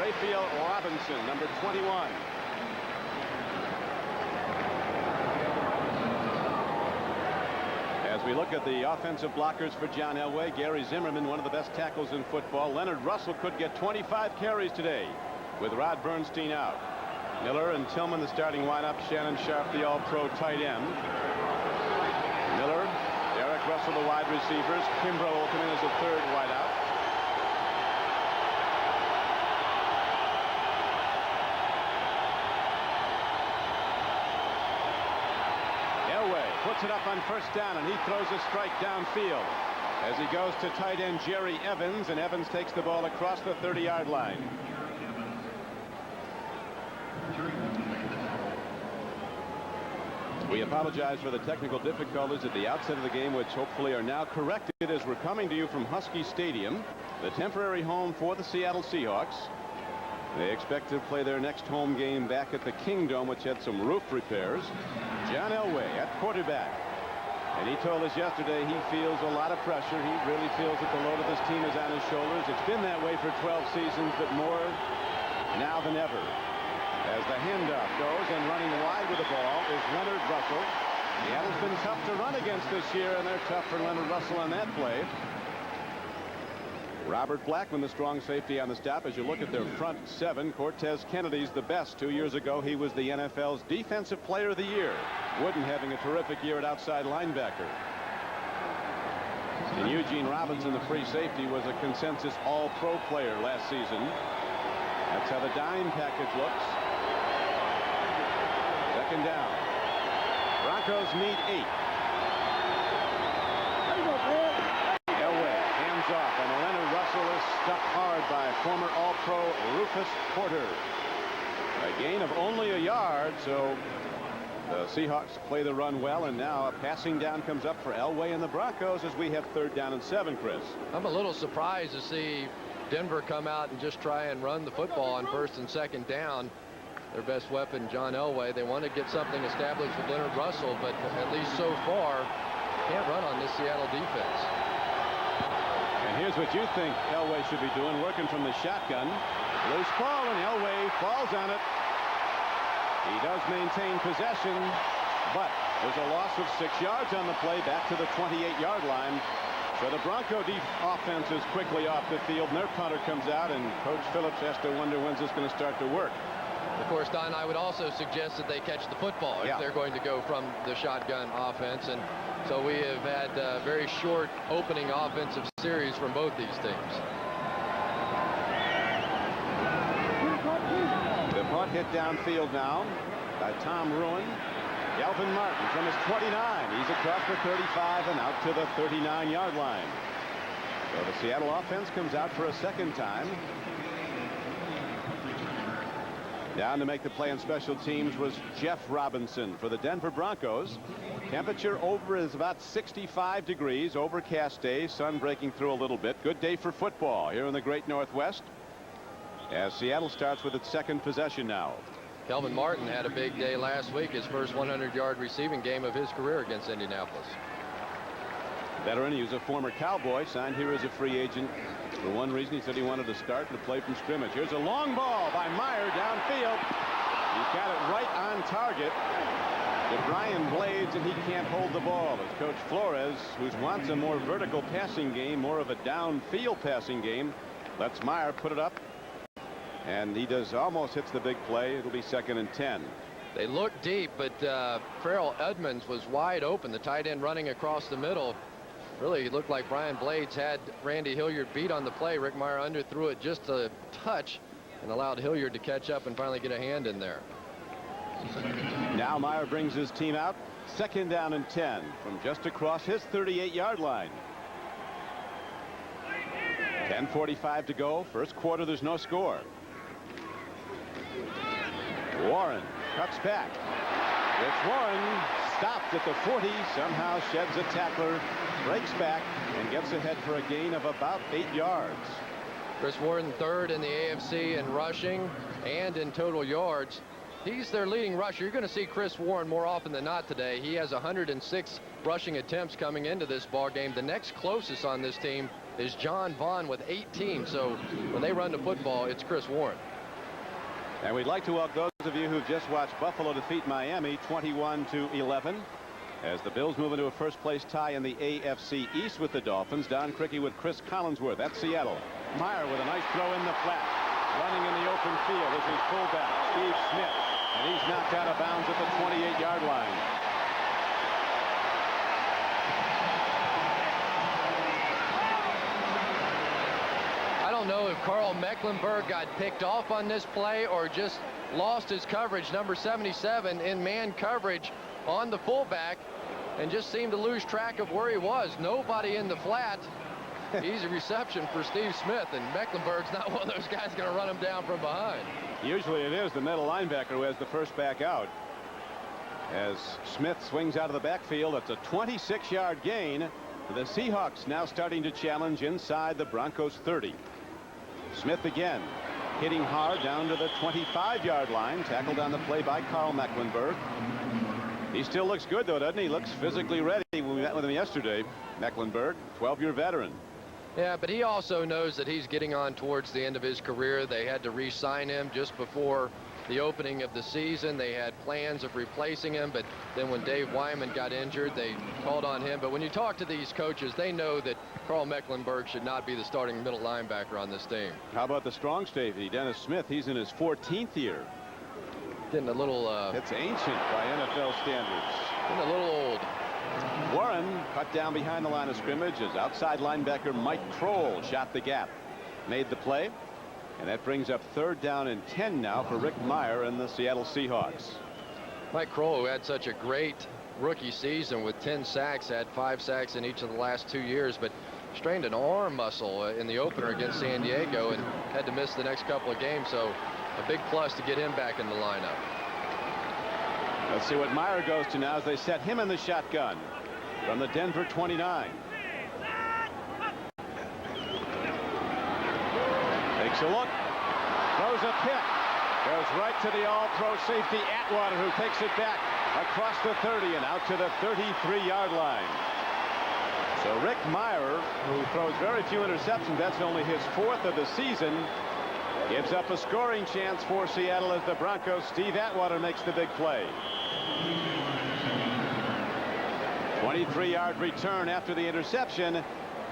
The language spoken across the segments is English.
Raphael Robinson, number 21. As we look at the offensive blockers for John Elway, Gary Zimmerman, one of the best tackles in football. Leonard Russell could get 25 carries today with Rod Bernstein out. Miller and Tillman, the starting lineup. Shannon Sharp, the all-pro tight end. Miller, Derek Russell, the wide receivers. Kimbrough will come in as a third wideout. Puts it up on first down, and he throws a strike downfield as he goes to tight end Jerry Evans, and Evans takes the ball across the 30-yard line. We apologize for the technical difficulties at the outset of the game, which hopefully are now corrected as we're coming to you from Husky Stadium, the temporary home for the Seattle Seahawks. They expect to play their next home game back at the Kingdome, which had some roof repairs. John Elway at quarterback. And he told us yesterday he feels a lot of pressure. He really feels that the load of this team is on his shoulders. It's been that way for 12 seasons, but more now than ever. As the handoff goes, and running wide with the ball is Leonard Russell. Seattle's been tough to run against this year, and they're tough for Leonard Russell on that play. Robert Blackman, the strong safety on the stop. As you look at their front seven, Cortez Kennedy's the best. 2 years ago, he was the NFL's Defensive Player of the Year. Wooden having a terrific year at outside linebacker. And Eugene Robinson, the free safety, was a consensus all-pro player last season. That's how the dime package looks. Second down. Broncos need 8. Off, and Leonard Russell is stuck hard by former all-pro Rufus Porter. A gain of only a yard, so the Seahawks play the run well, and now a passing down comes up for Elway and the Broncos as we have 3rd down and 7, Chris. I'm a little surprised to see Denver come out and just try and run the football on 1st and 2nd down. Their best weapon, John Elway. They want to get something established with Leonard Russell, but at least so far, can't run on this Seattle defense. And here's what you think Elway should be doing, working from the shotgun. Loose ball, and Elway falls on it. He does maintain possession, but there's a loss of 6 yards on the play back to the 28-yard line. So the Bronco offense is quickly off the field, and their punter comes out, and Coach Phillips has to wonder when's this going to start to work. Of course, Don, I would also suggest that they catch the football if they're going to go from the shotgun offense. And so we have had a very short opening offensive series from both these teams. The punt hit downfield now by Tom Ruin. Galvin Martin from his 29. He's across the 35 and out to the 39-yard line. So the Seattle offense comes out for a second time. Down to make the play on special teams was Jeff Robinson for the Denver Broncos. Temperature over is about 65 degrees. Overcast day, sun breaking through a little bit. Good day for football here in the great Northwest as Seattle starts with its 2nd possession now. Kelvin Martin had a big day last week, his first 100-yard receiving game of his career against Indianapolis. Veteran, he was a former Cowboy, signed here as a free agent. For one reason, he said he wanted to start and to play from scrimmage. Here's a long ball by Meyer downfield. He's got it right on target to Brian Blades, and he can't hold the ball. As Coach Flores, who wants a more vertical passing game, more of a downfield passing game, lets Meyer put it up, and he does almost hits the big play. It'll be 2nd and 10. They look deep, but Farrell Edmonds was wide open. The tight end running across the middle. Really looked like Brian Blades had Randy Hilliard beat on the play. Rick Meyer underthrew it just a touch and allowed Hilliard to catch up and finally get a hand in there. Now Meyer brings his team out. 2nd down and 10 from just across his 38-yard line. 10:45 to go. First quarter, there's no score. Warren cuts back. It's Warren. Stopped at the 40. Somehow sheds a tackler. Breaks back and gets ahead for a gain of about 8 yards. Chris Warren 3rd in the AFC in rushing and in total yards. He's their leading rusher. You're going to see Chris Warren more often than not today. He has 106 rushing attempts coming into this ball game. The next closest on this team is John Vaughn with 18. So when they run the football, it's Chris Warren. And we'd like to welcome those of you who've just watched Buffalo defeat Miami 21-11. As the Bills move into a first-place tie in the AFC East with the Dolphins. Don Criqui with Cris Collinsworth at Seattle. Meyer with a nice throw in the flat. Running in the open field is his fullback, Steve Smith. And he's knocked out of bounds at the 28-yard line. I don't know if Carl Mecklenburg got picked off on this play or just lost his coverage. Number 77 in man coverage on the fullback and just seemed to lose track of where he was. Nobody in the flat. Easy reception for Steve Smith, and Mecklenburg's not one of those guys going to run him down from behind. Usually it is the middle linebacker who has the first back out. As Smith swings out of the backfield, it's a 26-yard gain. The Seahawks now starting to challenge inside the Broncos 30. Smith again hitting hard down to the 25-yard line. Tackled on the play by Carl Mecklenburg. He still looks good, though, doesn't he? Looks physically ready. When we met with him yesterday, Mecklenburg, 12-year veteran. Yeah, but he also knows that he's getting on towards the end of his career. They had to re-sign him just before the opening of the season. They had plans of replacing him, but then when Dave Wyman got injured, they called on him. But when you talk to these coaches, they know that Carl Mecklenburg should not be the starting middle linebacker on this team. How about the strong safety, Dennis Smith? He's in his 14th year. Getting a little... it's ancient by NFL standards. Getting a little old. Warren cut down behind the line of scrimmage as outside linebacker Mike Kroll shot the gap. Made the play. And that brings up 3rd down and 10 now for Rick Meyer and the Seattle Seahawks. Mike Kroll, who had such a great rookie season with 10 sacks, had 5 sacks in each of the last 2 years, but strained an arm muscle in the opener against San Diego and had to miss the next couple of games. So a big plus to get him back in the lineup. Let's see what Meyer goes to now as they set him in the shotgun from the Denver 29. Takes a look, throws a pick, goes right to the all-pro safety Atwater, who takes it back across the 30 and out to the 33-yard line. So Rick Meyer, who throws very few interceptions, that's only his 4th of the season, gives up a scoring chance for Seattle as the Broncos. Steve Atwater makes the big play. 23-yard return after the interception,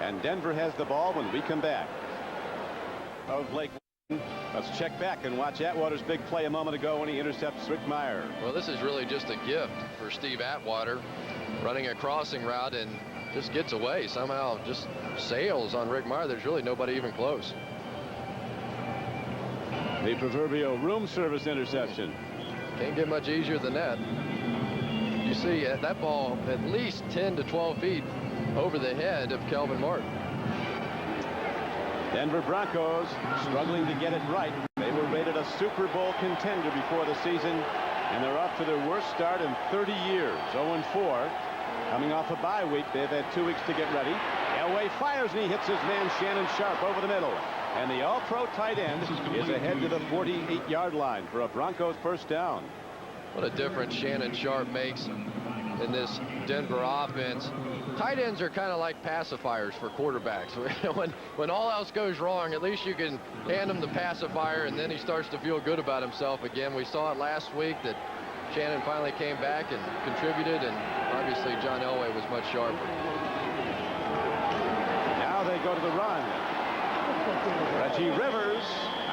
and Denver has the ball when we come back. Of Lakeland. Let's check back and watch Atwater's big play a moment ago when he intercepts Rick Meyer. Well, this is really just a gift for Steve Atwater, running a crossing route and just gets away. Somehow just sails on Rick Meyer. There's really nobody even close. The proverbial room service interception. Can't get much easier than that. You see that ball at least 10 to 12 feet over the head of Kelvin Martin. Denver Broncos struggling to get it right. They were rated a Super Bowl contender before the season, and they're off to their worst start in 30 years. 0-4. Coming off a bye week, they've had 2 weeks to get ready. Elway fires and he hits his man Shannon Sharp over the middle. And the all-pro tight end is ahead to the 48-yard line for a Broncos first down. What a difference Shannon Sharp makes in this Denver offense. Tight ends are kind of like pacifiers for quarterbacks. when all else goes wrong, at least you can hand him the pacifier and then he starts to feel good about himself again. We saw it last week that Shannon finally came back and contributed, and obviously John Elway was much sharper. Now they go to the run. Reggie Rivers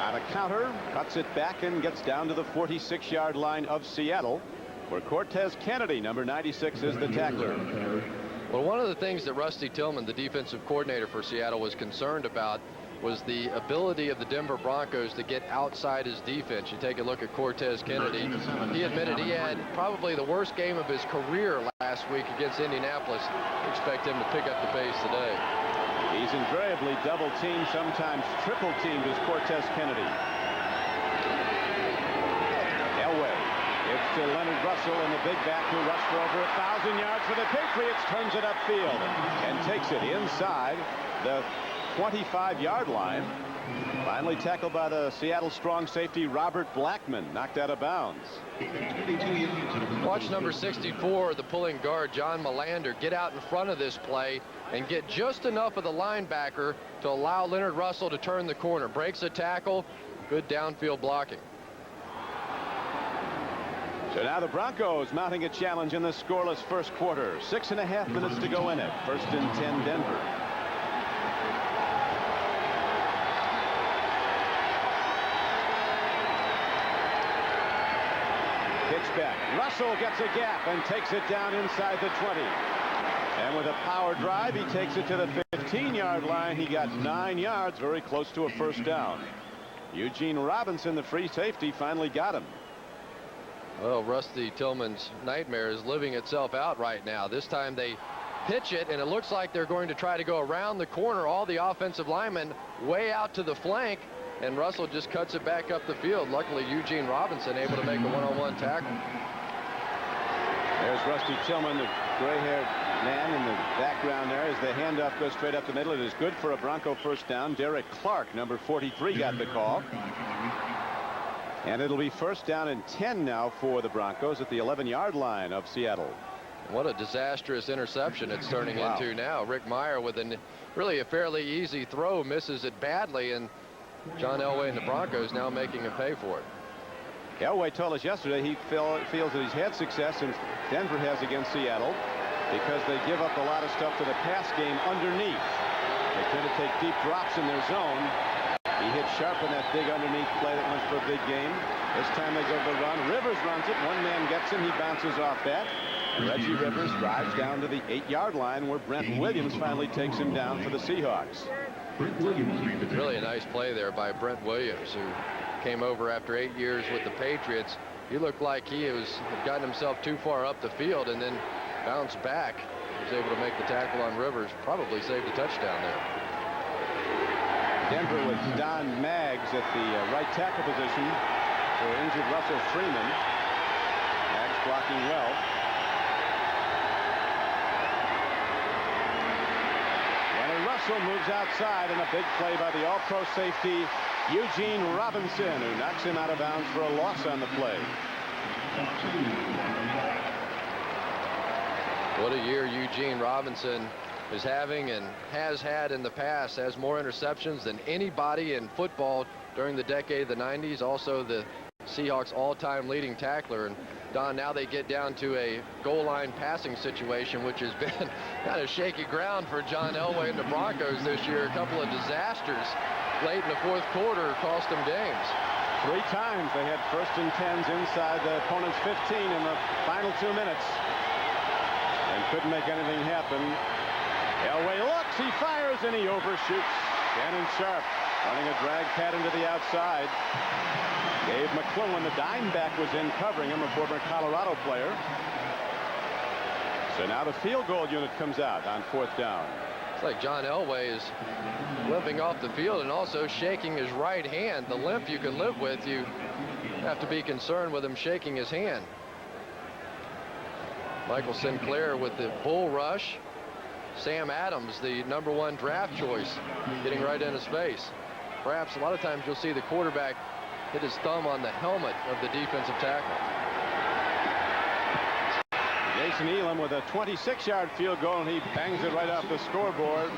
on a counter, cuts it back and gets down to the 46-yard line of Seattle, where Cortez Kennedy, number 96, is the tackler. Well, one of the things that Rusty Tillman, the defensive coordinator for Seattle, was concerned about was the ability of the Denver Broncos to get outside his defense. You take a look at Cortez Kennedy. He admitted he had probably the worst game of his career last week against Indianapolis. Expect him to pick up the pace today. He's invariably double-teamed, sometimes triple-teamed as Cortez Kennedy. Elway gives to Leonard Russell, and the big back who rushed for over 1,000 yards for the Patriots turns it upfield and takes it inside the 25-yard line. Finally tackled by the Seattle strong safety Robert Blackman, knocked out of bounds. Watch number 64, the pulling guard John Melander, get out in front of this play and get just enough of the linebacker to allow Leonard Russell to turn the corner. Breaks a tackle, good downfield blocking. So now the Broncos mounting a challenge in the scoreless first quarter. 6.5 minutes to go in it. 1st and 10 Denver. Pitch back. Russell gets a gap and takes it down inside the 20. And with a power drive, he takes it to the 15-yard line. He got 9 yards, very close to a first down. Eugene Robinson, the free safety, finally got him. Well, Rusty Tillman's nightmare is living itself out right now. This time they pitch it, and it looks like they're going to try to go around the corner. All the offensive linemen way out to the flank, and Russell just cuts it back up the field. Luckily, Eugene Robinson able to make a one-on-one tackle. There's Rusty Tillman, the gray-haired man in the background there, as the handoff goes straight up the middle. It is good for a Bronco first down. Derek Clark, number 43, got the call. And it'll be first down and 10 now for the Broncos at the 11-yard line of Seattle. What a disastrous interception it's turning into now. Rick Mirer with really a fairly easy throw, misses it badly, and John Elway and the Broncos now making him pay for it. Elway told us yesterday he feels that he's had success, and Denver has against Seattle, because they give up a lot of stuff to the pass game underneath. They tend to take deep drops in their zone. He hit sharp in that big underneath play that went for a big game. This time they go to the run. Rivers runs it. One man gets him. He bounces off that. And Reggie Rivers drives down to the 8-yard line, where Brent Williams finally takes him down for the Seahawks. Really a nice play there by Brent Williams, who came over after 8 years with the Patriots. He looked like he had gotten himself too far up the field and then bounced back. He was able to make the tackle on Rivers. Probably saved a touchdown there. Denver with Don Maggs at the right tackle position for injured Russell Freeman. Maggs blocking well. And Russell moves outside, and a big play by the all-pro safety Eugene Robinson, who knocks him out of bounds for a loss on the play. What a year Eugene Robinson is having and has had in the past. Has more interceptions than anybody in football during the decade of the 90s. Also the Seahawks all-time leading tackler. And Don, now they get down to a goal line passing situation, which has been kind of shaky ground for John Elway and the Broncos this year. A couple of disasters late in the fourth quarter cost them games. 3 times they had 1st and 10s inside the opponent's 15 in the final 2 minutes and couldn't make anything happen. Elway looks, he fires, and he overshoots. Shannon Sharp running a drag pattern to the outside. Dave McClellan, the dime back, was in covering him, a former Colorado player. So now the field goal unit comes out on 4th down. It's like John Elway is limping off the field and also shaking his right hand. The limp you can live with. You have to be concerned with him shaking his hand. Michael Sinclair with the bull rush. Sam Adams, the #1 draft choice, getting right in his face. Perhaps a lot of times you'll see the quarterback hit his thumb on the helmet of the defensive tackle. Jason Elam with a 26-yard field goal, and he bangs it right off the scoreboard,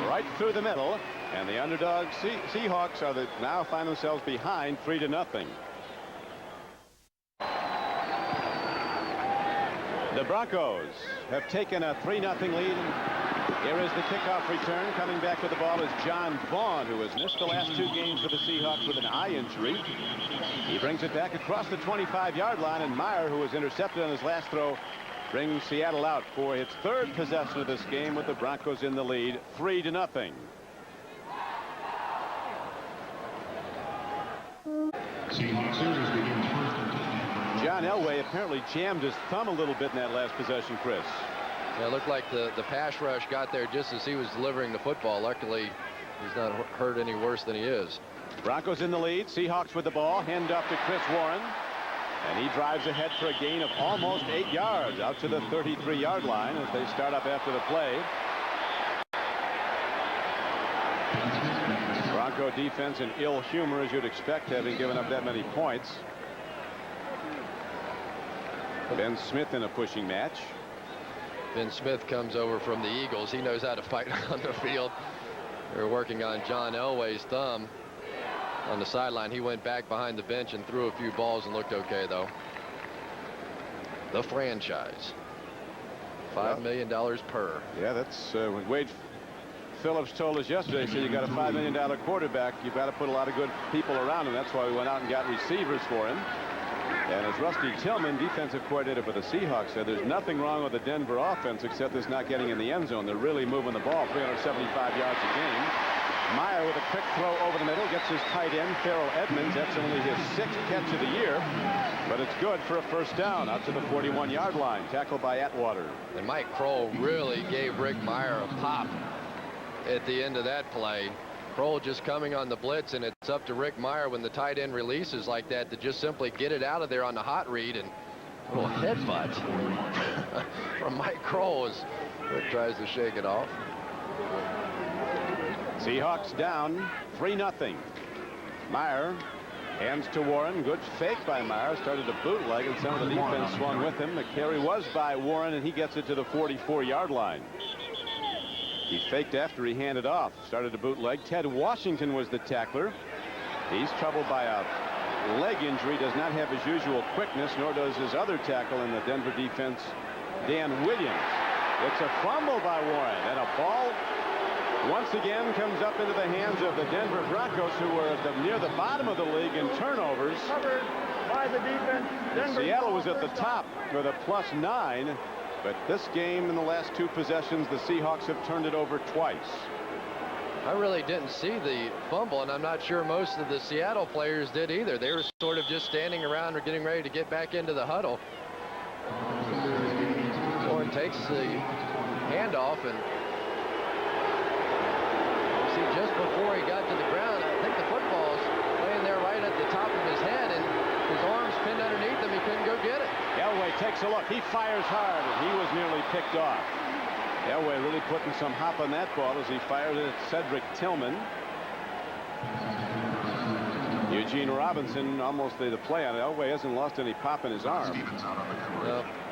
right through the middle. And the underdog Seahawks now find themselves behind 3-0. The Broncos have taken a 3-0 lead. Here is the kickoff return. Coming back with the ball is John Vaughn, who has missed the last 2 games for the Seahawks with an eye injury. He brings it back across the 25-yard line, and Meyer, who was intercepted on his last throw, brings Seattle out for its 3rd possession of this game, with the Broncos in the lead 3-0. John Elway apparently jammed his thumb a little bit in that last possession, Chris. Yeah, it looked like the pass rush got there just as he was delivering the football. Luckily, he's not hurt any worse than he is. Broncos in the lead. Seahawks with the ball. Hand off to Chris Warren. And he drives ahead for a gain of almost 8 yards out to the 33-yard line as they start up after the play. Bronco defense in ill humor, as you'd expect, having given up that many points. Ben Smith in a pushing match. Ben Smith comes over from the Eagles. He knows how to fight on the field. They're working on John Elway's thumb on the sideline. He went back behind the bench and threw a few balls and looked okay, though. the franchise. $5 million per. Yeah, that's what Wade Phillips told us yesterday. He said you got a $5 million quarterback, you've got to put a lot of good people around him. That's why we went out and got receivers for him. And as Rusty Tillman, defensive coordinator for the Seahawks, said, there's nothing wrong with the Denver offense except it's not getting in the end zone. They're really moving the ball 375 yards a game. Meyer with a quick throw over the middle, gets his tight end, Farrell Edmonds. That's only his 6th catch of the year, but it's good for a first down out to the 41-yard line, tackled by Atwater. And Mike Kroll really gave Rick Meyer a pop at the end of that play. Kroll just coming on the blitz, and it's up to Rick Meyer when the tight end releases like that to just simply get it out of there on the hot read. And a little headbutt from Mike Kroll as Rick tries to shake it off. Seahawks down 3-0. Meyer hands to Warren. Good fake by Meyer. Started to bootleg, and some of the defense swung with him. The carry was by Warren, and he gets it to the 44-yard line. He faked after he handed off. Started to bootleg. Ted Washington was the tackler. He's troubled by a leg injury. Does not have his usual quickness, nor does his other tackle in the Denver defense, Dan Williams. It's a fumble by Warren, and a ball once again comes up into the hands of the Denver Broncos, who were near the bottom of the league in turnovers. Covered by the defense. Seattle was at the top with a +9, but this game in the last 2 possessions, the Seahawks have turned it over twice. I really didn't see the fumble, and I'm not sure most of the Seattle players did either. They were sort of just standing around or getting ready to get back into the huddle. Warren takes the handoff, and see, just before he got to the ground, I think the football's laying there right at the top of his head, and his arms pinned underneath him. He couldn't go get it. Elway takes a look. He fires hard, and he was nearly picked off. Elway really putting some hop on that ball as he fired it at Cedric Tillman. Eugene Robinson almost the play on it. Elway hasn't lost any pop in his arm.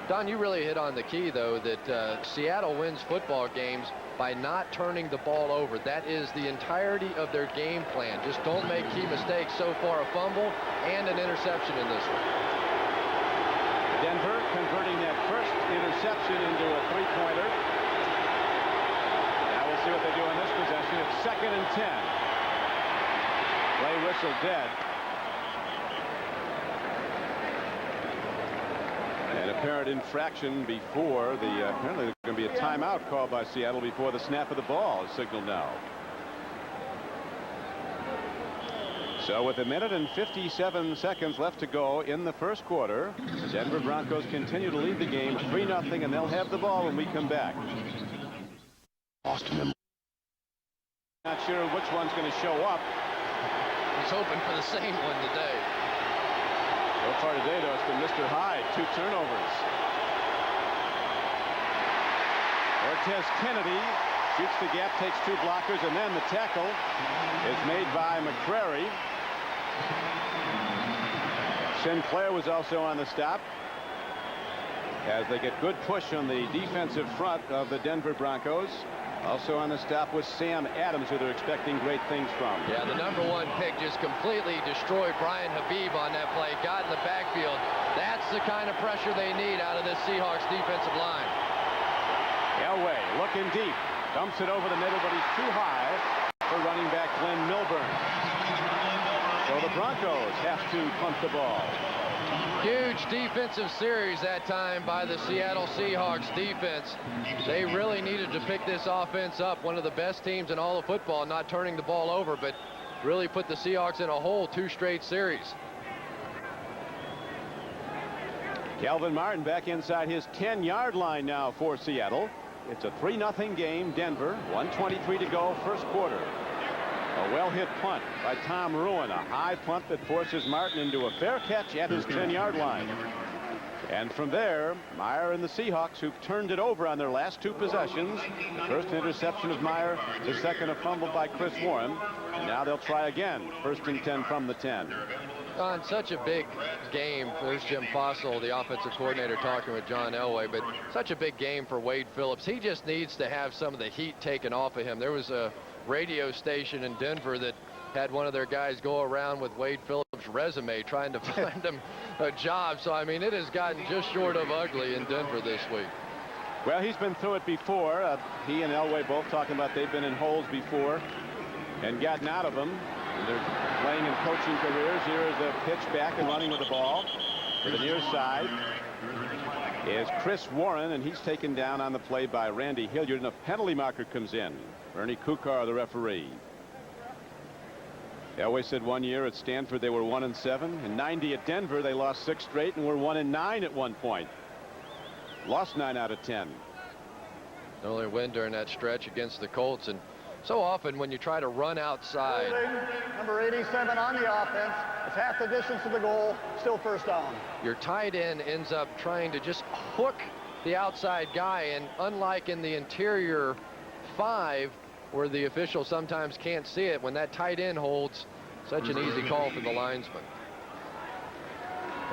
Don, you really hit on the key, though, that Seattle wins football games by not turning the ball over. That is the entirety of their game plan. Just don't make key mistakes. So far, a fumble and an interception in this one. Denver converting that first interception into a 3-pointer. Now we'll see what they do in this possession. It's 2nd and 10. Play whistle dead. An apparent infraction before the apparently there's going to be a timeout called by Seattle before the snap of the ball is signaled now. So with 1 minute and 57 seconds left to go in the first quarter, the Denver Broncos continue to lead the game 3-0, and they'll have the ball when we come back. Austin. Not sure which one's going to show up. He's hoping for the same one today. So far today, though, it's been Mr. Hyde. 2 turnovers. Ortez Kennedy shoots the gap, takes 2 blockers, and then the tackle is made by McCrary. Sinclair was also on the stop as they get good push on the defensive front of the Denver Broncos. Also on the stop was Sam Adams, who they're expecting great things from. Yeah, the #1 pick just completely destroyed Brian Habib on that play. Got in the backfield. That's the kind of pressure they need out of this Seahawks defensive line. Elway looking deep. Dumps it over the middle, but he's too high for running back Glenn Milburn. So the Broncos have to punt the ball. Huge defensive series that time by the Seattle Seahawks defense. They really needed to pick this offense up. One of the best teams in all of football, not turning the ball over, but really put the Seahawks in a hole 2 straight series. Calvin Martin back inside his 10-yard line now for Seattle. It's a 3-0 game, Denver. 1:23 to go, first quarter. A well-hit punt by Tom Ruin. A high punt that forces Martin into a fair catch at his 10-yard line. And from there, Meyer and the Seahawks, who've turned it over on their last 2 possessions. First interception of Meyer, the second a fumble by Chris Warren. And now they'll try again. 1st and 10 from the 10. On such a big game, there's Jim Fossil, the offensive coordinator, talking with John Elway, but such a big game for Wade Phillips. He just needs to have some of the heat taken off of him. There was a radio station in Denver that had one of their guys go around with Wade Phillips Grove's resume trying to find him a job. So, I mean, it has gotten just short of ugly in Denver this week. Well, he's been through it before. He and Elway both talking about they've been in holes before and gotten out of them. And they're playing in coaching careers. Here is a pitch back and running with the ball to the near side is Chris Warren, and he's taken down on the play by Randy Hilliard, and a penalty marker comes in. Ernie Kukar, the referee. Elway said 1 year at Stanford they were 1-7. In '90 at Denver they lost 6 straight and were 1-9 at one point. Lost 9 out of 10. The only win during that stretch against the Colts. And so often when you try to run outside. Number 87 on the offense. It's half the distance to the goal. Still first down. Your tight end ends up trying to just hook the outside guy. And unlike in the interior 5, where the official sometimes can't see it, when that tight end holds, such an easy call for the linesman.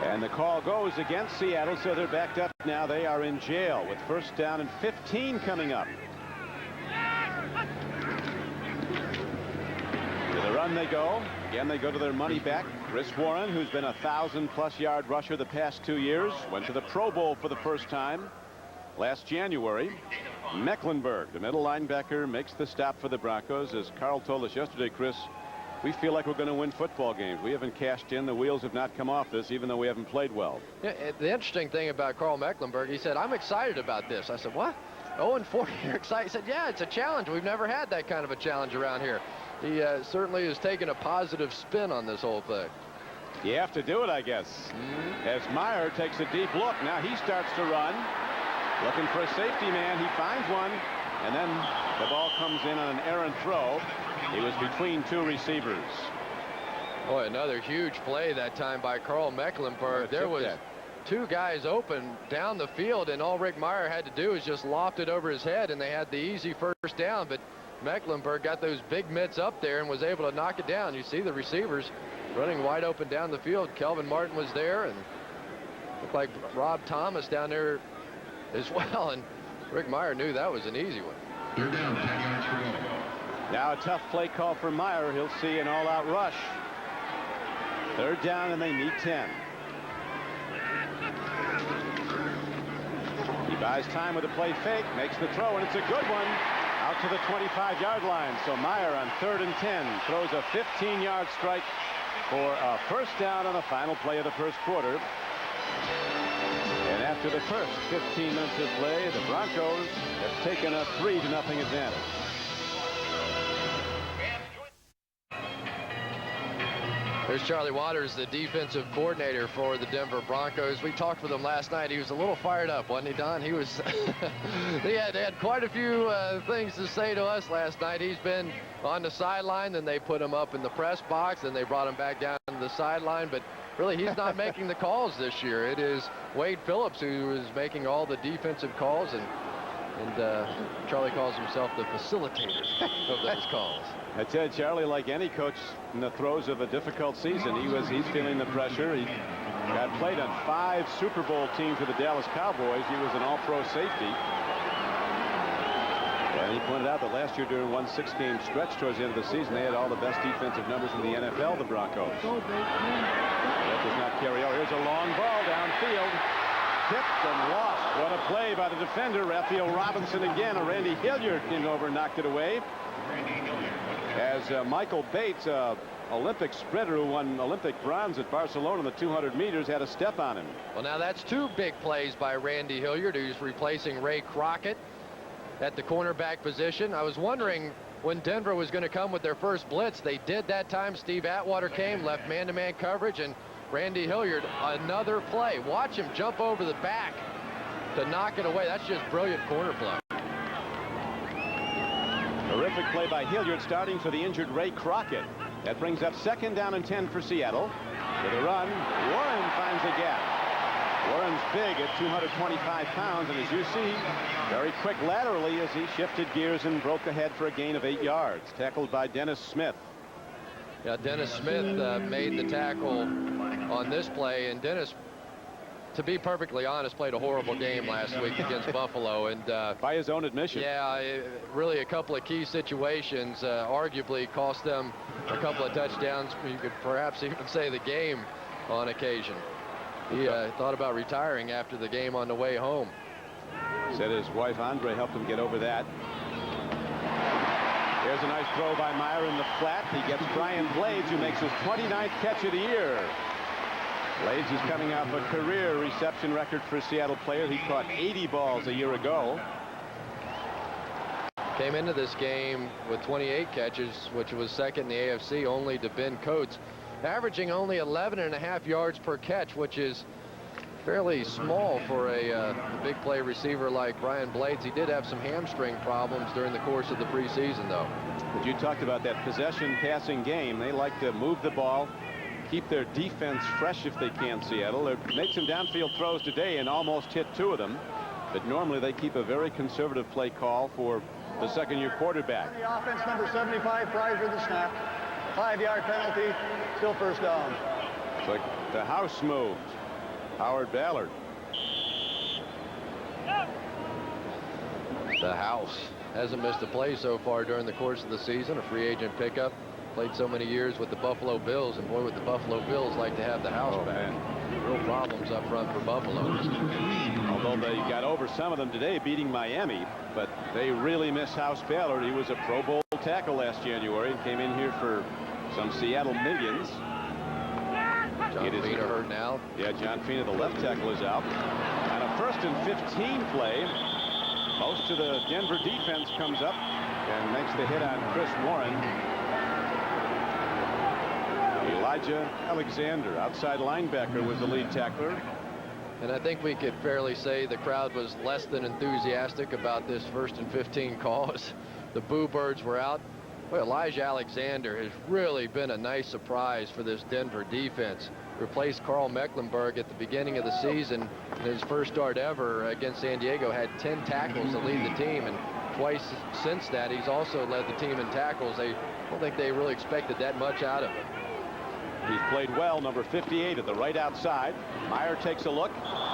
And the call goes against Seattle, so they're backed up now. They are in jail with first down and 15 coming up. To the run they go. Again, they go to their money back. Chris Warren, who's been a 1,000+ yard rusher the past 2 years, went to the Pro Bowl for the first time last January. Mecklenburg, the middle linebacker, makes the stop for the Broncos. As Carl told us yesterday, Chris, we feel like we're going to win football games. We haven't cashed in. The wheels have not come off this, even though we haven't played well. Yeah, the interesting thing about Carl Mecklenburg, he said, I'm excited about this. I said, what? 0-4, you're excited? He said, yeah, it's a challenge. We've never had that kind of a challenge around here. He certainly has taken a positive spin on this whole thing. You have to do it, I guess. As Meyer takes a deep look. Now he starts to run. Looking for a safety man. He finds one. And then the ball comes in on an errant throw. He was between 2 receivers. Boy, another huge play that time by Carl Mecklenburg. There was 2 guys open down the field, and all Rick Meyer had to do is just loft it over his head, and they had the easy first down. But Mecklenburg got those big mitts up there and was able to knock it down. You see the receivers running wide open down the field. Kelvin Martin was there, and looked like Rob Thomas down there as well. And Rick Meyer knew that was an easy one. They're down 10 yards for goal. Now a tough play call for Meyer. He'll see an all-out rush. 3rd down, and they need 10. He buys time with a play fake, makes the throw, and it's a good one. Out to the 25-yard line. So Meyer on 3rd and 10 throws a 15-yard strike for a first down on the final play of the first quarter. And after the first 15 minutes of play, the Broncos have taken a 3-0 advantage. There's Charlie Waters, the defensive coordinator for the Denver Broncos. We talked with him last night. He was a little fired up, wasn't he, Don? He was. They had quite a few things to say to us last night. He's been on the sideline, then they put him up in the press box, and they brought him back down to the sideline. But really, he's not making the calls this year. It is Wade Phillips who is making all the defensive calls, and Charlie calls himself the facilitator of those calls. I tell you, Charlie, like any coach in the throes of a difficult season, he's feeling the pressure. He got played on 5 Super Bowl teams with the Dallas Cowboys. He was an all-pro safety. And he pointed out that last year during one 6-game stretch towards the end of the season, they had all the best defensive numbers in the NFL, the Broncos. That does not carry over. Here's a long ball downfield. Tipped and lost. What a play by the defender, Raphael Robinson again. Randy Hilliard came over and knocked it away. As Michael Bates, Olympic sprinter who won Olympic bronze at Barcelona in the 200 meters, had a step on him. Well, now that's 2 big plays by Randy Hilliard, who's replacing Ray Crockett at the cornerback position. I was wondering when Denver was going to come with their first blitz. They did that time. Steve Atwater came, left man-to-man coverage, and Randy Hilliard, another play. Watch him jump over the back to knock it away. That's just brilliant corner play. Terrific play by Hilliard, starting for the injured Ray Crockett. That brings up 2nd down and 10 for Seattle. With a run, Warren finds a gap. Warren's big at 225 pounds, and as you see, very quick laterally as he shifted gears and broke ahead for a gain of 8 yards. Tackled by Dennis Smith. Yeah, Dennis Smith made the tackle on this play, and Dennis to be perfectly honest, played a horrible game last week against Buffalo. And by his own admission. Yeah, really a couple of key situations arguably cost them a couple of touchdowns. You could perhaps even say the game on occasion. He thought about retiring after the game on the way home. Said his wife Andre helped him get over that. Here's a nice throw by Meyer in the flat. He gets Brian Blades, who makes his 29th catch of the year. Blades is coming off a career reception record for a Seattle player. He caught 80 balls a year ago. Came into this game with 28 catches, which was second in the AFC only to Ben Coates, averaging only 11.5 yards per catch, which is fairly small for a big play receiver like Brian Blades. He did have some hamstring problems during the course of the preseason, though. But you talked about that possession passing game. They like to move the ball, keep their defense fresh if they can. Seattle. They made some downfield throws today and almost hit 2 of them. But normally they keep a very conservative play call for the second-year quarterback. The offense, number 75, prior to the snap. 5-yard penalty, still first down. It's like the house moved. Howard Ballard. The house hasn't missed a play so far during the course of the season. A free agent pickup. Played so many years with the Buffalo Bills, and boy, would the Buffalo Bills like to have the house back. Man. Real problems up front for Buffalo. Although they got over some of them today, beating Miami, but they really miss House Ballard. He was a Pro Bowl tackle last January and came in here for some Seattle millions. John Fina hurt now. Yeah, John Fina, the left tackle, is out. On a 1st and 15 play, most of the Denver defense comes up and makes the hit on Chris Warren. Elijah Alexander, outside linebacker, was the lead tackler. And I think we could fairly say the crowd was less than enthusiastic about this 1st and 15 call as the Boo Birds were out. Well, Elijah Alexander has really been a nice surprise for this Denver defense. Replaced Carl Mecklenburg at the beginning of the season. His first start ever against San Diego, had 10 tackles to lead the team, and twice since that he's also led the team in tackles. I don't think they really expected that much out of him. He's played well, number 58 at the right outside. Meyer takes a look.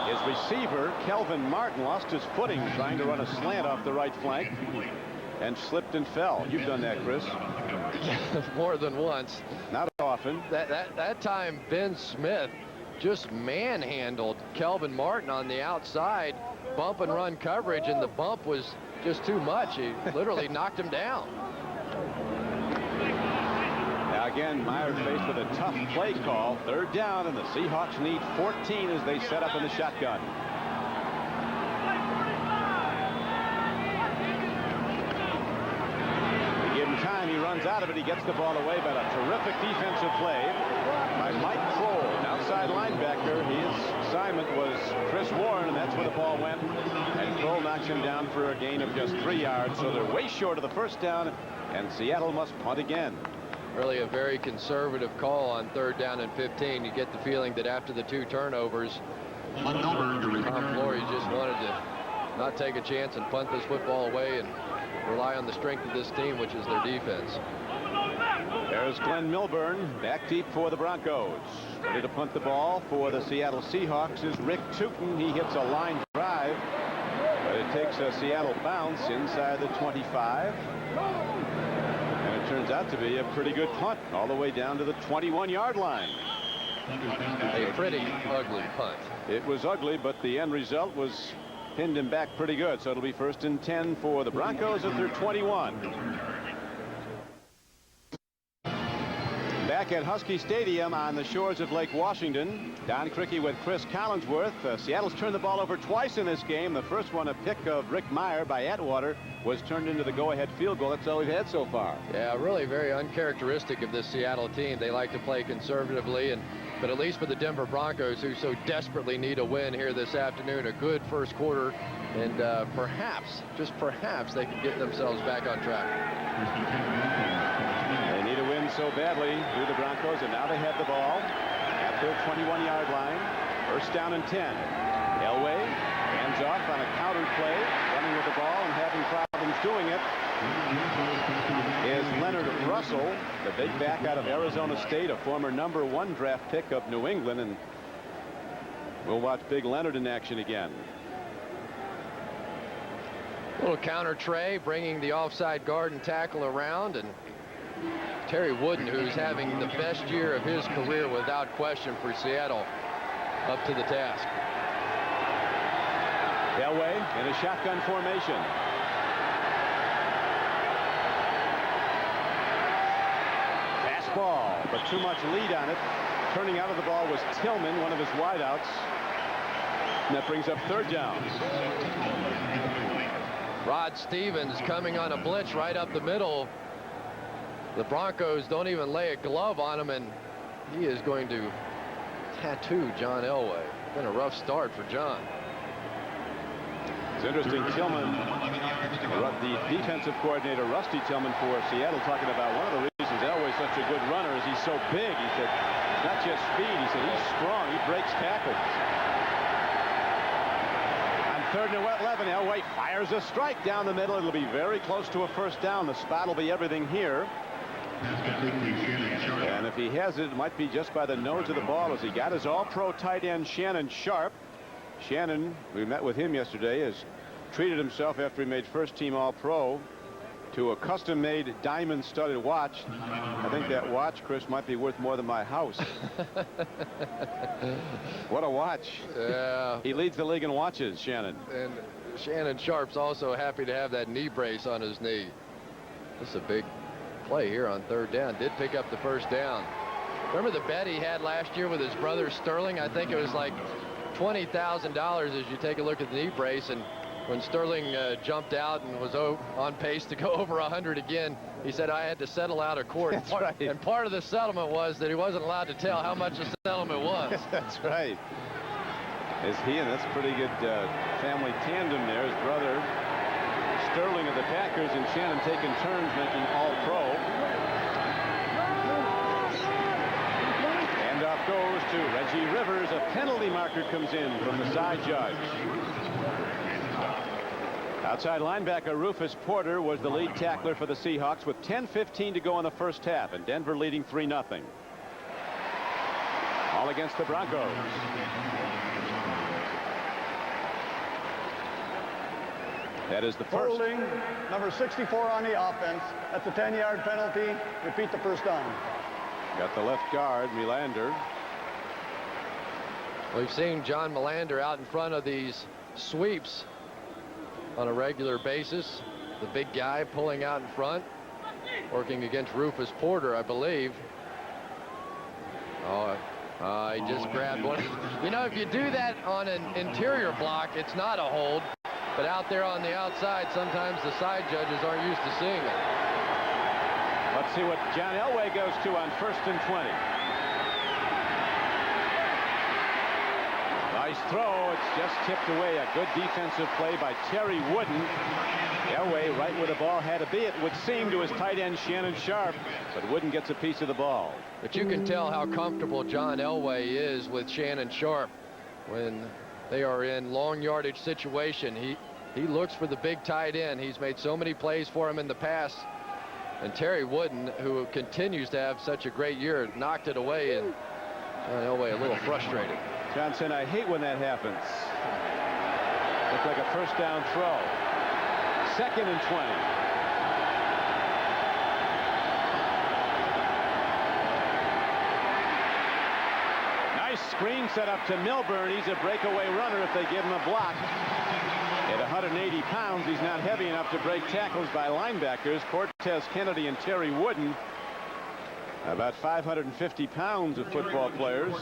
His receiver, Kelvin Martin, lost his footing trying to run a slant off the right flank and slipped and fell. You've done that, Chris. More than once. Not often. That time Ben Smith just manhandled Kelvin Martin on the outside, bump and run coverage, and the bump was just too much. He literally knocked him down. Now again, Meyer faced with a tough play call. 3rd down, and the Seahawks need 14 as they set up in the shotgun. Time he runs out of it. He gets the ball away, but a terrific defensive play by Mike Kroll, an outside linebacker. His assignment was Chris Warren, and that's where the ball went, and Kroll knocks him down for a gain of just 3 yards. So they're way short of the first down, and Seattle must punt again. Really a very conservative call on 3rd down and 15. You get the feeling that after the 2 turnovers, Tom Flory just wanted to not take a chance and punt this football away and rely on the strength of this team, which is their defense. There's Glenn Milburn back deep for the Broncos. Ready to punt the ball for the Seattle Seahawks is Rick Tootin. He hits a line drive, but it takes a Seattle bounce inside the 25. And it turns out to be a pretty good punt all the way down to the 21-yard line. A pretty ugly punt. It was ugly, but the end result was pinned him back pretty good. So it'll be 1st and 10 for the Broncos at their 21. Back at Husky Stadium on the shores of Lake Washington, Don Criqui with Cris Collinsworth. Seattle's turned the ball over twice in this game. The first one, a pick of Rick Meyer by Atwater, was turned into the go-ahead field goal. That's all we've had so far. Yeah, really very uncharacteristic of this Seattle team. They like to play conservatively, but at least for the Denver Broncos, who so desperately need a win here this afternoon, a good first quarter, and perhaps, just perhaps, they can get themselves back on track. They need a win so badly, do the Broncos, and now they have the ball at their 21-yard line. 1st down and 10. Elway hands off on a counter play, running with the ball and having problems doing it is Leonard Russell, the big back out of Arizona State, a former #1 draft pick of New England. And We'll watch Big Leonard in action again. Little counter tray, bringing the offside guard and tackle around, and Terry Wooden, who's having the best year of his career without question for Seattle, up to the task. Elway in a shotgun formation. Fastball, but too much lead on it. Turning out of the ball was Tillman, one of his wideouts. And that brings up third down. Rod Stevens coming on a blitz right up the middle. The Broncos don't even lay a glove on him, and he is going to tattoo John Elway. Been a rough start for John. It's interesting, Tillman, the defensive coordinator, Rusty Tillman for Seattle, talking about one of the reasons Elway's such a good runner is he's so big. He said, not just speed, he said he's strong, he breaks tackles. On 3rd and 11, Elway fires a strike down the middle. It'll be very close to a first down. The spot will be everything here. And if he has it, it might be just by the nose of the ball, as he got his all-pro tight end Shannon Sharp. Shannon, we met with him yesterday, has treated himself after he made first-team All-Pro to a custom-made diamond-studded watch. I think that watch, Chris, might be worth more than my house. What a watch. Yeah. He leads the league in watches, Shannon. And Shannon Sharp's also happy to have that knee brace on his knee. This is a big play here on 3rd down. Did pick up the first down. Remember the bet he had last year with his brother Sterling? I think it was like $20,000 as you take a look at the knee brace, and when Sterling jumped out and was on pace to go over 100 again, he said, I had to settle out of court. That's right. And part of the settlement was that he wasn't allowed to tell how much the settlement was. That's right. Is he, and that's a pretty good family tandem there. His brother Sterling of the Packers and Shannon taking turns making All-Pro. Handoff goes to Reggie Rivers. A penalty marker comes in from the side judge. Outside linebacker Rufus Porter was the lead tackler for the Seahawks with 10:15 to go in the first half, and Denver leading 3-0. All against the Broncos. That is the first. Holding number 64 on the offense. That's a 10-yard penalty. Repeat the first down. Got the left guard, Melander. We've seen John Melander out in front of these sweeps on a regular basis. The big guy pulling out in front, working against Rufus Porter, I believe. Oh, he just grabbed one. You know, if you do that on an interior block, it's not a hold. But out there on the outside, sometimes the side judges aren't used to seeing it. Let's see what John Elway goes to on 1st and 20. Nice throw. It's just tipped away. A good defensive play by Terry Wooden. Elway right where the ball had to be, it would seem, to his tight end Shannon Sharp, but Wooden gets a piece of the ball. But you can tell how comfortable John Elway is with Shannon Sharp when they are in long yardage situation. He looks for the big tight end. He's made so many plays for him in the past. And Terry Wooden, who continues to have such a great year, knocked it away, and John Elway a little frustrated. Johnson, I hate when that happens. Looks like a first down throw. 2nd and 20. Nice screen set up to Milburn. He's a breakaway runner if they give him a block. At 180 pounds, he's not heavy enough to break tackles by linebackers. Cortez Kennedy and Terry Wooden, about 550 pounds of football players,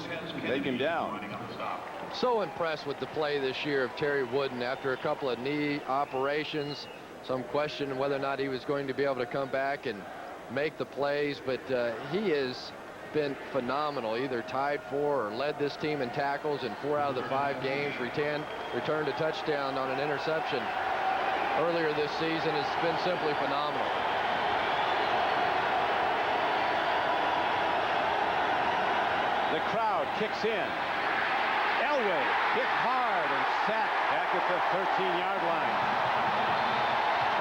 take him down. So impressed with the play this year of Terry Wooden after a couple of knee operations. Some question whether or not he was going to be able to come back and make the plays, but he has been phenomenal. Either tied for or led this team in tackles in 4 out of the 5 games. Returned a touchdown on an interception earlier this season. Has been simply phenomenal. The crowd kicks in. Elway hit hard and sacked back at the 13-yard line.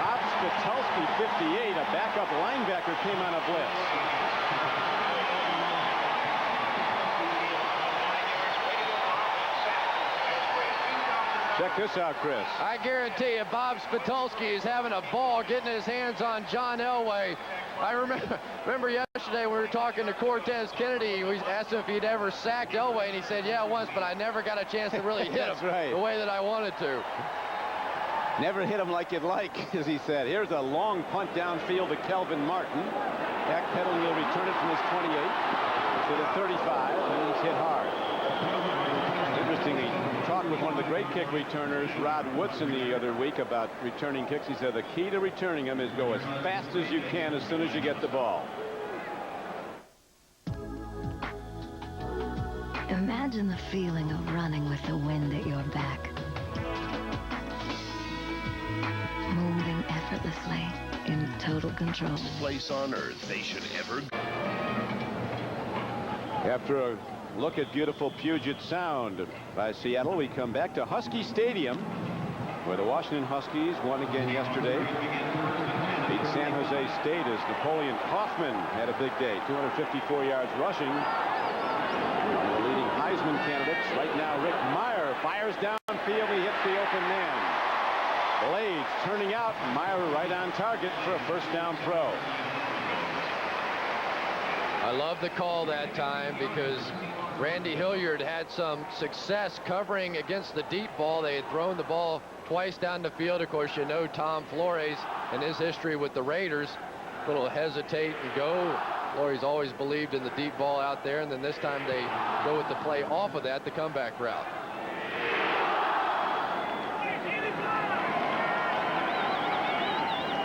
Bob Spitulski, 58, a backup linebacker, came on a blitz. Check this out, Chris. I guarantee you, Bob Spitulski is having a ball getting his hands on John Elway. I remember yesterday we were talking to Cortez Kennedy. We asked him if he'd ever sacked Elway, and he said, yeah, once, but I never got a chance to really hit him right. the way that I wanted to. Never hit him like you'd like, as he said. Here's a long punt downfield to Kelvin Martin. Backpedaling, he'll return it from his 28 to the 35, and he's hit hard. Interestingly, talked with one of the great kick returners, Rod Woodson, the other week about returning kicks. He said the key to returning them is go as fast as you can as soon as you get the ball. Imagine the feeling of running with the wind at your back. Moving effortlessly in total control. Place on earth they should ever go. After a look at beautiful Puget Sound by Seattle, we come back to Husky Stadium, where the Washington Huskies won again yesterday. Beat San Jose State as Napoleon Kaufman had a big day, 254 yards rushing. One of the leading Heisman candidates right now, Rick Meyer, fires downfield. He hits the open man. Blades turning out. Meyer right on target for a first down throw. I love the call that time because Randy Hilliard had some success covering against the deep ball. They had thrown the ball twice down the field. Of course, you know Tom Flores and his history with the Raiders. A little hesitate and go. Flores always believed in the deep ball out there, and then this time they go with the play off of that, the comeback route.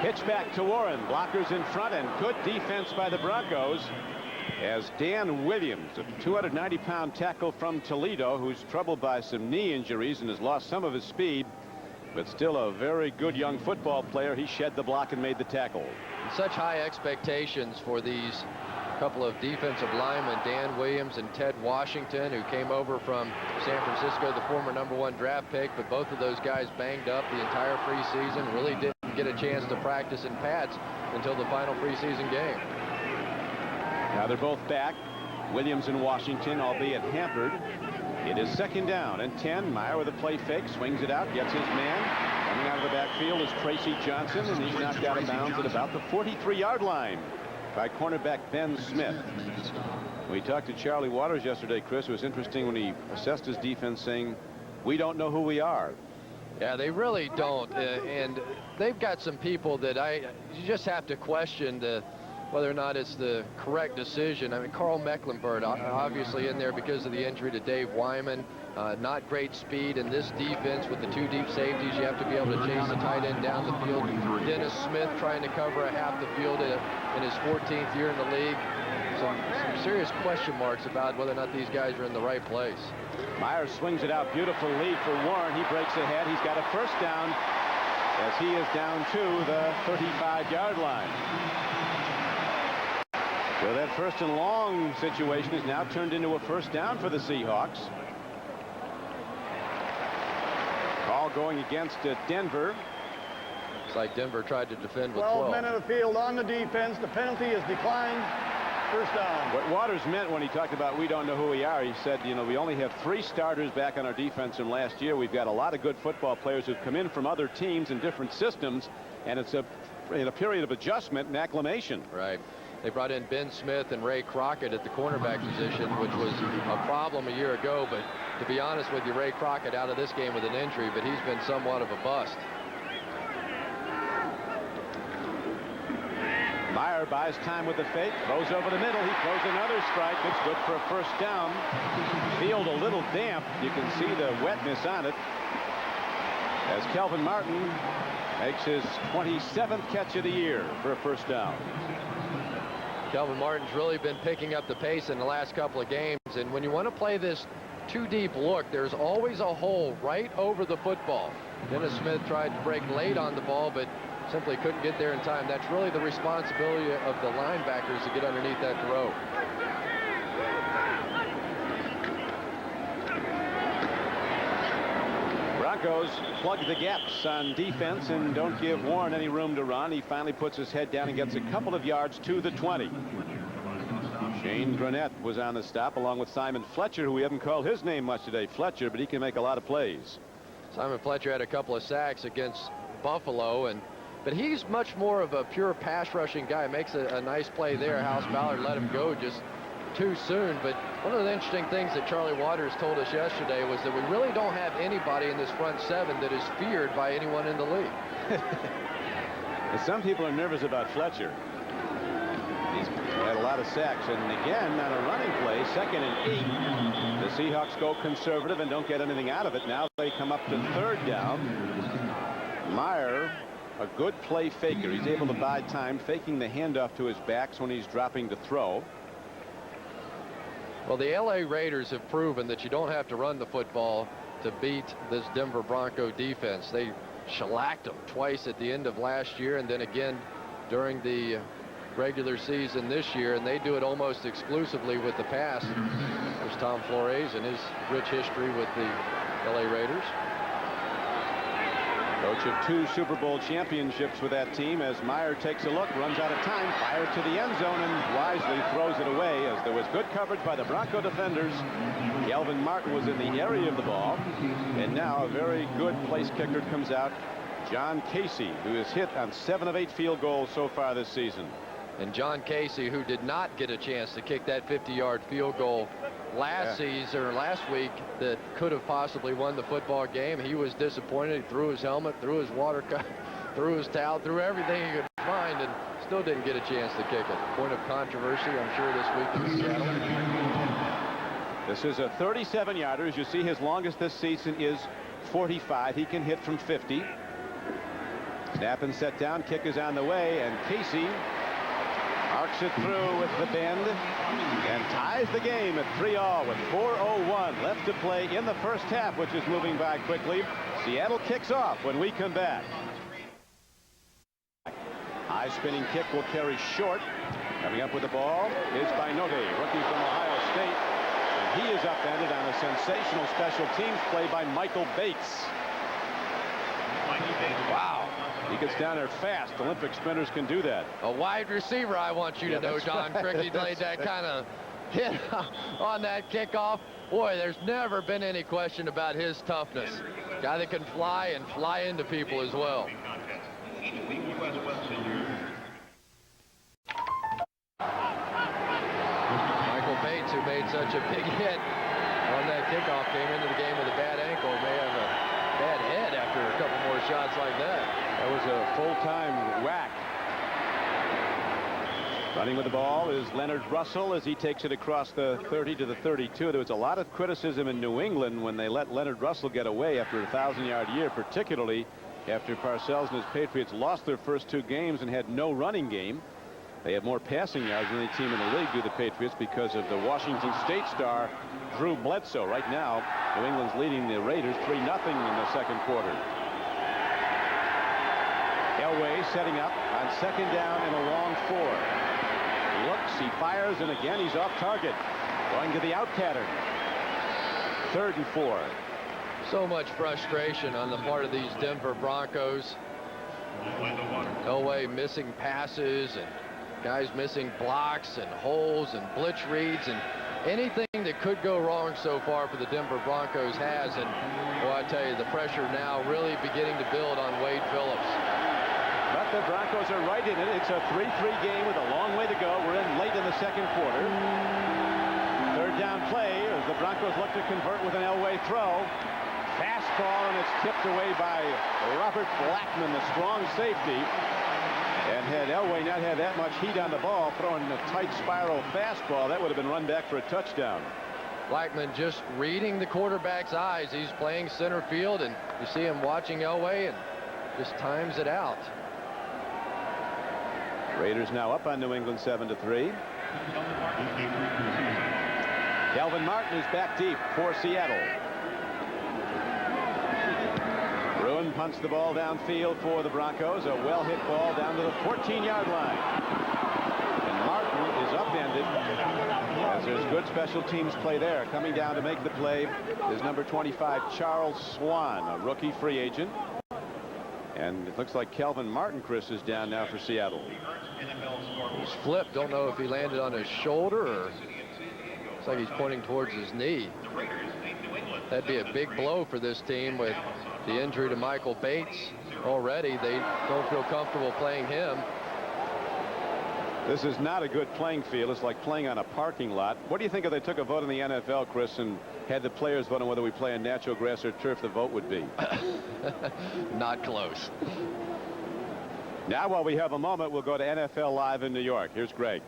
Pitch back to Warren. Blockers in front, and good defense by the Broncos as Dan Williams, a 290-pound tackle from Toledo, who's troubled by some knee injuries and has lost some of his speed, but still a very good young football player. He shed the block and made the tackle. Such high expectations for these couple of defensive linemen, Dan Williams and Ted Washington, who came over from San Francisco, the former #1 draft pick, but both of those guys banged up the entire preseason, really didn't get a chance to practice in pads until the final preseason game. Now they're both back, Williams and Washington, albeit hampered. It is second down and 10. Meyer with a play fake, swings it out, gets his man. Coming out of the backfield is Tracy Johnson, and he's knocked out of bounds at about the 43-yard line by cornerback Ben Smith. We talked to Charlie Waters yesterday, Chris. It was interesting when he assessed his defense, saying, we don't know who we are. Yeah, they really don't. And they've got some people that you just have to question whether or not it's the correct decision. I mean, Carl Mecklenburg obviously in there because of the injury to Dave Wyman. Not great speed in this defense with the two deep safeties. You have to be able to chase the tight end down the field. Dennis Smith trying to cover a half the field in his 14th year in the league. Some serious question marks about whether or not these guys are in the right place. Meyer swings it out. Beautiful lead for Warren. He breaks ahead. He's got a first down as he is down to the 35-yard line. So that first and long situation is now turned into a first down for the Seahawks. Call going against Denver. It's like Denver tried to defend with 12 12. men in the field on the defense. The penalty is declined. First down. What Waters meant when he talked about we don't know who we are, he said, you know, we only have 3 starters back on our defense from last year. We've got a lot of good football players who've come in from other teams in different systems, and it's in a period of adjustment and acclimation. Right. They brought in Ben Smith and Ray Crockett at the cornerback position, which was a problem a year ago. But to be honest with you, Ray Crockett out of this game with an injury, but he's been somewhat of a bust. Meyer buys time with the fake, throws over the middle. He throws another strike. It's good for a first down. Field a little damp. You can see the wetness on it as Kelvin Martin makes his 27th catch of the year for a first down. Kelvin Martin's really been picking up the pace in the last couple of games, and when you want to play this too deep look, there's always a hole right over the football. Dennis Smith tried to break late on the ball, but simply couldn't get there in time. That's really the responsibility of the linebackers to get underneath that throw. Broncos plug the gaps on defense and don't give Warren any room to run. He finally puts his head down and gets a couple of yards to the 20. Shane Granette was on the stop along with Simon Fletcher, who we haven't called his name much today, Fletcher, but he can make a lot of plays. Simon Fletcher had a couple of sacks against Buffalo, but he's much more of a pure pass rushing guy. Makes a nice play there. House Ballard let him go just too soon. But one of the interesting things that Charlie Waters told us yesterday was that we really don't have anybody in this front seven that is feared by anyone in the league. Some people are nervous about Fletcher. He's had a lot of sacks, and again on a running play, 2nd and 8. The Seahawks go conservative and don't get anything out of it. Now they come up to 3rd down. Meyer, a good play faker. He's able to buy time, faking the handoff to his backs when he's dropping to throw. Well, the LA Raiders have proven that you don't have to run the football to beat this Denver Bronco defense. They shellacked them twice at the end of last year and then again during the regular season this year, and they do it almost exclusively with the pass. There's Tom Flores and his rich history with the LA Raiders. Coach of 2 Super Bowl championships with that team as Meyer takes a look, runs out of time, fires to the end zone, and wisely throws it away as there was good coverage by the Bronco defenders. Kelvin Martin was in the area of the ball, and now a very good place kicker comes out, John Casey, who has hit on 7 of 8 field goals so far this season. And John Casey, who did not get a chance to kick that 50-yard field goal last season or last week that could have possibly won the football game. He was disappointed. He threw his helmet, threw his water cup, threw his towel, threw everything he could find, and still didn't get a chance to kick it. Point of controversy, I'm sure, this week in Seattle. This is a 37-yarder. As you see, his longest this season is 45. He can hit from 50. Snap and set down. Kick is on the way, and Casey arcs it through with the bend and ties the game at 3-all with 4:01 left to play in the first half, which is moving by quickly. Seattle kicks off when we come back. High spinning kick will carry short. Coming up with the ball is Binogue, rookie from Ohio State. And he is upended on a sensational special teams play by Michael Bates. Wow. He gets down there fast. Olympic sprinters can do that. A wide receiver, I want you to know, Don. Criqui laid that kind of hit on that kickoff. Boy, there's never been any question about his toughness. Guy that can fly and fly into people as well. Michael Bates, who made such a big hit on that kickoff, came into the game with a bad ankle. May have a bad head after a couple more shots like that. That was a full-time whack. Running with the ball is Leonard Russell as he takes it across the 30 to the 32. There was a lot of criticism in New England when they let Leonard Russell get away after a 1,000-yard year, particularly after Parcells and his Patriots lost their first 2 games and had no running game. They have more passing yards than any team in the league, do the Patriots, because of the Washington State star Drew Bledsoe. Right now, New England's leading the Raiders 3-0 in the second quarter. Elway setting up on 2nd down and a long 4. He looks, he fires, and again he's off target. Going to the out pattern. 3rd and 4. So much frustration on the part of these Denver Broncos. Elway missing passes and guys missing blocks and holes and blitz reads, and anything that could go wrong so far for the Denver Broncos has. And boy, I tell you, the pressure now really beginning to build on Wade Phillips. But the Broncos are right in it. It's a 3-3 game with a long way to go. We're in late in the second quarter. 3rd down play as the Broncos look to convert with an Elway throw. Fastball, and it's tipped away by Robert Blackman, the strong safety. And had Elway not had that much heat on the ball, throwing a tight spiral fastball, that would have been run back for a touchdown. Blackman just reading the quarterback's eyes. He's playing center field, and you see him watching Elway and just times it out. Raiders now up on New England 7-3. Kelvin Martin is back deep for Seattle. Bruin punts the ball downfield for the Broncos. A well-hit ball down to the 14-yard line. And Martin is upended as there's good special teams play there. Coming down to make the play is number 25, Charles Swan, a rookie free agent. And it looks like Kelvin Martin, Chris, is down now for Seattle. He's flipped. Don't know if he landed on his shoulder or looks like he's pointing towards his knee. That'd be a big blow for this team with the injury to Michael Bates already. They don't feel comfortable playing him. This is not a good playing field. It's like playing on a parking lot. What do you think if they took a vote in the NFL, Chris, and had the players vote on whether we play on natural grass or turf? The vote would be not close. Now, while we have a moment, we'll go to NFL Live in New York. Here's Greg.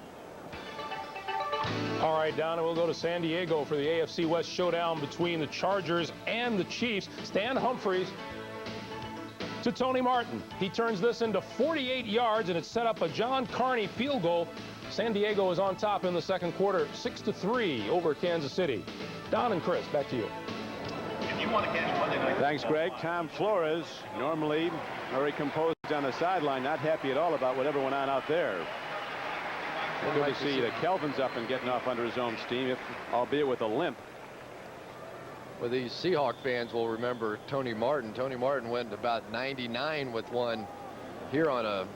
All right, Donna, we'll go to San Diego for the AFC West showdown between the Chargers and the Chiefs. Stan Humphries to Tony Martin. He turns this into 48 yards, and it's set up a John Carney field goal. San Diego is on top in the second quarter, 6-3 over Kansas City. Don and Chris, back to you. Thanks, Greg. Tom Flores, normally very composed on the sideline, not happy at all about whatever went on out there. Good to see that Kelvin's up and getting off under his own steam, albeit with a limp. Well, these Seahawk fans will remember Tony Martin. Tony Martin went about 99 with one here on a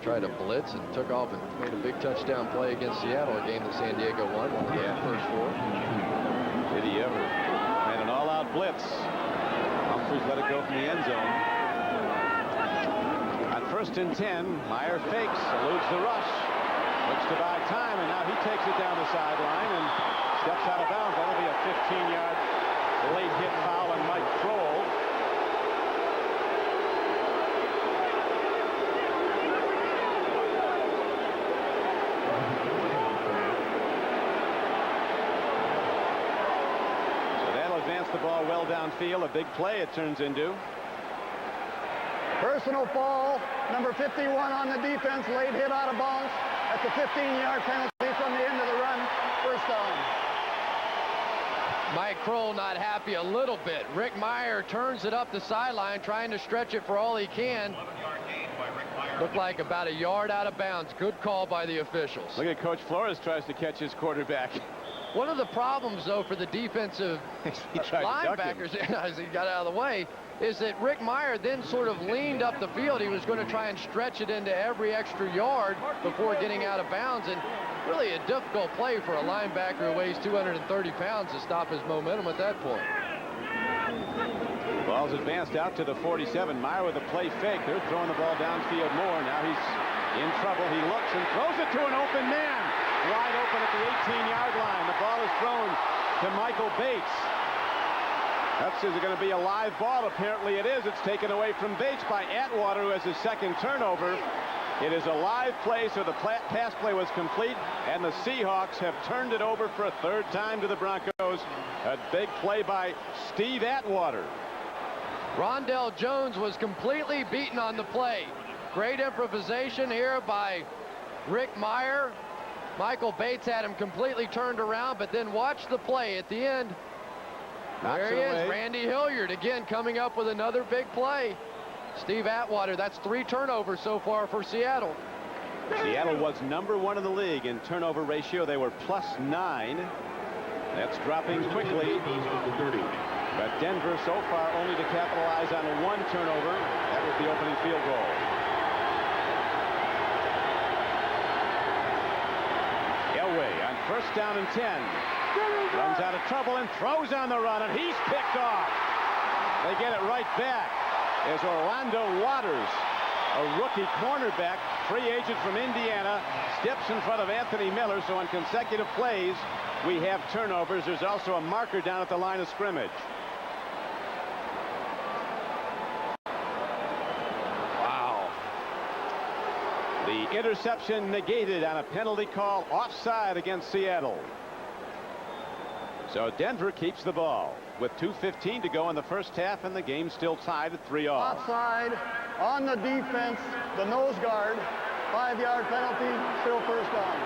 tried to blitz and took off and made a big touchdown play against Seattle, a game that San Diego won, one of the first four. Did he ever? And an all-out blitz. Humphries let it go from the end zone. On 1st and 10, Meyer fakes, eludes the rush, looks to buy time, and now he takes it down the sideline and steps out of bounds. That'll be a 15-yard late hit foul on Mike Kroll. So that'll advance the ball well downfield. A big play it turns into. Personal foul, number 51 on the defense, late hit out of bounds. That's a 15-yard penalty from the end of the run. First down. Mike Kroll not happy a little bit. Rick Meyer turns it up the sideline, trying to stretch it for all he can. Looked like about a yard out of bounds. Good call by the officials. Look at Coach Flores tries to catch his quarterback. One of the problems, though, for the defensive linebackers as he got out of the way is that Rick Meyer then sort of leaned up the field. He was going to try and stretch it into every extra yard before getting out of bounds, and really a difficult play for a linebacker who weighs 230 pounds to stop his momentum at that point. Ball's advanced out to the 47. Meyer with a play fake. They're throwing the ball downfield more. Now he's in trouble. He looks and throws it to an open man. Wide open at the 18-yard line. The ball is thrown to Michael Bates. Is it going to be a live ball? Apparently it is. It's taken away from Bates by Atwater, who has his second turnover. It is a live play, so the pass play was complete, and the Seahawks have turned it over for a third time to the Broncos. A big play by Steve Atwater. Rondell Jones was completely beaten on the play. Great improvisation here by Rick Meyer. Michael Bates had him completely turned around, but then watch the play at the end. There he is, Randy Hilliard again coming up with another big play. Steve Atwater, that's 3 turnovers so far for Seattle. Seattle was #1 in the league in turnover ratio. They were +9. That's dropping quickly. But Denver so far only to capitalize on 1 turnover. That was the opening field goal. Elway on 1st down and 10. Runs out of trouble and throws on the run, and he's picked off. They get it right back. Is Orlando Waters, a rookie cornerback, free agent from Indiana, steps in front of Anthony Miller. So on consecutive plays, we have turnovers. There's also a marker down at the line of scrimmage. Wow. The interception negated on a penalty call, offside against Seattle. So Denver keeps the ball with 2:15 to go in the first half, and the game still tied at 3-all. Offside on the defense, the nose guard, 5-yard penalty, still first down.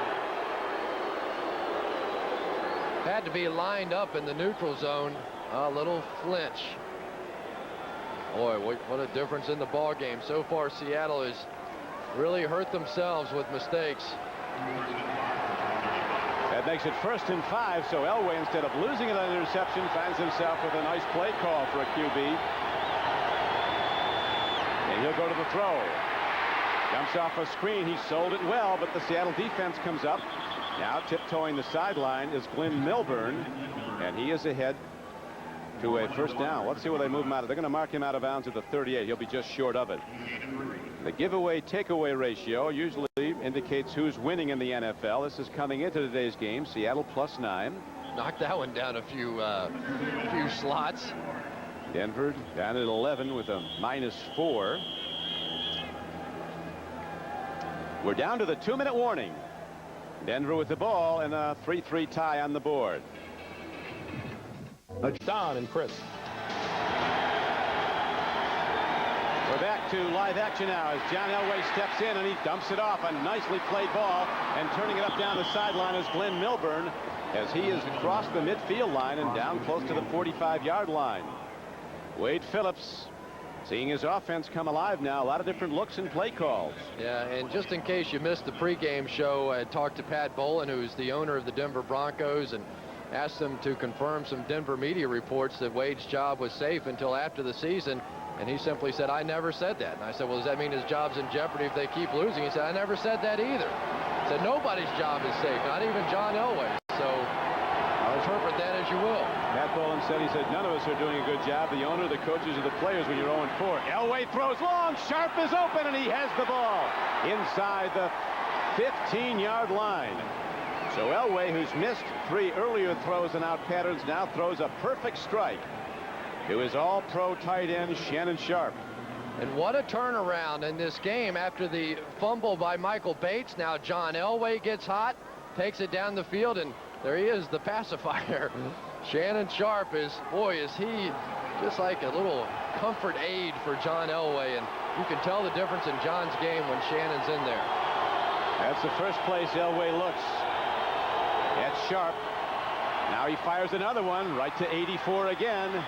Had to be lined up in the neutral zone. A little flinch. Boy, what a difference in the ball game. So far, Seattle has really hurt themselves with mistakes. That makes it 1st and 5, so Elway, instead of losing an interception, finds himself with a nice play call for a QB. And he'll go to the throw. Jumps off a screen. He sold it well, but the Seattle defense comes up. Now tiptoeing the sideline is Glenn Milburn, and he is ahead to a first down. Let's see where they move him out of. They're going to mark him out of bounds at the 38. He'll be just short of it. The giveaway takeaway ratio usually indicates who's winning in the NFL. This is coming into today's game. Seattle +9. Knocked that one down a few slots. Denver down at 11 with a -4. We're down to the 2-minute warning. Denver with the ball and a 3-3 tie on the board. Don and Chris. We're back to live action now as John Elway steps in and he dumps it off. A nicely played ball, and turning it up down the sideline is Glenn Milburn as he is across the midfield line and down close to the 45-yard line. Wade Phillips seeing his offense come alive now. A lot of different looks and play calls. Yeah, and just in case you missed the pregame show, I talked to Pat Bolin, who's the owner of the Denver Broncos, and asked him to confirm some Denver media reports that Wade's job was safe until after the season. And he simply said, I never said that. And I said, well, does that mean his job's in jeopardy if they keep losing? He said, I never said that either. He said, nobody's job is safe, not even John Elway. So interpret that as you will. Pat Bolin said, none of us are doing a good job. The owner, the coaches, or the players when you're 0-4. Elway throws long. Sharp is open, and he has the ball inside the 15-yard line. So Elway, who's missed 3 earlier throws and out patterns, now throws a perfect strike to his all-pro tight end, Shannon Sharp. And what a turnaround in this game after the fumble by Michael Bates. Now John Elway gets hot, takes it down the field, and there he is, the pacifier. Shannon Sharp is he just like a little comfort aid for John Elway, and you can tell the difference in John's game when Shannon's in there. That's the first place Elway looks at Sharp. Now he fires another one right to 84 again.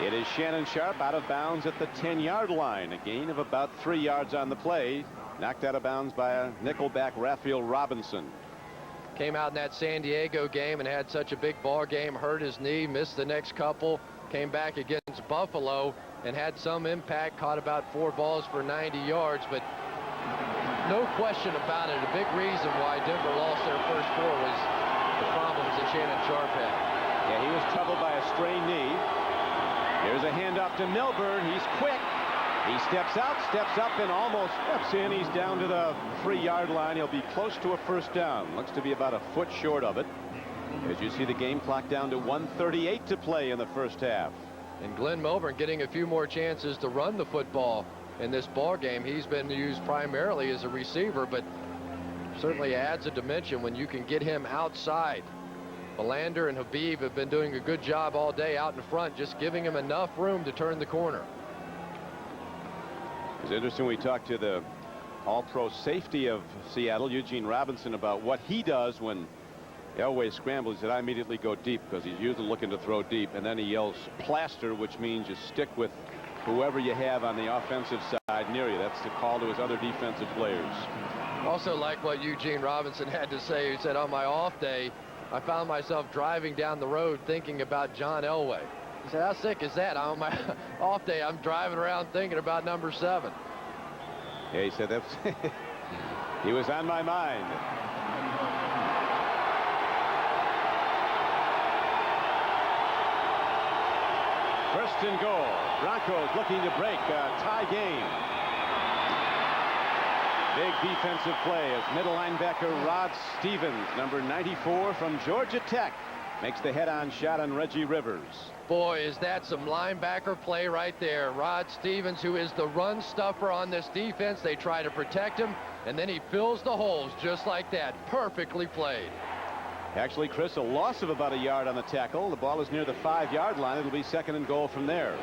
It is Shannon Sharp out of bounds at the 10-yard line. A gain of about 3 yards on the play. Knocked out of bounds by a nickelback, Raphael Robinson. Came out in that San Diego game and had such a big ball game, hurt his knee, missed the next couple, came back against Buffalo and had some impact, caught about 4 balls for 90 yards, but no question about it, a big reason why Denver lost their first 4 was the problems that Shannon Sharp had. Yeah, he was troubled by a strained knee. Here's a handoff to Milburn. He's quick. He steps out, steps up, and almost steps in. He's down to the 3-yard line. He'll be close to a first down. Looks to be about a foot short of it. As you see the game clock down to 1:38 to play in the first half. And Glenn Milburn getting a few more chances to run the football in this ball game. He's been used primarily as a receiver, but certainly adds a dimension when you can get him outside. Belander and Habib have been doing a good job all day out in front, just giving him enough room to turn the corner. It's interesting, we talked to the all-pro safety of Seattle, Eugene Robinson, about what he does when Elway scrambles. He said, I immediately go deep because he's usually looking to throw deep, and then he yells plaster, which means you stick with whoever you have on the offensive side near you. That's the call to his other defensive players. Also like what Eugene Robinson had to say. He said, on my off day, I found myself driving down the road thinking about John Elway. He said, how sick is that? On my off day, I'm driving around thinking about number 7. Yeah, he said that he was on my mind. First and goal. Broncos looking to break a tie game. Big defensive play as middle linebacker Rod Stevens, number 94 from Georgia Tech, makes the head-on shot on Reggie Rivers. Boy, is that some linebacker play right there. Rod Stevens, who is the run stuffer on this defense. They try to protect him, and then he fills the holes just like that. Perfectly played. Actually, Chris, a loss of about a yard on the tackle. The ball is near the 5-yard line. It'll be second and goal from there.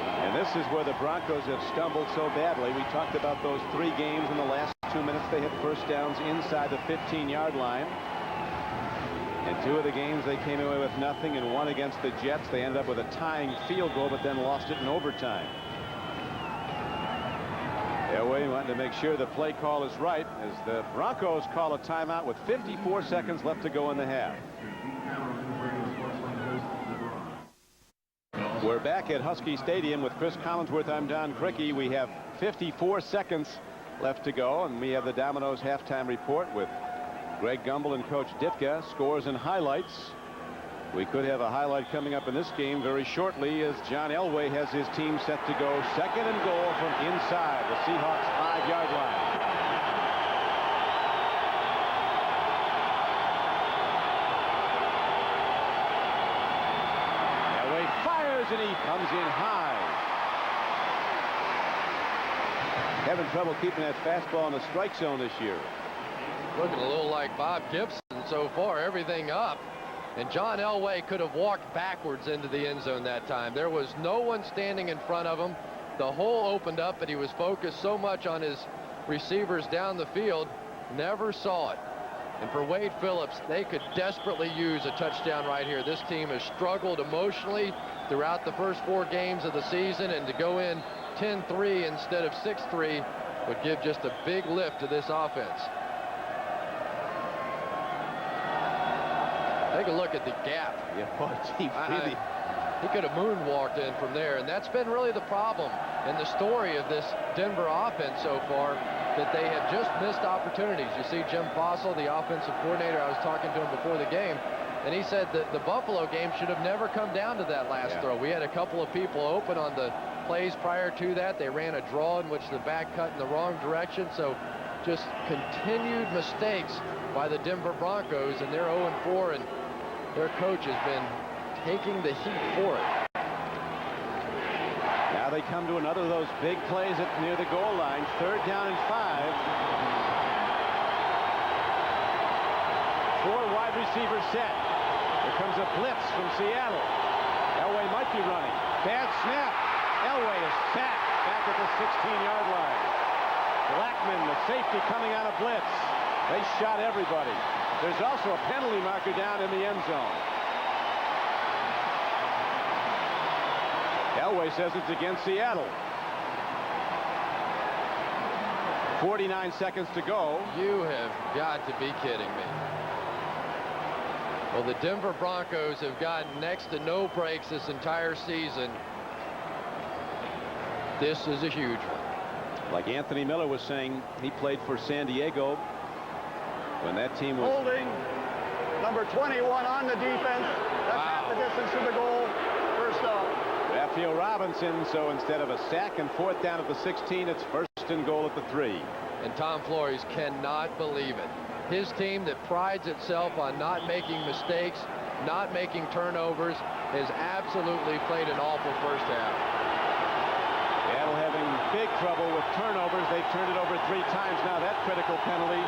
And this is where the Broncos have stumbled so badly. We talked about those 3 games in the last 2 minutes. They hit first downs inside the 15-yard line. In 2 of the games, they came away with nothing. In 1 against the Jets, they ended up with a tying field goal, but then lost it in overtime. Elway wanted to make sure the play call is right as the Broncos call a timeout with 54 seconds left to go in the half. We're back at Husky Stadium with Cris Collinsworth. I'm Don Criqui. We have 54 seconds left to go, and we have the Domino's halftime report with Greg Gumbel and Coach Ditka. Scores and highlights. We could have a highlight coming up in this game very shortly as John Elway has his team set to go second and goal from inside the Seahawks 5-yard line. Elway fires and he comes in high. Having trouble keeping that fastball in the strike zone this year. Looking a little like Bob Gibson so far, everything up. And John Elway could have walked backwards into the end zone that time. There was no one standing in front of him. The hole opened up, but he was focused so much on his receivers down the field, never saw it. And for Wade Phillips, they could desperately use a touchdown right here. This team has struggled emotionally throughout the first 4 games of the season, and to go in 10-3 instead of 6-3 would give just a big lift to this offense. Take a look at the gap. Yeah, boy, gee, really. He could have moonwalked in from there, and that's been really the problem in the story of this Denver offense so far, that they have just missed opportunities. You see Jim Fossil, the offensive coordinator, I was talking to him before the game, and he said that the Buffalo game should have never come down to that last throw. We had a couple of people open on the plays prior to that. They ran a draw in which the back cut in the wrong direction, so just continued mistakes by the Denver Broncos, and they're 0-4, and their coach has been taking the heat for it. Now they come to another of those big plays at near the goal line. 3rd down and 5. 4 wide receivers set. Here comes a blitz from Seattle. Elway might be running. Bad snap. Elway is sacked back at the 16-yard line. Blackman, the safety, coming out of blitz. They shot everybody. There's also a penalty marker down in the end zone. Elway says it's against Seattle. 49 seconds to go. You have got to be kidding me. Well, the Denver Broncos have gotten next to no breaks this entire season. This is a huge one. Like Anthony Miller was saying, he played for San Diego when that team was holding. Number 21 on the defense. That's half the distance to the goal. First off. Raphael Robinson, so instead of a sack and 4th down at the 16, it's 1st and goal at the 3. And Tom Flores cannot believe it. His team that prides itself on not making mistakes, not making turnovers, has absolutely played an awful first half. Seattle having big trouble with turnovers. They've turned it over 3 times now. That critical penalty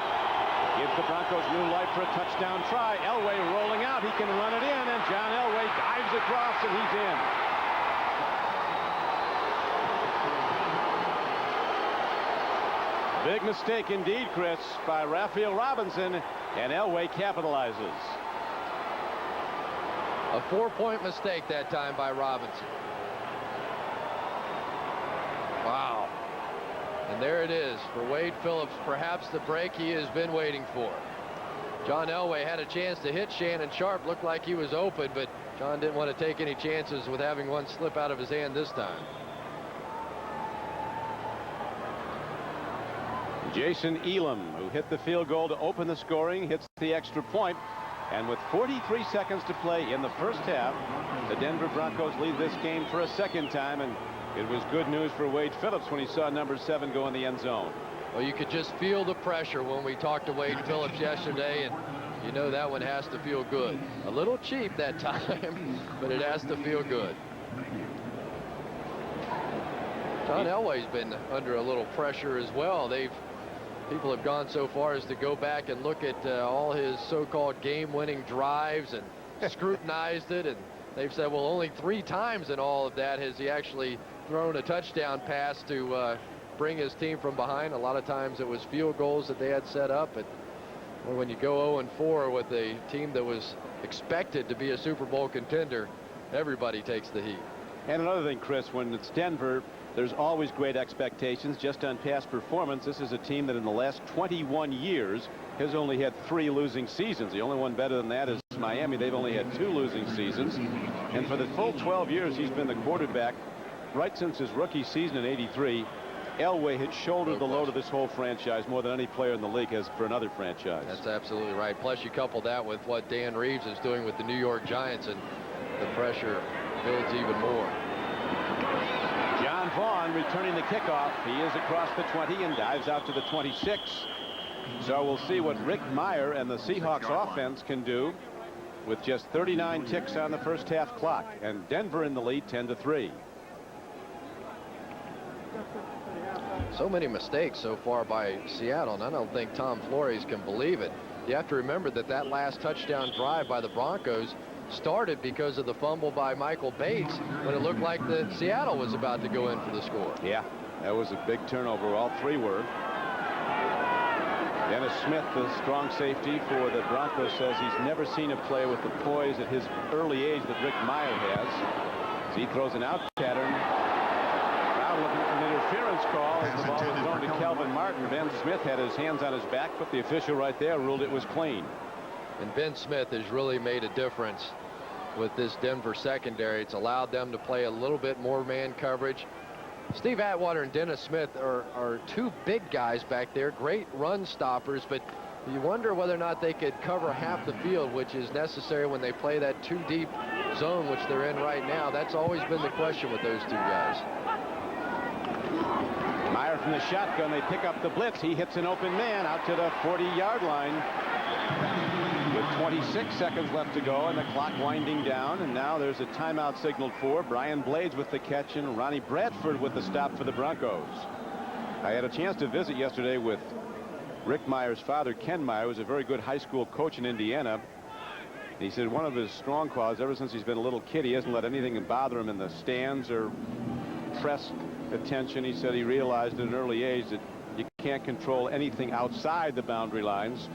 gives the Broncos new life for a touchdown try. Elway rolling out. He can run it in, and John Elway dives across, and he's in. Big mistake indeed, Chris, by Raphael Robinson, and Elway capitalizes. A 4-point mistake that time by Robinson. Wow. And there it is for Wade Phillips, perhaps the break he has been waiting for. John Elway had a chance to hit Shannon Sharp. Looked like he was open, but John didn't want to take any chances with having one slip out of his hand this time. Jason Elam, who hit the field goal to open the scoring, hits the extra point. And with 43 seconds to play in the first half, the Denver Broncos lead this game for a 2nd time. And it was good news for Wade Phillips when he saw number 7 go in the end zone. Well, you could just feel the pressure when we talked to Wade Phillips yesterday, and you know that one has to feel good. A little cheap that time, but it has to feel good. John Elway's been under a little pressure as well. People have gone so far as to go back and look at all his so-called game-winning drives and scrutinized it, and they've said, well, only 3 times in all of that has he actually thrown a touchdown pass to bring his team from behind. A lot of times it was field goals that they had set up, but when you go 0-4 with a team that was expected to be a Super Bowl contender, everybody takes the heat. And another thing, Chris, when it's Denver, there's always great expectations just on past performance. This is a team that in the last 21 years has only had 3 losing seasons. The only one better than that is Miami. They've only had 2 losing seasons. And for the full 12 years he's been the quarterback, right since his rookie season in '83, Elway had shouldered the load of this whole franchise more than any player in the league has for another franchise. That's absolutely right. Plus, you couple that with what Dan Reeves is doing with the New York Giants, and the pressure builds even more. John Vaughn returning the kickoff. He is across the 20 and dives out to the 26. So we'll see what Rick Meyer and the Seahawks offense can do with just 39 ticks on the first half clock, and Denver in the lead 10-3. So many mistakes so far by Seattle, and I don't think Tom Flores can believe it. You have to remember that last touchdown drive by the Broncos started because of the fumble by Michael Bates when it looked like that Seattle was about to go in for the score. Yeah, that was a big turnover. All three were. Dennis Smith, the strong safety for the Broncos, says he's never seen a player with the poise at his early age that Rick Meyer has. As he throws an out pattern. Crowd looking for an interference call as the ball was thrown to Kelvin Martin. Ben Smith had his hands on his back, but the official right there ruled it was clean. And Ben Smith has really made a difference with this Denver secondary. It's allowed them to play a little bit more man coverage. Steve Atwater and Dennis Smith are two big guys back there, great run stoppers, but you wonder whether or not they could cover half the field, which is necessary when they play that too deep zone, which they're in right now. That's always been the question with those two guys. Meyer from the shotgun. They pick up the blitz. He hits an open man out to the 40-yard line with 26 seconds left to go and the clock winding down. And now there's a timeout signaled for Brian Blades with the catch and Ronnie Bradford with the stop for the Broncos. I had a chance to visit yesterday with Rick Meyer's father, Ken Meyer, who was a very good high school coach in Indiana. He said one of his strong qualities ever since he's been a little kid, he hasn't let anything bother him in the stands or press attention. He said he realized at an early age that you can't control anything outside the boundary lines,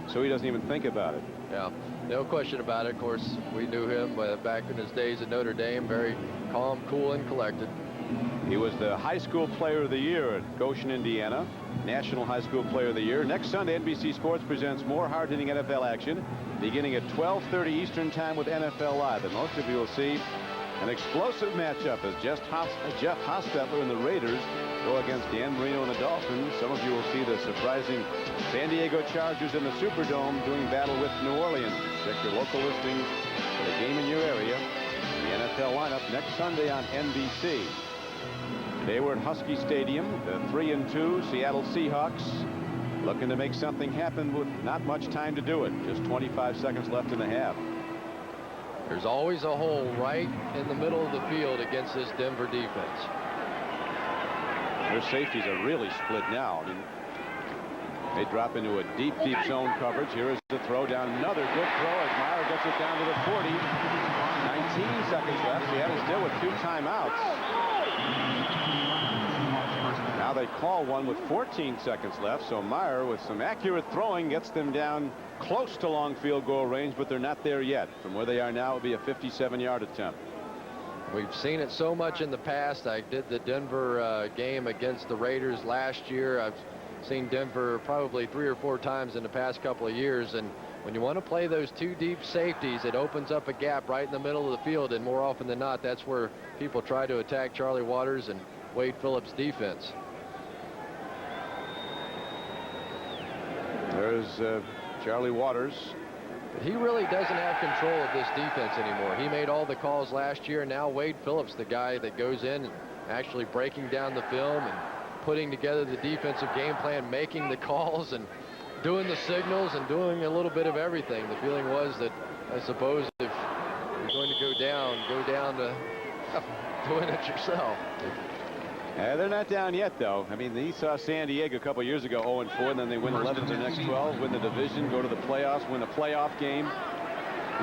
so he doesn't even think about it. Yeah, no question about it. Of course, we knew him back in his days at Notre Dame, very calm, cool, and collected. He was the high school player of the year at Goshen, Indiana, National High School Player of the Year. Next Sunday, NBC Sports presents more hard-hitting NFL action beginning at 12:30 Eastern Time with NFL Live. And most of you will see an explosive matchup as Jeff Hostetler and the Raiders go against Dan Marino and the Dolphins. Some of you will see the surprising San Diego Chargers in the Superdome doing battle with New Orleans. Check your local listings for the game in your area. The NFL lineup next Sunday on NBC. Today we're at Husky Stadium. The 3-2 Seattle Seahawks looking to make something happen with not much time to do it. Just 25 seconds left in the half. There's always a hole right in the middle of the field against this Denver defense. Their safeties are really split now. I mean, they drop into a deep zone coverage. Here is the throw down. Another good throw as Meyer gets it down to the 40. 19 seconds left. Seattle still with 2 timeouts. Now they call one with 14 seconds left. So Meyer, with some accurate throwing, gets them down close to long field goal range, but they're not there yet. From where they are now, it would be a 57-yard attempt. We've seen it so much in the past. I did the Denver game against the Raiders last year. I've seen Denver probably 3 or 4 times in the past couple of years. And when you want to play those 2 deep safeties, it opens up a gap right in the middle of the field. And more often than not, that's where people try to attack Charlie Waters and Wade Phillips' defense. There's Charlie Waters. He really doesn't have control of this defense anymore. He made all the calls last year. Now Wade Phillips, the guy that goes in and actually breaking down the film and putting together the defensive game plan, making the calls and doing the signals and doing a little bit of everything. The feeling was that, I suppose, if you're going to go down to doing it yourself. They're not down yet, though. I mean, he saw San Diego a couple years ago 0-4, and then they win 11 of their next 12, win the division, go to the playoffs, win a playoff game.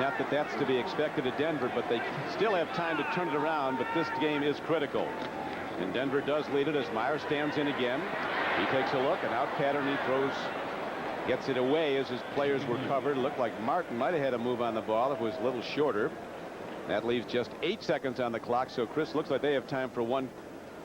Not that that's to be expected at Denver, but they still have time to turn it around, but this game is critical. And Denver does lead it as Meyer stands in again. He takes a look, an out pattern, he throws, gets it away as his players were covered. It looked like Martin might have had a move on the ball. It was a little shorter. That leaves just 8 seconds on the clock, so Chris, looks like they have time for one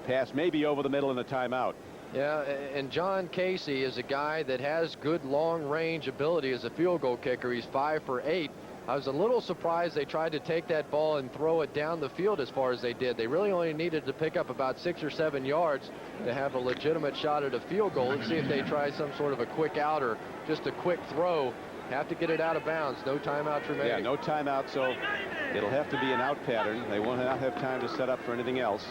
pass, maybe over the middle in a timeout. Yeah, and John Casey is a guy that has good long-range ability as a field goal kicker. He's 5 for 8, I was a little surprised they tried to take that ball and throw it down the field as far as they did. They really only needed to pick up about 6 or 7 yards to have a legitimate shot at a field goal. Let's see if they try some sort of a quick out or just a quick throw. Have to get it out of bounds. No timeouts remaining. Yeah, no timeout, so it'll have to be an out pattern. They won't have time to set up for anything else.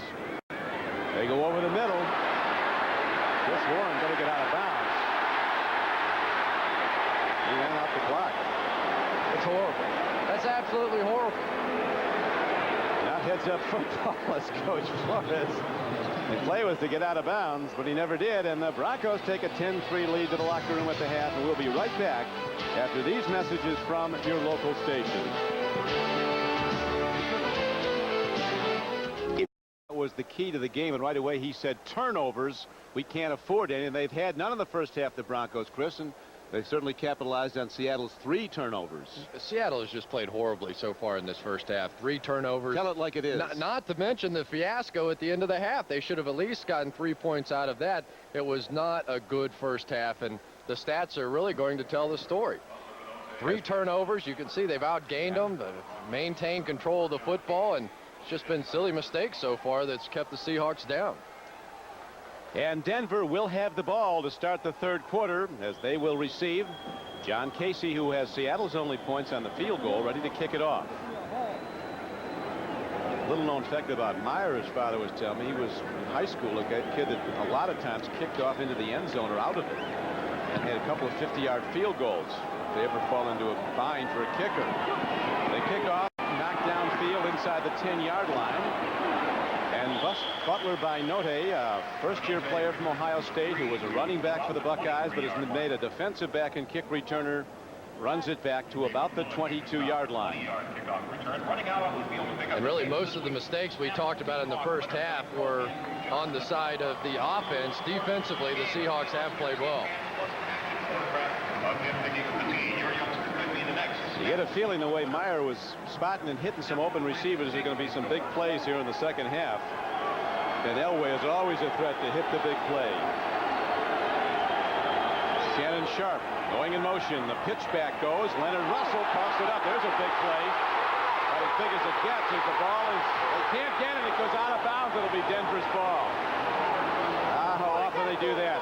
They go over the middle. Chris Warren going to get out of bounds. He ran out the clock. It's horrible. That's absolutely horrible. Not heads-up football as Coach Flores. The play was to get out of bounds, but he never did, and the Broncos take a 10-3 lead to the locker room at the half, and we'll be right back after these messages from your local station. That was the key to the game, and right away he said turnovers. We can't afford any, and they've had none in the first half, the Broncos, Chris, and they certainly capitalized on Seattle's 3 turnovers. Seattle has just played horribly so far in this first half. 3 turnovers. Tell it like it is. Not to mention the fiasco at the end of the half. They should have at least gotten 3 points out of that. It was not a good first half, and the stats are really going to tell the story. 3 turnovers. You can see they've outgained them, maintained control of the football, and it's just been silly mistakes so far that's kept the Seahawks down. And Denver will have the ball to start the third quarter as they will receive John Casey, who has Seattle's only points on the field goal, ready to kick it off. Little known fact about Meyer, his father was telling me, he was in high school a kid that a lot of times kicked off into the end zone or out of it and had a couple of 50-yard field goals if they ever fall into a bind for a kicker. They kick off, knock downfield inside the 10-yard line. And Butler by Note, a first-year player from Ohio State who was a running back for the Buckeyes but has been made a defensive back and kick returner, runs it back to about the 22-yard line. And really most of the mistakes we talked about in the first half were on the side of the offense. Defensively, the Seahawks have played well. You get a feeling the way Meyer was spotting and hitting some open receivers, there's going to be some big plays here in the second half. And Elway is always a threat to hit the big play. Shannon Sharp going in motion. The pitch back goes. Leonard Russell coughs it up. There's a big play. About as big as it gets as the ball is. They can't get it. It goes out of bounds. It'll be Denver's ball. How often they do that.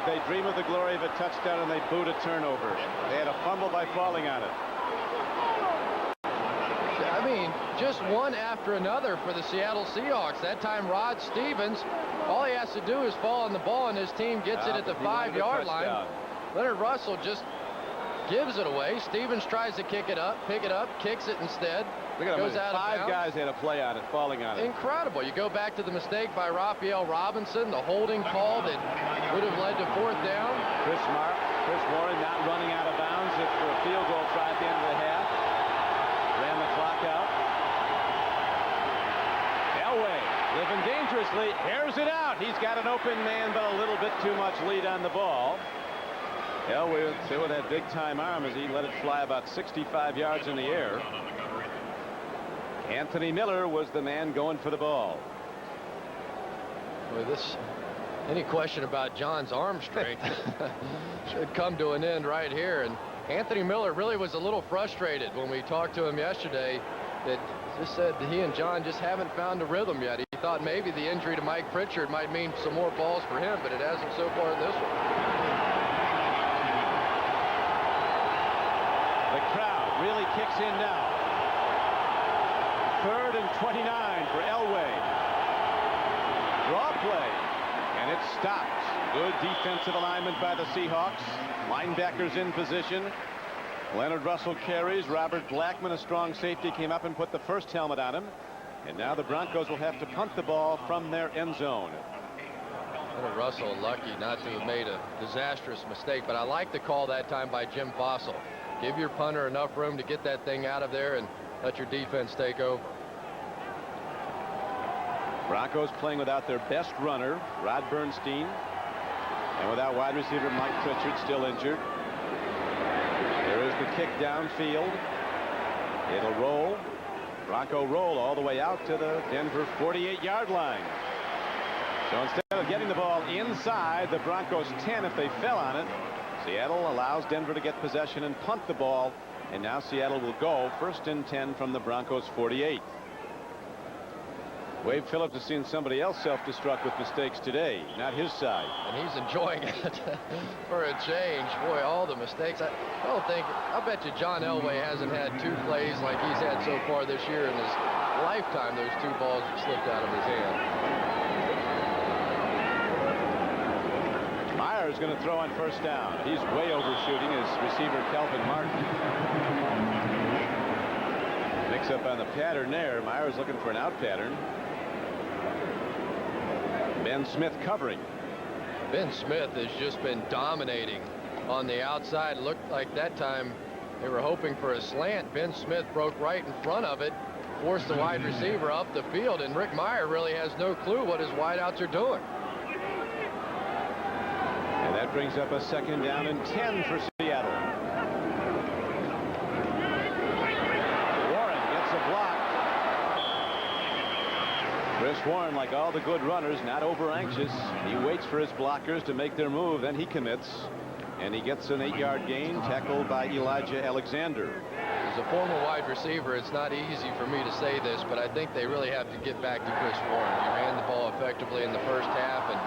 They dream of the glory of a touchdown and they boot a turnover. They had a fumble by falling on it. I mean, just one after another for the Seattle Seahawks. That time Rod Stevens, all he has to do is fall on the ball and his team gets it at the 5-yard line. Leonard Russell just gives it away. Stevens tries to pick it up, kicks it instead. Look at goes him. out of bounds. 5 guys had a play on it, falling on it. Incredible. You go back to the mistake by Raphael Robinson, the holding call that would have led to 4th down. Chris Warren not running out of bounds for a field goal try at the end of the half. Ran the clock out. Elway living dangerously, airs it out. He's got an open man, but a little bit too much lead on the ball. Elway with that big time arm as he let it fly about 65 yards in the air. Anthony Miller was the man going for the ball. Boy, any question about John's arm strength should come to an end right here. And Anthony Miller really was a little frustrated when we talked to him yesterday. That just said that he and John just haven't found a rhythm yet. He thought maybe the injury to Mike Pritchard might mean some more balls for him, but it hasn't so far in this one. The crowd really kicks in now. 3rd and 29 for Elway. Draw play, and it stopped. Good defensive alignment by the Seahawks. Linebackers in position. Leonard Russell carries. Robert Blackman, a strong safety, came up and put the first helmet on him. And now the Broncos will have to punt the ball from their end zone. Leonard Russell lucky not to have made a disastrous mistake, but I like the call that time by Jim Fossil. Give your punter enough room to get that thing out of there and let your defense take over. Broncos playing without their best runner, Rod Bernstein, and without wide receiver Mike Pritchard, still injured. There is the kick downfield. It'll roll. Bronco roll all the way out to the Denver 48-yard line. So instead of getting the ball inside the Broncos 10 if they fell on it, Seattle allows Denver to get possession and punt the ball And now Seattle will go 1st and 10 from the Broncos 48. Wade Phillips has seen somebody else self-destruct with mistakes today, not his side. And he's enjoying it for a change. Boy, all the mistakes. I bet you John Elway hasn't had 2 plays like he's had so far this year in his lifetime. Those 2 balls that slipped out of his hand. Meyer is going to throw on 1st down. He's way overshooting his receiver Kelvin Martin. Mix up on the pattern there. Meyer's looking for an out pattern. Ben Smith covering. Ben Smith has just been dominating on the outside. Looked like that time they were hoping for a slant. Ben Smith broke right in front of it, forced the wide receiver up the field, and Rick Meyer really has no clue what his wideouts are doing. And that brings up a 2nd down and 10 for Seattle. Warren gets a block. Chris Warren, like all the good runners, not over anxious. He waits for his blockers to make their move, then he commits, and he gets an 8-yard gain, tackled by Elijah Alexander. As a former wide receiver, it's not easy for me to say this, but I think they really have to get back to Chris Warren. He ran the ball effectively in the 1st half, and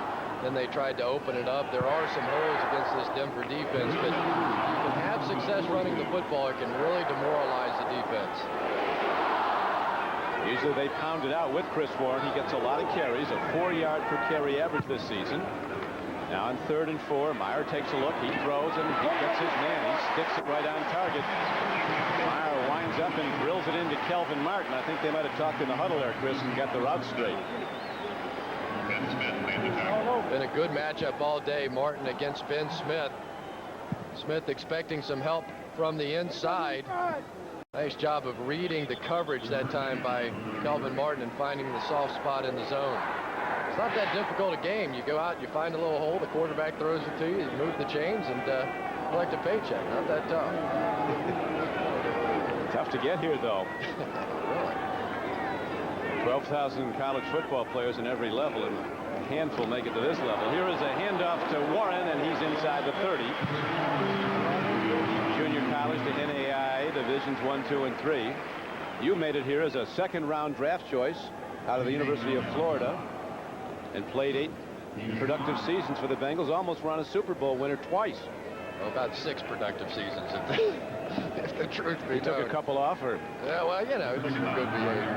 then they tried to open it up. There are some holes against this Denver defense, but you can have success running the football. It can really demoralize the defense. Usually they pound it out with Chris Warren. He gets a lot of carries, a 4-yard per carry average this season. Now on 3rd and 4, Meyer takes a look. He throws and he gets his man. He sticks it right on target. Meyer winds up and drills it into Kelvin Martin. I think they might have talked in the huddle there, Chris, and got the route straight. Been a good matchup all day. Martin against Ben Smith. Smith expecting some help from the inside. Nice job of reading the coverage that time by Kelvin Martin and finding the soft spot in the zone. It's not that difficult a game. You go out, you find a little hole, the quarterback throws it to you, you move the chains, and collect a paycheck. Not that tough. Tough to get here, though. Really? 12,000 college football players in every level, and a handful make it to this level. Here is a handoff to Warren, and he's inside the 30. Junior college to NAI divisions 1, 2, and 3. You made it here as a 2nd-round draft choice out of the University of Florida and played 8 productive seasons for the Bengals. Almost won a Super Bowl winner twice. Well, about 6 productive seasons, if the truth be known. Took a couple off, or? Yeah, well, you know, just good behavior.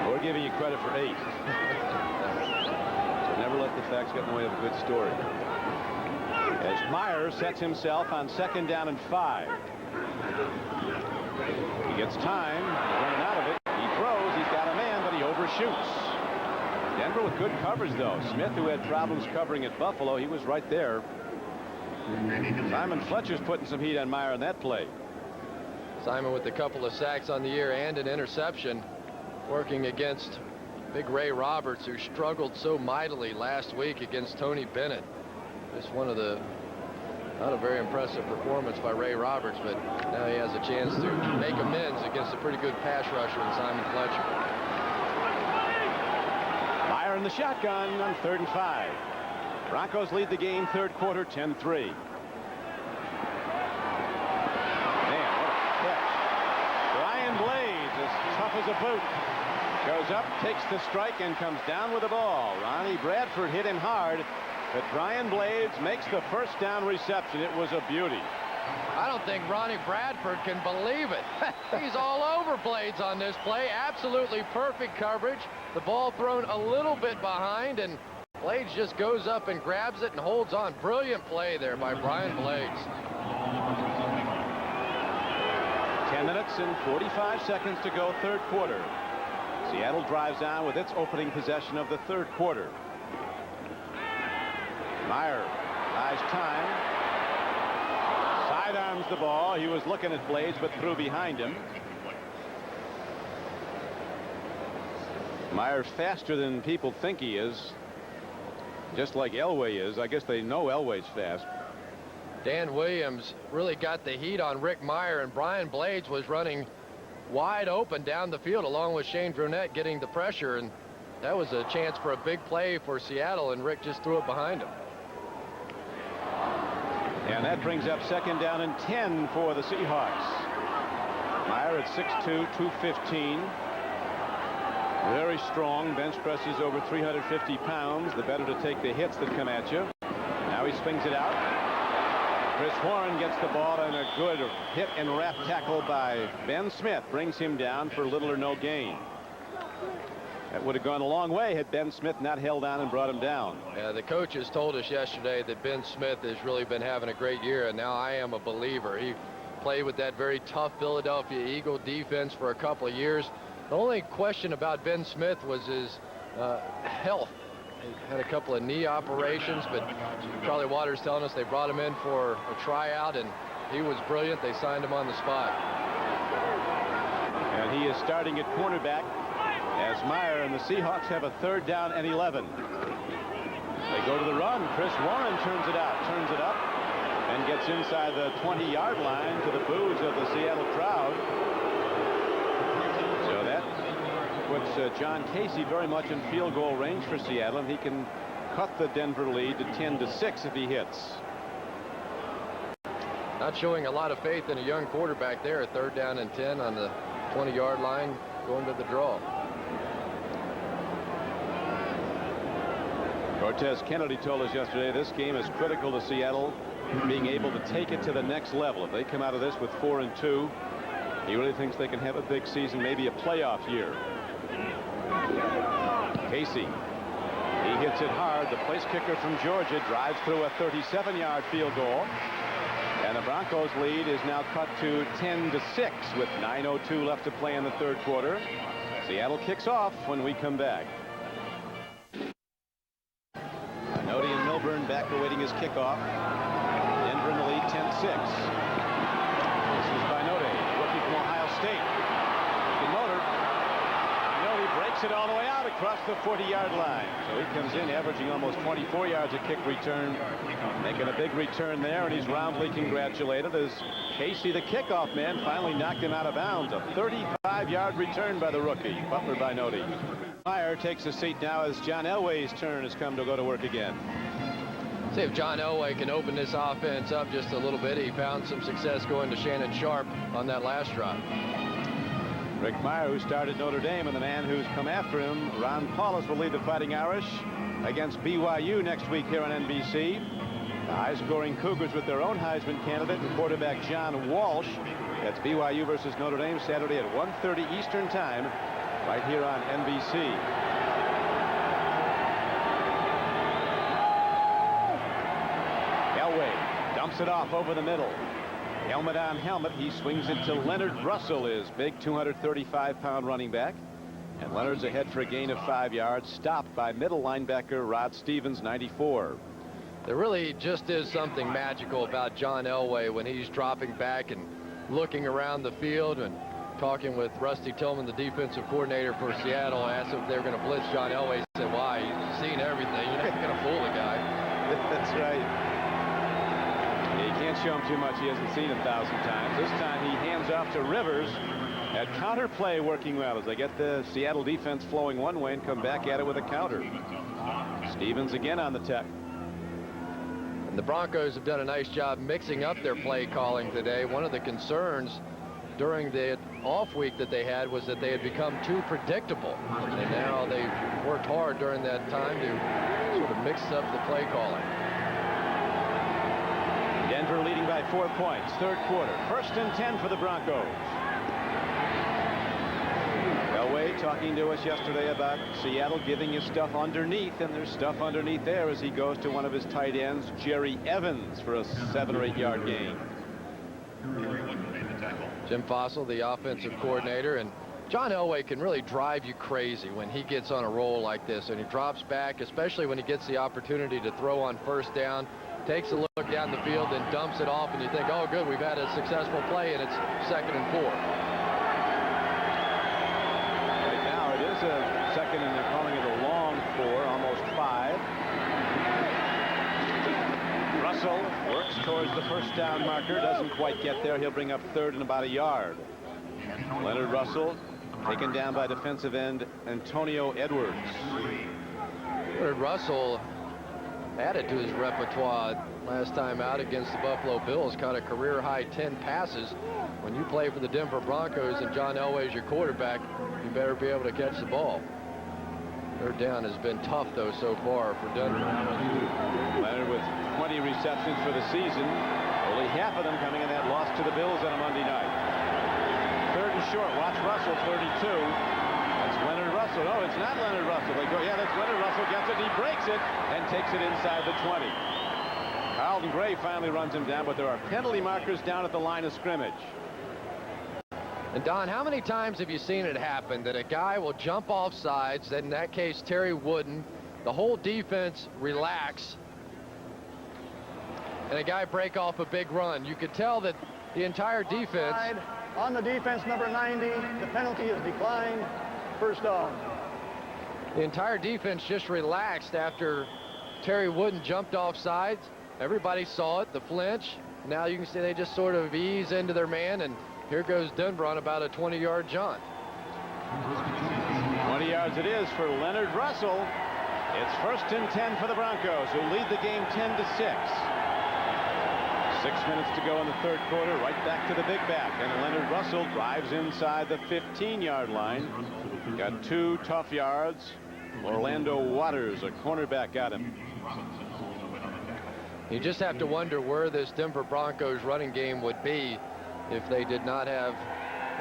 We're giving you credit for 8. So never let the facts get in the way of a good story. As Meyer sets himself on 2nd down and 5. He gets time, running out of it. He throws, he's got a man, but he overshoots. Denver with good coverage, though. Smith, who had problems covering at Buffalo, he was right there. Simon Fletcher's putting some heat on Meyer on that play. Simon with a couple of sacks on the year and an interception, working against big Ray Roberts, who struggled so mightily last week against Tony Bennett. Just one of the, not a very impressive performance by Ray Roberts, but now he has a chance to make amends against a pretty good pass rusher in Simon Fletcher. Meyer in the shotgun on 3rd and 5. Broncos lead the game 3rd quarter 10-3. Man, what a catch. Brian Blades, as tough as a boot, goes up, takes the strike, and comes down with the ball. Ronnie Bradford hit him hard, but Brian Blades makes the 1st down reception. It was a beauty. I don't think Ronnie Bradford can believe it. He's all over Blades on this play. Absolutely perfect coverage. The ball thrown a little bit behind, and Blades just goes up and grabs it and holds on. Brilliant play there by Brian Blades. 10 minutes and 45 seconds to go, 3rd quarter. Seattle drives on with its opening possession of the 3rd quarter. Meyer buys time. Sidearms the ball. He was looking at Blades, but threw behind him. Meyer's faster than people think he is. Just like Elway is. I guess they know Elway's fast. Dan Williams really got the heat on Rick Meyer, and Brian Blades was running wide open down the field along with Shane Brunette getting the pressure, and that was a chance for a big play for Seattle, and Rick just threw it behind him. And that brings up 2nd down and 10 for the Seahawks. Meyer at 6'2", 215. Very strong. Bench presses over 350 pounds. The better to take the hits that come at you. Now he swings it out. Chris Warren gets the ball, and a good hit and wrap tackle by Ben Smith brings him down for little or no gain. That would have gone a long way had Ben Smith not held on and brought him down. Yeah, the coaches told us yesterday that Ben Smith has really been having a great year, and now I am a believer. He played with that very tough Philadelphia Eagle defense for a couple of years. The only question about Ben Smith was his health. He had a couple of knee operations, but Charlie Waters telling us they brought him in for a tryout, and he was brilliant. They signed him on the spot. And he is starting at cornerback as Meyer and the Seahawks have a 3rd down and 11. They go to the run. Chris Warren turns it out, turns it up, and gets inside the 20-yard line to the boos of the Seattle crowd. So that puts John Casey very much in field goal range for Seattle, and he can cut the Denver lead to 10-6 if he hits. Not showing a lot of faith in a young quarterback there. 3rd down and 10 on the 20-yard line, going to the draw. Cortez Kennedy told us yesterday this game is critical to Seattle being able to take it to the next level. If they come out of this with 4-2, he really thinks they can have a big season, maybe a playoff year. Casey, he hits it hard. The place kicker from Georgia drives through a 37-yard field goal. And the Broncos lead is now cut to 10-6 with 9:02 left to play in the 3rd quarter. Seattle kicks off when we come back. Nody and Milburn back awaiting his kickoff. Denver in the lead 10-6. This is by Nody, rookie from Ohio State. The motor. Nody breaks it all the way out across the 40-yard line. So he comes in averaging almost 24 yards a kick return, making a big return there, and he's roundly congratulated as Casey, the kickoff man, finally knocked him out of bounds. A 35-yard return by the rookie, Butler by Nody. Meyer takes a seat now as John Elway's turn has come to go to work again. See if John Elway can open this offense up just a little bit. He found some success going to Shannon Sharp on that last drive. Rick Meyer, who started Notre Dame, and the man who's come after him, Ron Paulus, will lead the Fighting Irish against BYU next week here on NBC. The high-scoring Cougars with their own Heisman candidate and quarterback John Walsh. That's BYU versus Notre Dame Saturday at 1:30 Eastern Time, right here on NBC. Elway dumps it off over the middle. Helmet on helmet. He swings it to Leonard Russell, his big 235-pound running back. And Leonard's ahead for a gain of 5 yards, stopped by middle linebacker Rod Stevens, 94. There really just is something magical about John Elway when he's dropping back and looking around the field and talking with Rusty Tillman, the defensive coordinator for Seattle. Asked if they're going to blitz John Elway. He said, why? He's seen everything. You're not going to fool the guy. That's right. You can't show him too much he hasn't seen 1,000 times. This time he hands off to Rivers. At counter play working well as they get the Seattle defense flowing one way and come back at it with a counter. Stevens again on the tech. And the Broncos have done a nice job mixing up their play calling today. One of the concerns during the off week that they had was that they had become too predictable. And now they've worked hard during that time to sort of mix up the play calling. Denver leading by 4 points. 3rd quarter. 1st and 10 for the Broncos. Elway talking to us yesterday about Seattle giving his stuff underneath, and there's stuff underneath there as he goes to one of his tight ends, Jerry Evans, for a 7 or 8 yard gain. Jim Fossil, the offensive coordinator, and John Elway can really drive you crazy when he gets on a roll like this, and he drops back, especially when he gets the opportunity to throw on 1st down, takes a look down the field and dumps it off, and you think, oh good, we've had a successful play, and it's 2nd and 4. Right now it is a 2nd, and they're calling it a long 4, almost 5. Russell works towards the 1st down marker, doesn't quite get there. He'll bring up 3rd and about a yard. Leonard Russell taken down by defensive end Antonio Edwards. Leonard Russell added to his repertoire last time out against the Buffalo Bills. Caught a career-high 10 passes. When you play for the Denver Broncos and John Elway's your quarterback, you better be able to catch the ball. Third down has been tough, though, so far for Denver. Leonard with 20 receptions for the season. Only half of them coming in that loss to the Bills on a Monday night. Third and short. Watch Russell, 32. That's Leonard Russell. No, it's not Leonard Russell. They go, yeah, that's Leonard Russell. Gets it. He breaks it and takes it inside the 20. Carlton Gray finally runs him down, but there are penalty markers down at the line of scrimmage. And Don, how many times have you seen it happen that a guy will jump off sides, in that case Terry Wooden, the whole defense relax, and a guy break off a big run? You could tell that the entire defense... On the defense, number 90, the penalty is declined. First down. The entire defense just relaxed after Terry Wooden jumped off sides. Everybody saw it, the flinch. Now you can see they just sort of ease into their man, and here goes Denver on about a 20-yard jaunt. 20 yards it is for Leonard Russell. It's 1st and 10 for the Broncos, who lead the game 10-6. 6 minutes to go in the third quarter. Right back to the big back, and Leonard Russell drives inside the 15-yard line. Got 2 tough yards. Orlando Waters, a cornerback, got him. You just have to wonder where this Denver Broncos running game would be if they did not have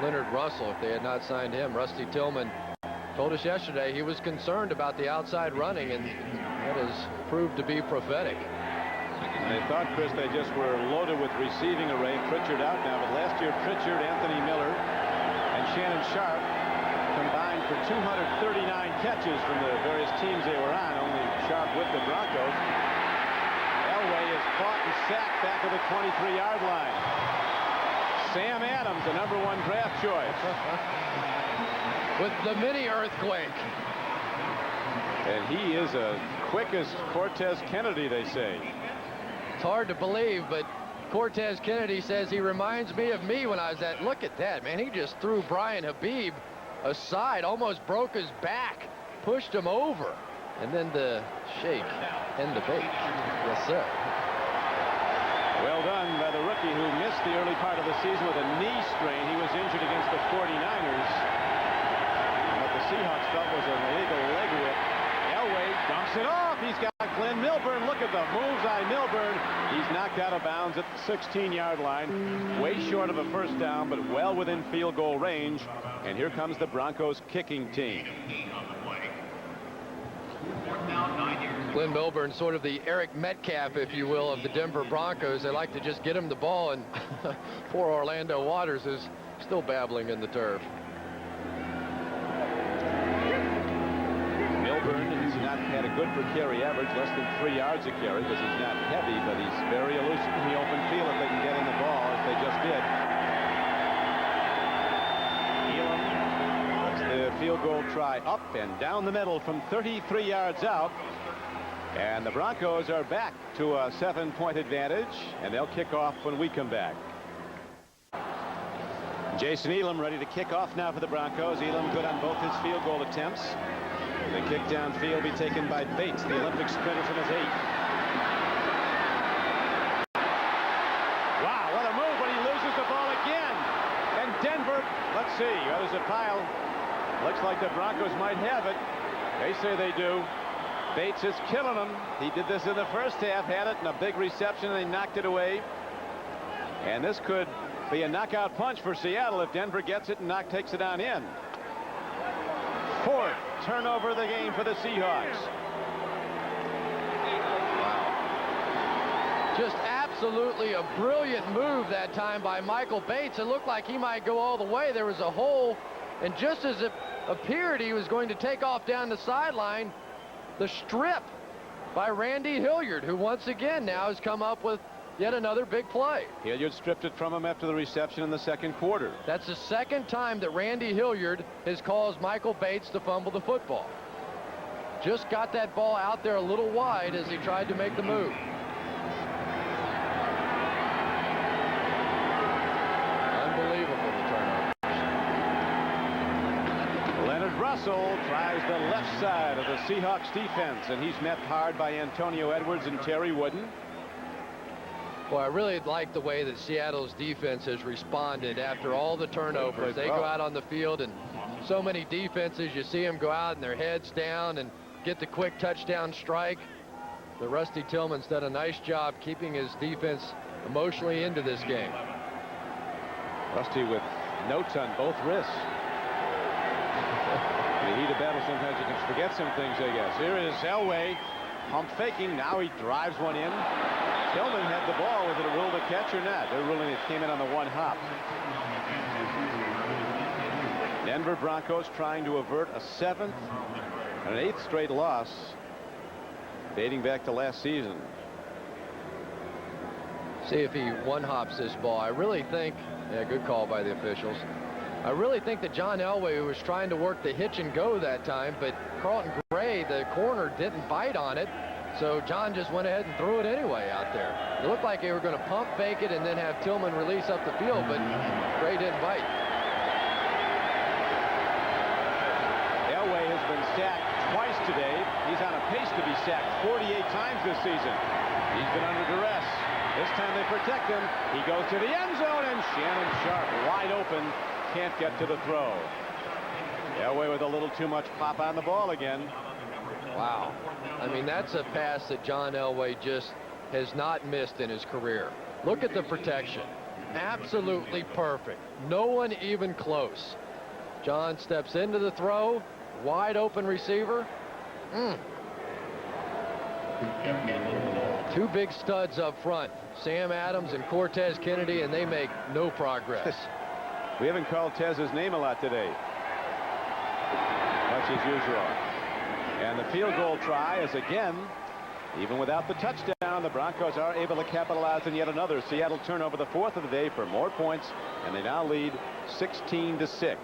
Leonard Russell, if they had not signed him. Rusty Tillman told us yesterday he was concerned about the outside running, and that has proved to be prophetic. They thought, Chris, they just were loaded with receiving array. Pritchard out now, but last year Pritchard, Anthony Miller, and Shannon Sharp combined for 239 catches from the various teams they were on. Only Sharp with the Broncos. Elway is caught and sacked back at the 23-yard line. Sam Adams, the #1 draft choice. With the mini earthquake. And he is as quick as Cortez Kennedy, they say. It's hard to believe, but Cortez Kennedy says he reminds me of me when I was at. Look at that, man. He just threw Brian Habib aside, almost broke his back, pushed him over, and then the shake and the bait. Yes, sir. Well done by the rookie who missed the early part of the season with a knee strain. He was injured against the 49ers. What the Seahawks felt was an illegal leg whip. Elway dumps it off. He's got Glenn Milburn. Look at the bullseye Milburn. He's knocked out of bounds at the 16-yard line. Way short of a first down, but well within field goal range. And here comes the Broncos kicking team. Glenn Milburn, sort of the Eric Metcalf, if you will, of the Denver Broncos. They like to just get him the ball, and poor Orlando Waters is still babbling in the turf. Milburn has not had a good per carry average, less than 3 yards a carry, because he's not heavy, but he's very elusive in the open field if they can get in the ball, as they just did. Elam puts the field goal try up and down the middle from 33 yards out. And the Broncos are back to a 7-point advantage, and they'll kick off when we come back. Jason Elam ready to kick off now for the Broncos. Elam good on both his field goal attempts. The kick downfield be taken by Bates, the Olympic sprinter from his 8. Wow, what a move, but he loses the ball again. And Denver, let's see, there's a pile. Looks like the Broncos might have it. They say they do. Bates is killing them. He did this in the first half, had it in a big reception, and they knocked it away. And this could be a knockout punch for Seattle if Denver gets it and takes it on in. 4th turnover of the game for the Seahawks. Wow. Just absolutely a brilliant move that time by Michael Bates. It looked like he might go all the way. There was a hole, and just as it appeared he was going to take off down the sideline, the strip by Randy Hilliard, who once again now has come up with yet another big play. Hilliard stripped it from him after the reception in the second quarter. That's the second time that Randy Hilliard has caused Michael Bates to fumble the football. Just got that ball out there a little wide as he tried to make the move. Unbelievable, the turnover. Leonard Russell tries the left side of the Seahawks defense, and he's met hard by Antonio Edwards and Terry Wooden. Well, I really like the way that Seattle's defense has responded after all the turnovers. They go out on the field, and so many defenses, you see them go out and their heads down and get the quick touchdown strike. The Rusty Tillman's done a nice job keeping his defense emotionally into this game. Rusty with notes on both wrists. In the heat of battle, sometimes you can forget some things, I guess. Here is Elway, pump faking. Now he drives one in. Tillman had the ball. Was it a rule to catch or not? They're ruling it came in on the one hop. Denver Broncos trying to avert a 7th and an 8th straight loss dating back to last season. See if he one-hops this ball. I really think, yeah, good call by the officials. I really think that John Elway was trying to work the hitch and go that time, but Carlton Gray, the corner, didn't bite on it. So John just went ahead and threw it anyway out there. It looked like they were going to pump fake it and then have Tillman release up the field, but Gray didn't bite. Elway has been sacked twice today. He's on a pace to be sacked 48 times this season. He's been under duress. This time they protect him. He goes to the end zone, and Shannon Sharp wide open. Can't get to the throw. Elway with a little too much pop on the ball again. Wow. I mean, that's a pass that John Elway just has not missed in his career. Look at the protection. Absolutely perfect. No one even close. John steps into the throw. Wide open receiver. Two big studs up front. Sam Adams and Cortez Kennedy, and they make no progress. We haven't called Tez's name a lot today, much as usual. And the field goal try is again, even without the touchdown, the Broncos are able to capitalize on yet another Seattle turnover, the 4th of the day, for more points, and they now lead 16-6.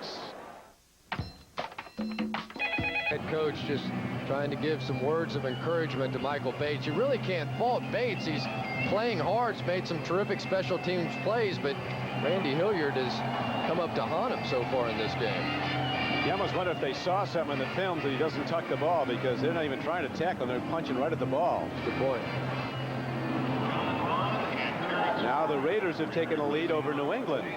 Head coach just trying to give some words of encouragement to Michael Bates. You really can't fault Bates. He's playing hard. He's made some terrific special teams plays, but Randy Hilliard has come up to haunt him so far in this game. You almost wonder if they saw something in the films that he doesn't tuck the ball, because they're not even trying to tackle him. They're punching right at the ball. Good point. Now the Raiders have taken a lead over New England.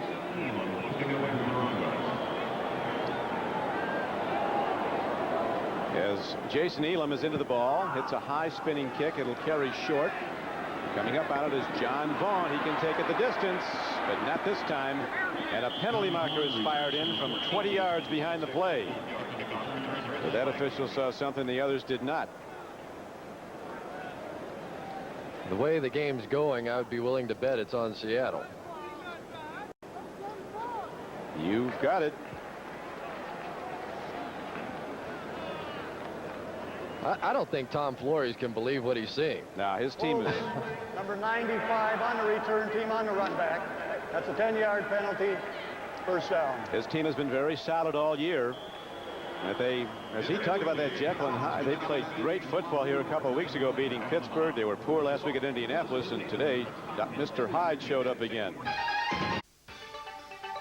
As Jason Elam is into the ball, hits a high spinning kick. It'll carry short. Coming up on it is John Vaughn. He can take it the distance, but not this time. And a penalty marker is fired in from 20 yards behind the play. But that official saw something the others did not. The way the game's going, I would be willing to bet it's on Seattle. You've got it. I don't think Tom Flores can believe what he's seeing. Now his team is... Number 95 on the return team on the run back. That's a 10-yard penalty, first down. His team has been very solid all year. As he talked about that Jekyll and Hyde, they played great football here a couple of weeks ago, beating Pittsburgh. They were poor last week at Indianapolis, and today Mr. Hyde showed up again.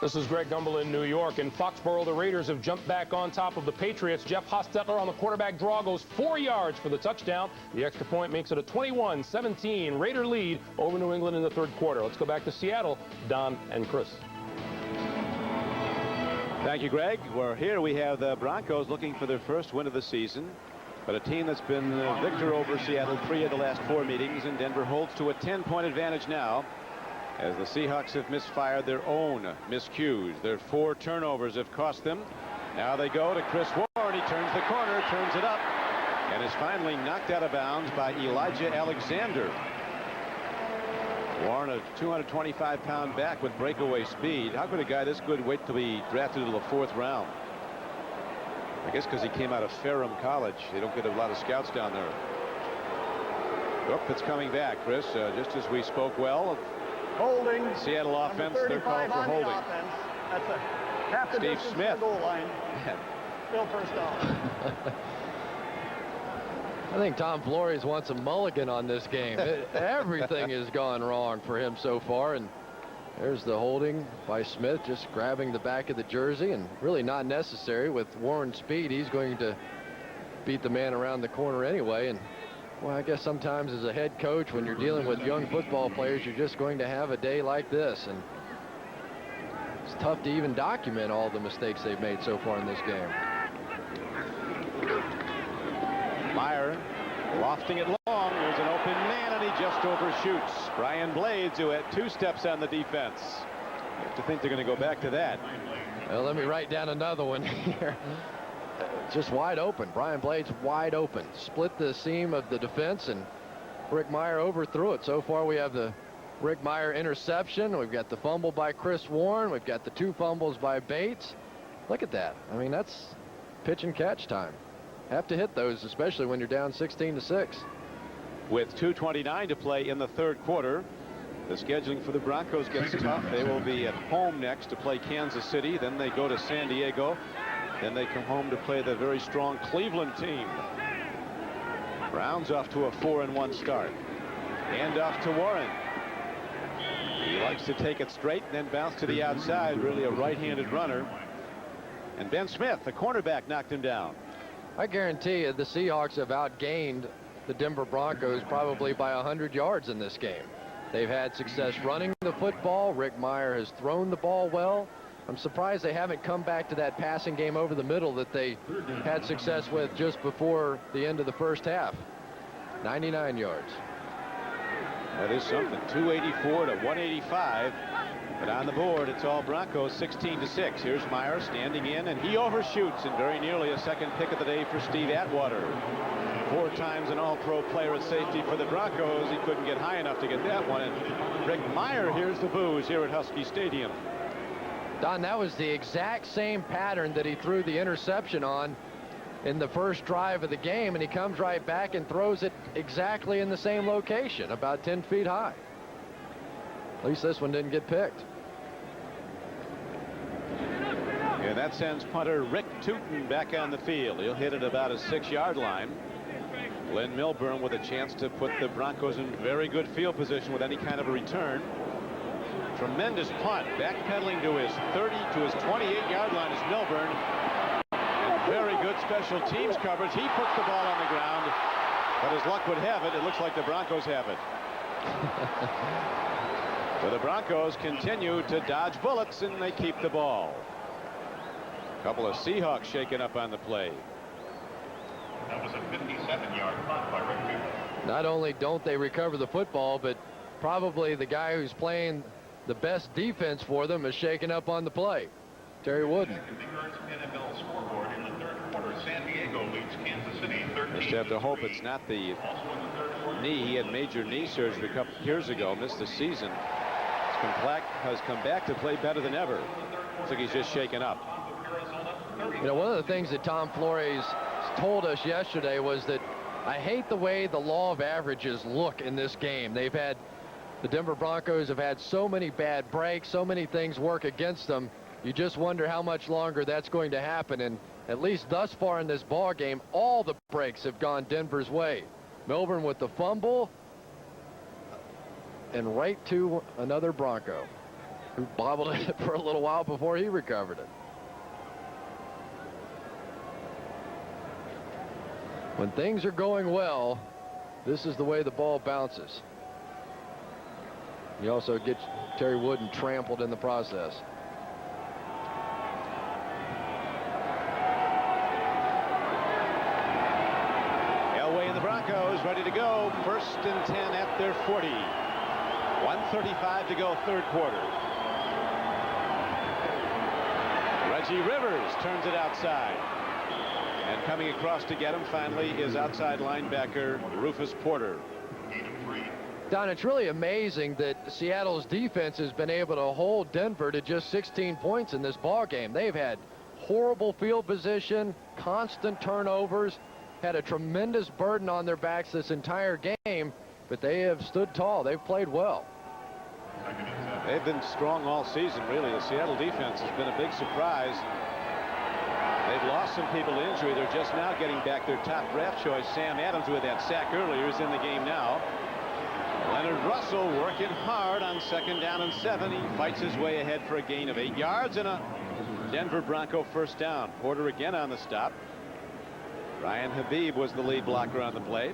This is Greg Gumbel in New York. In Foxborough, the Raiders have jumped back on top of the Patriots. Jeff Hostetler on the quarterback draw goes 4 yards for the touchdown. The extra point makes it a 21-17 Raider lead over New England in the 3rd quarter. Let's go back to Seattle. Don and Chris. Thank you, Greg. Well, here we have the Broncos looking for their first win of the season, but a team that's been the victor over Seattle 3 of the last 4 meetings, and Denver holds to a 10-point advantage now, as the Seahawks have misfired their own miscues. Their 4 turnovers have cost them. Now they go to Chris Warren. He turns the corner, turns it up, and is finally knocked out of bounds by Elijah Alexander. Warren, a 225-pound back with breakaway speed. How could a guy this good wait till he drafted into the 4th round? I guess because he came out of Ferrum College. They don't get a lot of scouts down there. Oh, it's coming back, Chris. Just as we spoke well. Holding. Seattle offense, they're called for holding. That's a half the Steve distance Smith. to the goal line. Still first down. I think Tom Flores wants a mulligan on this game. Everything has gone wrong for him so far, and There's the holding by Smith, just grabbing the back of the jersey, and really not necessary. With Warren's speed, he's going to beat the man around the corner anyway. And well, I guess sometimes as a head coach, when you're dealing with young football players, you're just going to have a day like this, and it's tough to even document all the mistakes they've made so far in this game. Meyer lofting it long. There's an open man, and he just overshoots Brian Blades, who had 2 steps on the defense. You have to think they're going to go back to that. Well, let me write down another one here. Just wide open. Brian Blades wide open. Split the seam of the defense, and Rick Meyer overthrew it. So far we have the Rick Meyer interception. We've got the fumble by Chris Warren. We've got the 2 fumbles by Bates. Look at that. I mean, that's pitch and catch time. Have to hit those, especially when you're down 16-6. With 2:29 to play in the 3rd quarter, the scheduling for the Broncos gets tough. They will be at home next to play Kansas City. Then they go to San Diego. Then they come home to play the very strong Cleveland team. Browns off to a 4-1 start. Hand off to Warren. He likes to take it straight and then bounce to the outside. Really a right-handed runner. And Ben Smith, the cornerback, knocked him down. I guarantee you the Seahawks have outgained the Denver Broncos probably by 100 yards in this game. They've had success running the football. Rick Meyer has thrown the ball well. I'm surprised they haven't come back to that passing game over the middle that they had success with just before the end of the first half. 99 yards. That is something. 284 to 185. But on the board, it's all Broncos, 16-6. Here's Meyer standing in, and he overshoots, and very nearly a second pick of the day for Steve Atwater. 4 times an all-pro player at safety for the Broncos. He couldn't get high enough to get that one. And Rick Meyer hears the boos here at Husky Stadium. Don, that was the exact same pattern that he threw the interception on in the first drive of the game, and he comes right back and throws it exactly in the same location, about 10 feet high. At least this one didn't get picked. And that sends punter Rick Tootin back on the field. He'll hit it about a 6-yard line. Glenn Milburn with a chance to put the Broncos in very good field position with any kind of a return. Tremendous punt, backpedaling to his 30 to his 28-yard line is Milburn. And very good special teams coverage. He puts the ball on the ground, but as luck would have it, it looks like the Broncos have it. So the Broncos continue to dodge bullets, and they keep the ball. A couple of Seahawks shaken up on the play. That was a 57-yard punt by Rick Tootin. Not only don't they recover the football, but probably the guy who's playing the best defense for them is shaken up on the play. Terry Wooden. NFL scoreboard in the 3rd quarter. San Diego leads Kansas City 13. Just have to hope it's not the knee. He had major knee surgery a couple years ago, missed the season. Has come back to play better than ever. Looks like he's just shaken up. You know, one of the things that Tom Flores told us yesterday was that I hate the way the law of averages look in this game. The Denver Broncos have had so many bad breaks, so many things work against them. You just wonder how much longer that's going to happen. And at least thus far in this ball game, all the breaks have gone Denver's way. Milburn with the fumble, and right to another Bronco who bobbled it for a little while before he recovered it. When things are going well, this is the way the ball bounces. You also get Terry Wooden trampled in the process. Elway and the Broncos ready to go. 1st and 10 at their 40. 1:35 to go, 3rd quarter. Reggie Rivers turns it outside. And coming across to get him finally is outside linebacker Rufus Porter. Don, it's really amazing that Seattle's defense has been able to hold Denver to just 16 points in this ball game. They've had horrible field position, constant turnovers, had a tremendous burden on their backs this entire game, but they have stood tall. They've played well. They've been strong all season, really. The Seattle defense has been a big surprise. They've lost some people to injury. They're just now getting back their top draft choice. Sam Adams, with that sack earlier, is in the game now. Leonard Russell working hard on 2nd down and 7. He fights his way ahead for a gain of 8 yards and a Denver Bronco first down. Porter again on the stop. Ryan Habib was the lead blocker on the play.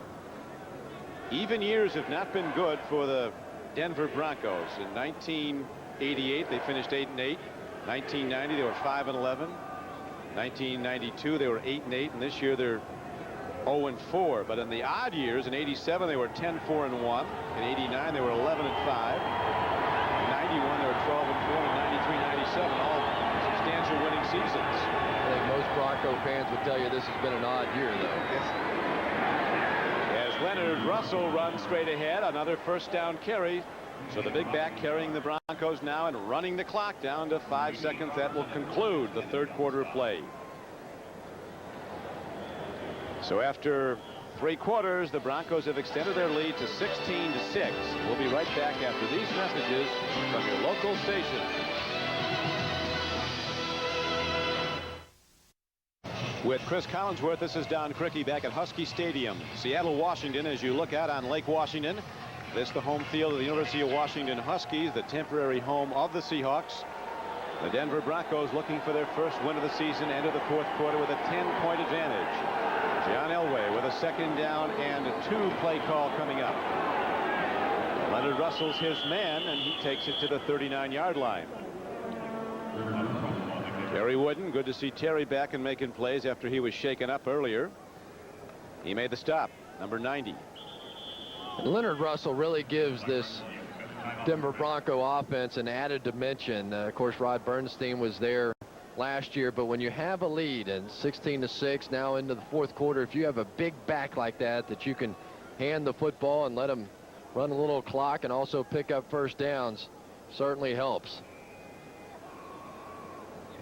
Even years have not been good for the Denver Broncos. In 1988 they finished 8-8. 1990 they were 5-11. 1992 they were 8-8, and this year they're 0-4. But in the odd years, in 87 they were 10-4-1. In 89 they were 11-5. In 91 they were 12-4. In 93-97 all substantial winning seasons. I think most Bronco fans would tell you this has been an odd year, though. As Leonard Russell runs straight ahead, another first down carry. So the big back carrying the Broncos now and running the clock down to 5 seconds. That will conclude the 3rd quarter of play. So after 3 quarters, the Broncos have extended their lead to 16-6. We'll be right back after these messages from your local station. With Cris Collinsworth, this is Don Criqui back at Husky Stadium, Seattle, Washington. As you look out on Lake Washington, this the home field of the University of Washington Huskies, the temporary home of the Seahawks. The Denver Broncos looking for their first win of the season, enter the 4th quarter with a 10-point advantage. John Elway with a 2nd down and a 2-play call coming up. Leonard Russell's his man, and he takes it to the 39-yard line. Terry Wooden, good to see Terry back and making plays after he was shaken up earlier. He made the stop, number 90. And Leonard Russell really gives this Denver Bronco offense an added dimension. Of course, Rod Bernstein was there last year, but when you have a lead and 16-6 now into the 4th quarter, if you have a big back like that you can hand the football and let him run a little clock and also pick up first downs, certainly helps.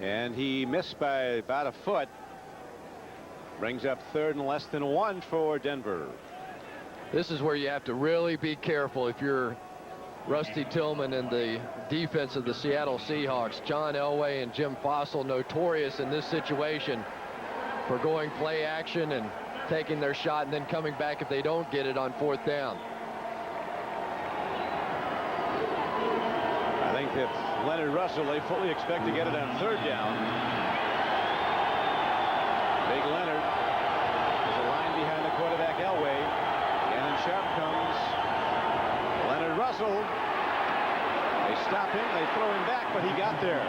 And he missed by about a foot. Brings up 3rd and less than 1 for Denver. This is where you have to really be careful if you're Rusty Tillman and the defense of the Seattle Seahawks. John Elway and Jim Fossil notorious in this situation for going play action and taking their shot and then coming back if they don't get it on 4th down. I think that Leonard Russell, they fully expect to get it on 3rd down. Big Leonard. There's a line behind the quarterback Elway. Gannon Sharp comes. Leonard Russell. They stop him. They throw him back, but he got there.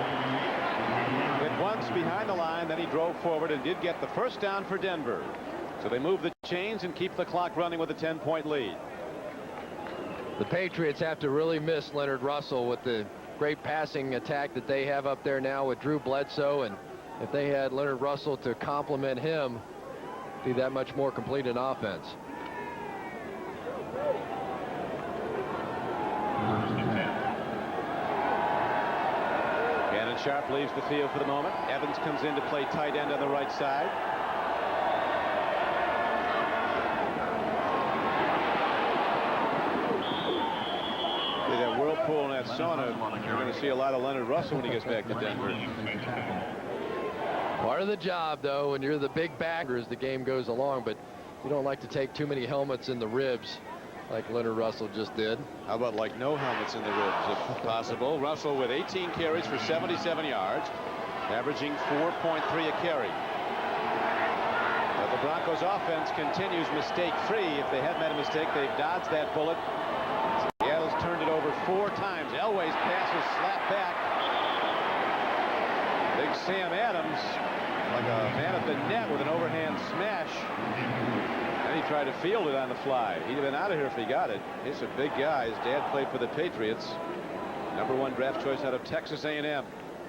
Hit once behind the line, then he drove forward and did get the first down for Denver. So they move the chains and keep the clock running with a 10-point lead. The Patriots have to really miss Leonard Russell with the great passing attack that they have up there now with Drew Bledsoe, and if they had Leonard Russell to complement him, be that much more complete an offense. Gannon Sharp leaves the field for the moment. Evans comes in to play tight end on the right side. That whirlpool and that sauna, you're going to see a lot of Leonard Russell when he gets back to Denver. Part of the job, though, when you're the big backer as the game goes along, but you don't like to take too many helmets in the ribs like Leonard Russell just did. How about like no helmets in the ribs if possible? Russell with 18 carries for 77 yards, averaging 4.3 a carry. But the Broncos offense continues mistake-free. If they have made a mistake, they've dodged that bullet. Seattle's turned it over 4 times. Elway's pass is slapped back. Big Sam Adams, like a man at the net with an overhand smash. And he tried to field it on the fly. He'd have been out of here if he got it. He's a big guy. His dad played for the Patriots. #1 draft choice out of Texas A&M.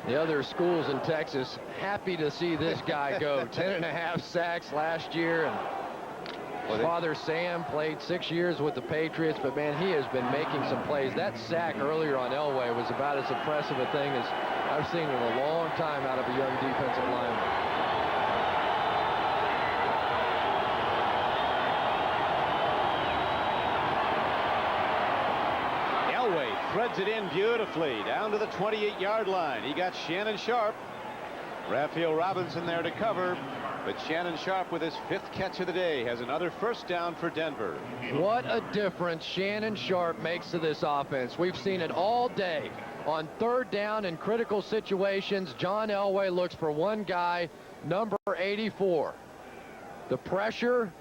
The other schools in Texas happy to see this guy go. 10.5 sacks last year, and his father Sam played 6 years with the Patriots, but man, he has been making some plays. That sack earlier on Elway was about as impressive a thing as I've seen in a long time out of a young defensive lineman. Elway threads it in beautifully down to the 28-yard line. He got Shannon Sharp. Raphael Robinson there to cover, but Shannon Sharp with his 5th catch of the day has another first down for Denver. What a difference Shannon Sharp makes to this offense. We've seen it all day. On 3rd down in critical situations, John Elway looks for one guy, number 84. The pressure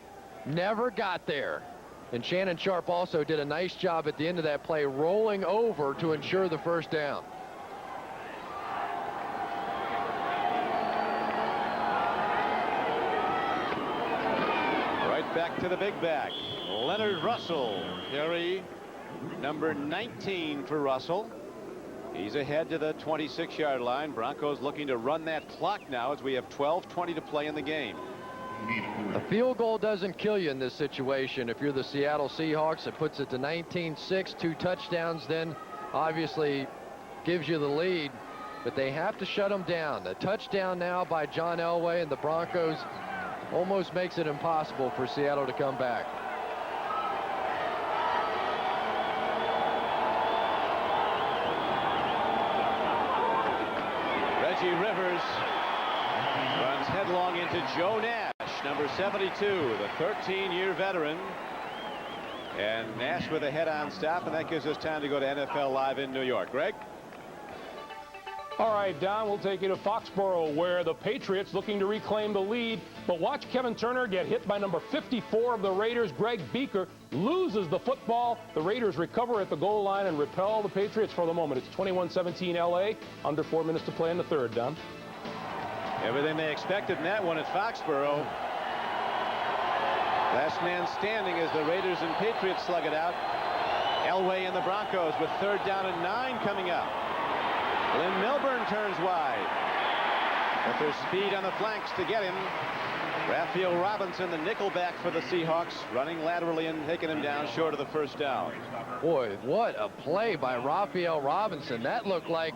never got there. And Shannon Sharp also did a nice job at the end of that play, rolling over to ensure the first down. Right back to the big back. Leonard Russell, carry number 19 for Russell. He's ahead to the 26-yard line. Broncos looking to run that clock now as we have 12:20 to play in the game. A field goal doesn't kill you in this situation. If you're the Seattle Seahawks, it puts it to 19-6. 2 touchdowns then obviously gives you the lead, but they have to shut them down. A touchdown now by John Elway and the Broncos almost makes it impossible for Seattle to come back. Reggie Rivers runs headlong into Joe Nash, number 72, the 13-year veteran. And Nash with a head-on stop, and that gives us time to go to NFL Live in New York. Greg? All right, Don, we'll take you to Foxborough, where the Patriots looking to reclaim the lead. But watch Kevin Turner get hit by number 54 of the Raiders, Greg Beaker, loses the football. The Raiders recover at the goal line and repel the Patriots for the moment. It's 21-17 LA, under 4 minutes to play in the 3rd, Don. Everything they expected in that one at Foxborough. Last man standing as the Raiders and Patriots slug it out. Elway and the Broncos with 3rd down and 9 coming up. Lynn Milburn turns wide, but there's speed on the flanks to get him. Raphael Robinson, the nickelback for the Seahawks, running laterally and taking him down short of the first down. Boy, what a play by Raphael Robinson. That looked like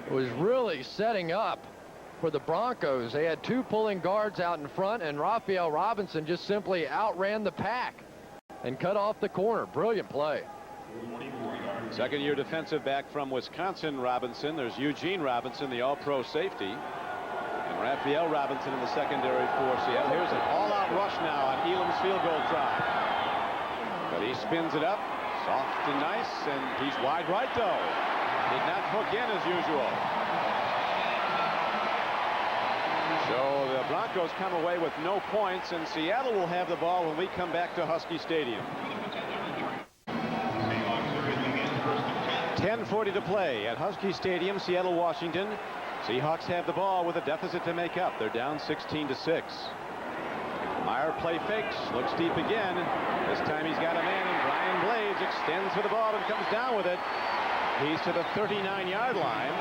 it was really setting up for the Broncos. They had 2 pulling guards out in front, and Raphael Robinson just simply outran the pack and cut off the corner. Brilliant play. 2nd-year defensive back from Wisconsin, Robinson. There's Eugene Robinson, the all-pro safety. And Raphael Robinson in the secondary for Seattle. Here's an all-out rush now on Elam's field goal try. But he spins it up, soft and nice, and he's wide right, though. Did not hook in as usual. So the Broncos come away with no points, and Seattle will have the ball when we come back to Husky Stadium. 10:40 to play at Husky Stadium, Seattle, Washington. Seahawks have the ball with a deficit to make up. They're down 16-6. Meyer play fakes, looks deep again. This time he's got a man, and Brian Blades extends for the ball and comes down with it. He's to the 39-yard line.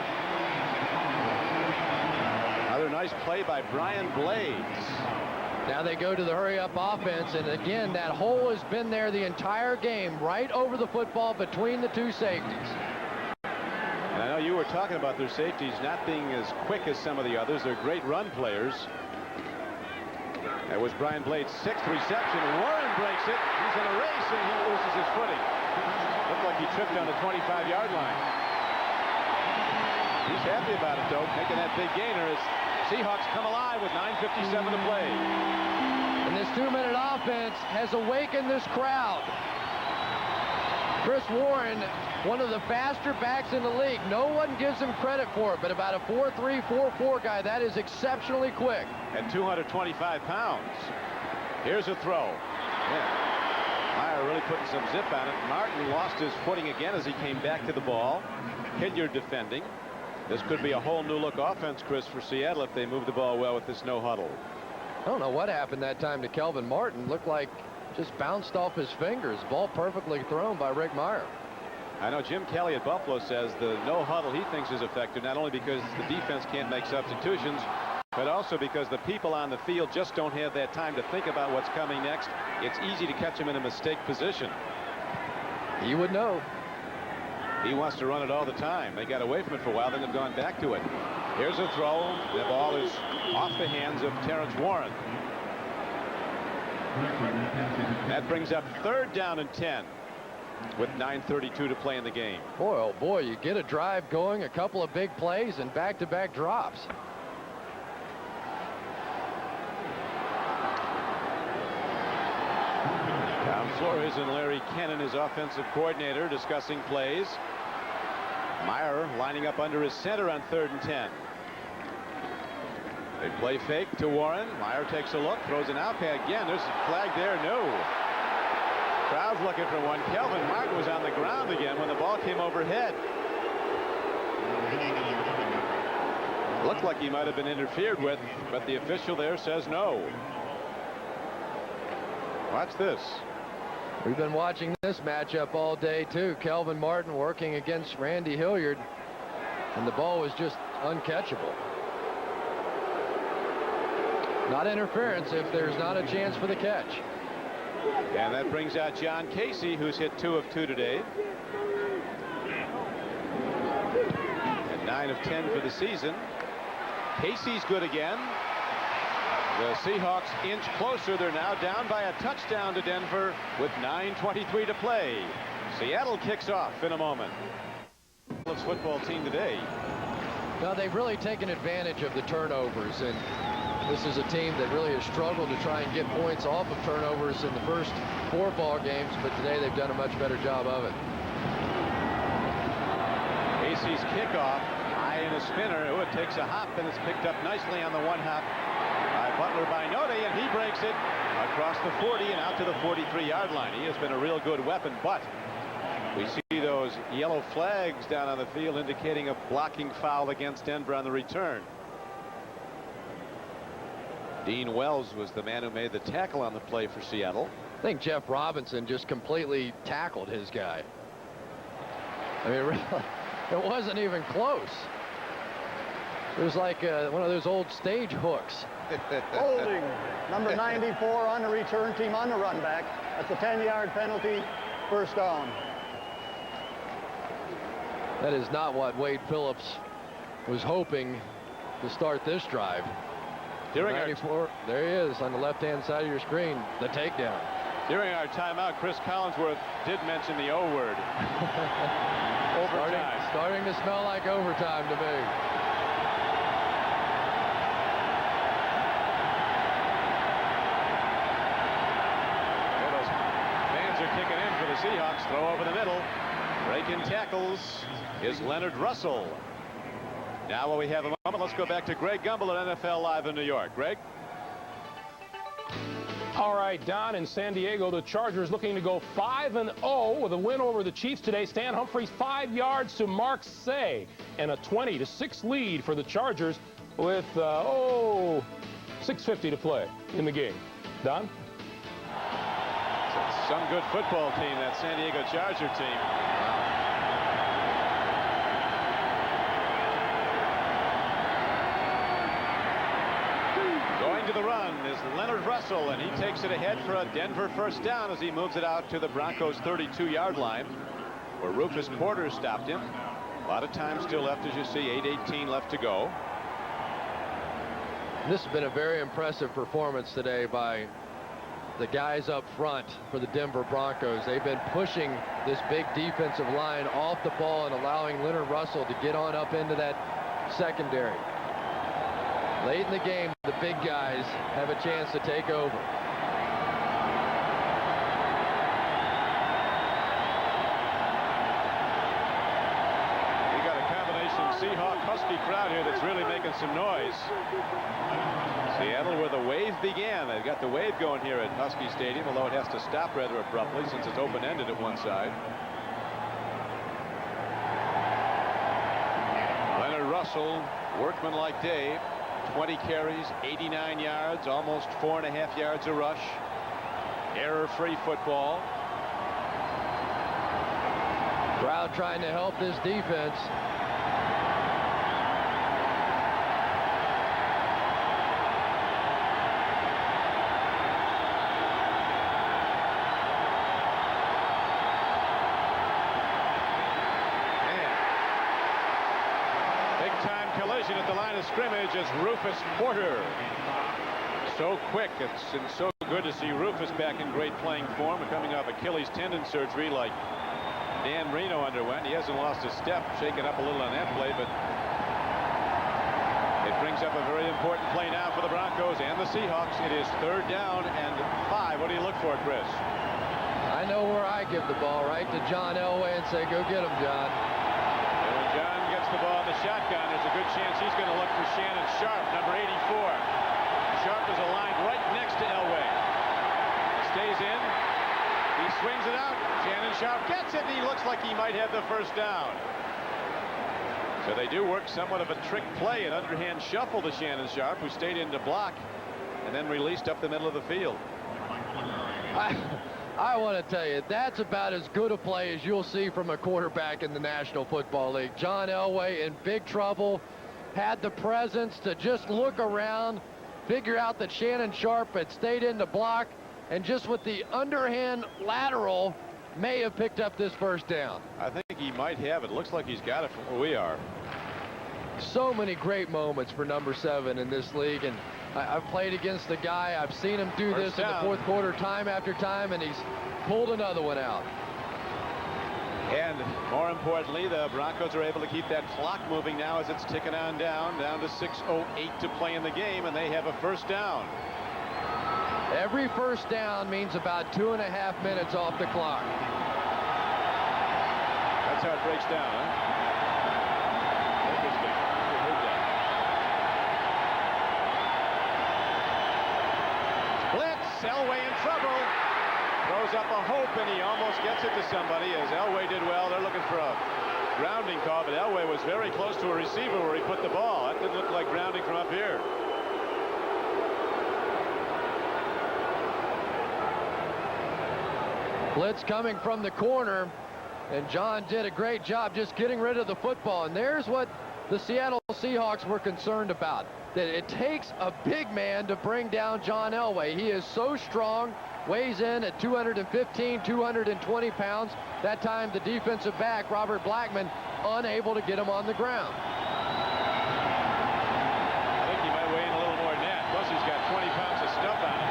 Another nice play by Brian Blades. Now they go to the hurry-up offense, and again, that hole has been there the entire game, right over the football between the 2 safeties. And I know you were talking about their safeties not being as quick as some of the others. They're great run players. That was Brian Blades' 6th reception. Warren breaks it. He's in a race, and he loses his footing. Looked like he tripped on the 25-yard line. He's happy about it, though, making that big gainer as Seahawks come alive with 9:57 to play. And this 2-minute offense has awakened this crowd. Chris Warren, one of the faster backs in the league. No one gives him credit for it, but about a 4.3, 4.4 guy, that is exceptionally quick. At 225 pounds. Here's a throw. Yeah. Meyer really putting some zip on it. Martin lost his footing again as he came back to the ball. Hilliard defending. This could be a whole new look offense, Chris, for Seattle if they move the ball well with this no huddle. I don't know what happened that time to Kelvin Martin. Looked like just bounced off his fingers. Ball perfectly thrown by Rick Meyer. I know Jim Kelly at Buffalo says the no huddle he thinks is effective not only because the defense can't make substitutions, but also because the people on the field just don't have that time to think about what's coming next. It's easy to catch them in a mistake position. You would know. He wants to run it all the time. They got away from it for a while, then they've gone back to it. Here's a throw. The ball is off the hands of Terrence Warren. That brings up 3rd down and 10 with 9:32 to play in the game. Boy, oh boy, you get a drive going, a couple of big plays, and back-to-back drops. Tom Flores and Larry Kennan, his offensive coordinator, discussing plays. Meyer lining up under his center on 3rd and 10. They play fake to Warren. Meyer takes a look, throws an out pass again. There's a flag there. No. Crowd's looking for one. Kelvin Martin was on the ground again when the ball came overhead. Looked like he might have been interfered with, but the official there says no. Watch this. We've been watching this matchup all day too. Kelvin Martin working against Randy Hilliard, and the ball was just uncatchable. Not interference if there's not a chance for the catch. And that brings out John Casey, who's hit 2 of 2 today. And 9 of 10 for the season. Casey's good again. The Seahawks inch closer. They're now down by a touchdown to Denver with 9:23 to play. Seattle kicks off in a moment. Football team today. Now they've really taken advantage of the turnovers, and this is a team that really has struggled to try and get points off of turnovers in the first 4 ball games, but today they've done a much better job of it. Casey's kickoff, high in a spinner. Oh, it takes a hop, and it's picked up nicely on the 1 hop by Butler by Note, and he breaks it across the 40 and out to the 43-yard line. He has been a real good weapon, but we see those yellow flags down on the field indicating a blocking foul against Denver on the return. Dean Wells was the man who made the tackle on the play for Seattle. I think Jeff Robinson just completely tackled his guy. I mean, really, it wasn't even close. It was like one of those old stage hooks. Holding number 94 on the return team on the run back. That's a 10-yard penalty, first down. That is not what Wade Phillips was hoping to start this drive. During 94, there he is on the left-hand side of your screen, the takedown. During our timeout, Cris Collinsworth did mention the O word. Overtime. Starting to smell like overtime to me. Kicking in for the Seahawks. Throw over the middle. Breaking tackles is Leonard Russell. Now while we have a moment, let's go back to Greg Gumbel at NFL Live in New York. Greg? All right, Don, in San Diego, the Chargers looking to go 5-0 with a win over the Chiefs today. Stan Humphries 5 yards to Mark Say, and a 20-6 lead for the Chargers with 6:50 to play in the game. Don? Some good football team, that San Diego Charger team. Going to the run is Leonard Russell, and he takes it ahead for a Denver first down as he moves it out to the Broncos 32-yard line, where Rufus Porter stopped him. A lot of time still left, as you see, 8:18 left to go. This has been a very impressive performance today by the guys up front for the Denver Broncos. They've been pushing this big defensive line off the ball and allowing Leonard Russell to get on up into that secondary. Late in the game, the big guys have a chance to take over. We got a combination Seahawk Husky crowd here that's really making some noise. Seattle, where the wave began. They've got the wave going here at Husky Stadium, although it has to stop rather abruptly since it's open-ended at one side. Leonard Russell, workmanlike day, 20 carries, 89 yards, almost 4.5 yards a rush. Error-free football. Crowd trying to help this defense. At the line of scrimmage is Rufus Porter. So quick, it's so good to see Rufus back in great playing form, coming off Achilles tendon surgery like Dan Marino underwent. He hasn't lost a step, shaken up a little on that play, but it brings up a very important play now for the Broncos and the Seahawks. It is 3rd down and 5. What do you look for, Chris? I know where I give the ball, right to John Elway and say, go get him, John. And when John gets the ball in the shotgun, there's a good chance he's going to look for Shannon Sharp, number 84. Sharp is aligned right next to Elway. Stays in. He swings it out. Shannon Sharp gets it, and he looks like he might have the first down. So they do work somewhat of a trick play, an underhand shuffle to Shannon Sharp, who stayed in to block and then released up the middle of the field. I want to tell you, that's about as good a play as you'll see from a quarterback in the National Football League. John Elway in big trouble, had the presence to just look around, figure out that Shannon Sharp had stayed in to block, and just with the underhand lateral, may have picked up this first down. I think he might have it. Looks like he's got it from where we are. So many great moments for number 7 in this league, and I've played against the guy. I've seen him do First this in the down. fourth quarter time after time, and he's pulled another one out. And more importantly, the Broncos are able to keep that clock moving now as it's ticking on down to 6:08 to play in the game, and they have a first down. Every first down means about 2.5 minutes off the clock. That's how it breaks down, huh? Interesting. Never heard that. Blitz, Elway in trouble. Throws up a hope, and he almost gets it to somebody. As Elway did well, they're looking for a grounding call, but Elway was very close to a receiver where he put the ball. That didn't look like grounding from up here. Blitz coming from the corner, and John did a great job just getting rid of the football. And there's what the Seattle Seahawks were concerned about, that it takes a big man to bring down John Elway. He is so strong, weighs in at 215, 220 pounds. That time the defensive back, Robert Blackman, unable to get him on the ground. I think he might weigh in a little more than that. Plus he's got 20 pounds of stuff on him.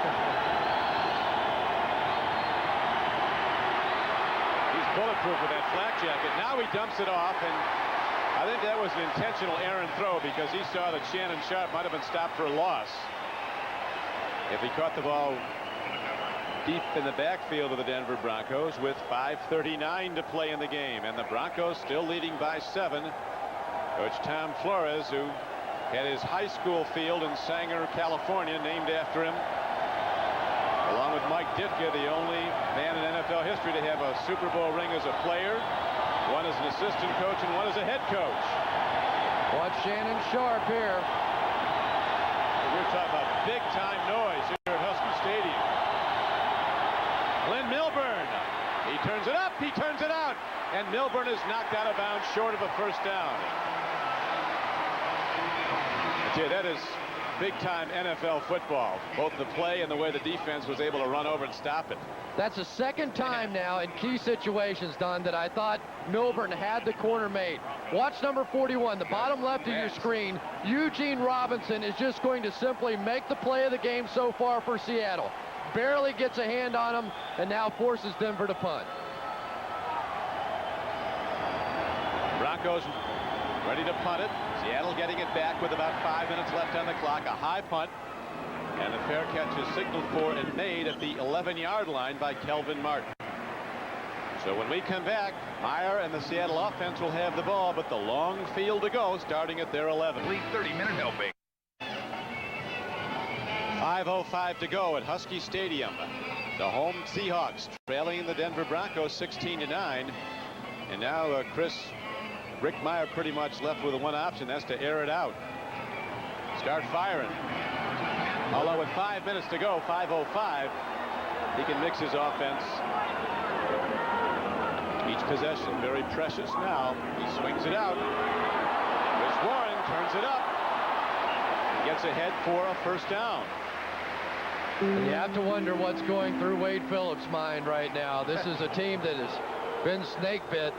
Bulletproof with that flak jacket. Now he dumps it off, and I think that was an intentional errant throw because he saw that Shannon Sharp might have been stopped for a loss. If he caught the ball deep in the backfield of the Denver Broncos with 5:39 to play in the game, and the Broncos still leading by 7. Coach Tom Flores, who had his high school field in Sanger, California, named after him, along with Mike Ditka, the only man in NFL history to have a Super Bowl ring as a player, one as an assistant coach, and one as a head coach. Watch Shannon Sharp here. We're talking about big-time noise here at Husky Stadium. Glenn Milburn. He turns it up, he turns it out, and Milburn is knocked out of bounds short of a first down. I tell you, that is big-time NFL football, both the play and the way the defense was able to run over and stop it. That's the second time now in key situations, Don, that I thought Milburn had the corner made. Watch number 41, the bottom left of your screen. Eugene Robinson is just going to simply make the play of the game so far for Seattle. Barely gets a hand on him, and now forces Denver to punt. Broncos ready to punt it. Seattle getting it back with about 5 minutes left on the clock. A high punt, and a fair catch is signaled for and made at the 11-yard line by Kelvin Martin. So when we come back, Meyer and the Seattle offense will have the ball, but the long field to go starting at their 11. 30-minute helping. 5:05 to go at Husky Stadium. The home Seahawks trailing the Denver Broncos 16-9. And now Rick Meyer pretty much left with one option. That's to air it out. Start firing. Although with 5 minutes to go, 5:05, he can mix his offense. Each possession very precious now. He swings it out. Chris Warren turns it up. Gets ahead for a first down. And you have to wonder what's going through Wade Phillips' mind right now. This is a team that has been snake bit.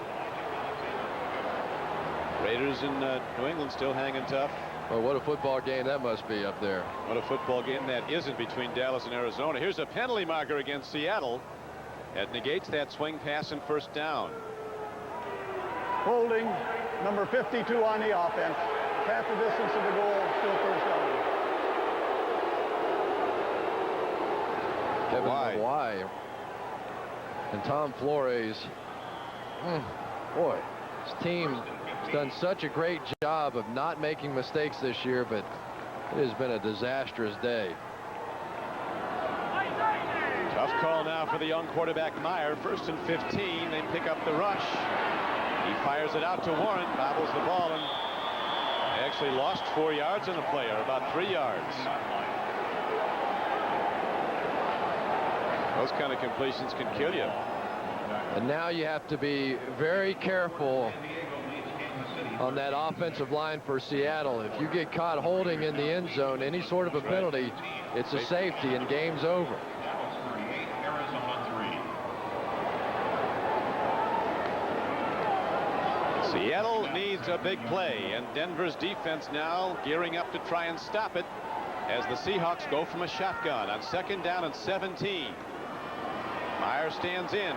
Raiders in New England still hanging tough. Well, what a football game that must be up there. What a football game that isn't between Dallas and Arizona. Here's a penalty marker against Seattle. That negates that swing pass and first down. Holding number 52 on the offense. Half the distance of the goal, still first down. Kevin, why? And Tom Flores, boy, his team has done such a great job of not making mistakes this year, but it has been a disastrous day. Tough call now for the young quarterback Meyer. 1st and 15. They pick up the rush. He fires it out to Warren, bobbles the ball, and they actually lost 4 yards on the play, or about 3 yards. Those kind of completions can kill you. And now you have to be very careful on that offensive line for Seattle. If you get caught holding in the end zone, any sort of a penalty, it's a safety and game's over. Seattle needs a big play, and Denver's defense now gearing up to try and stop it as the Seahawks go from a shotgun on 2nd down and 17. Meyer stands in,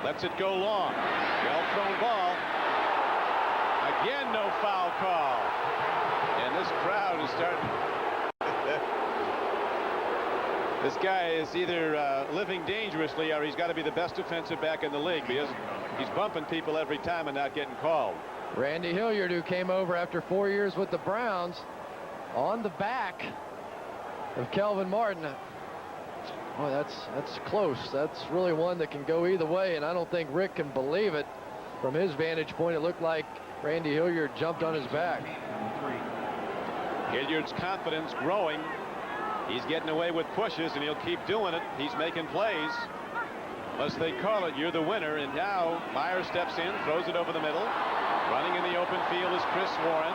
lets it go long. Well thrown ball. Again, no foul call. And this crowd is starting. This guy is either living dangerously, or he's got to be the best defensive back in the league, because he's bumping people every time and not getting called. Randy Hilliard, who came over after 4 years with the Browns, on the back of Kelvin Martin. Boy, that's close. That's really one that can go either way, and I don't think Rick can believe it. From his vantage point, it looked like Randy Hilliard jumped on his back. Hilliard's confidence growing. He's getting away with pushes, and he'll keep doing it. He's making plays. Unless they call it, you're the winner. And now Meyer steps in, throws it over the middle. Running in the open field is Chris Warren.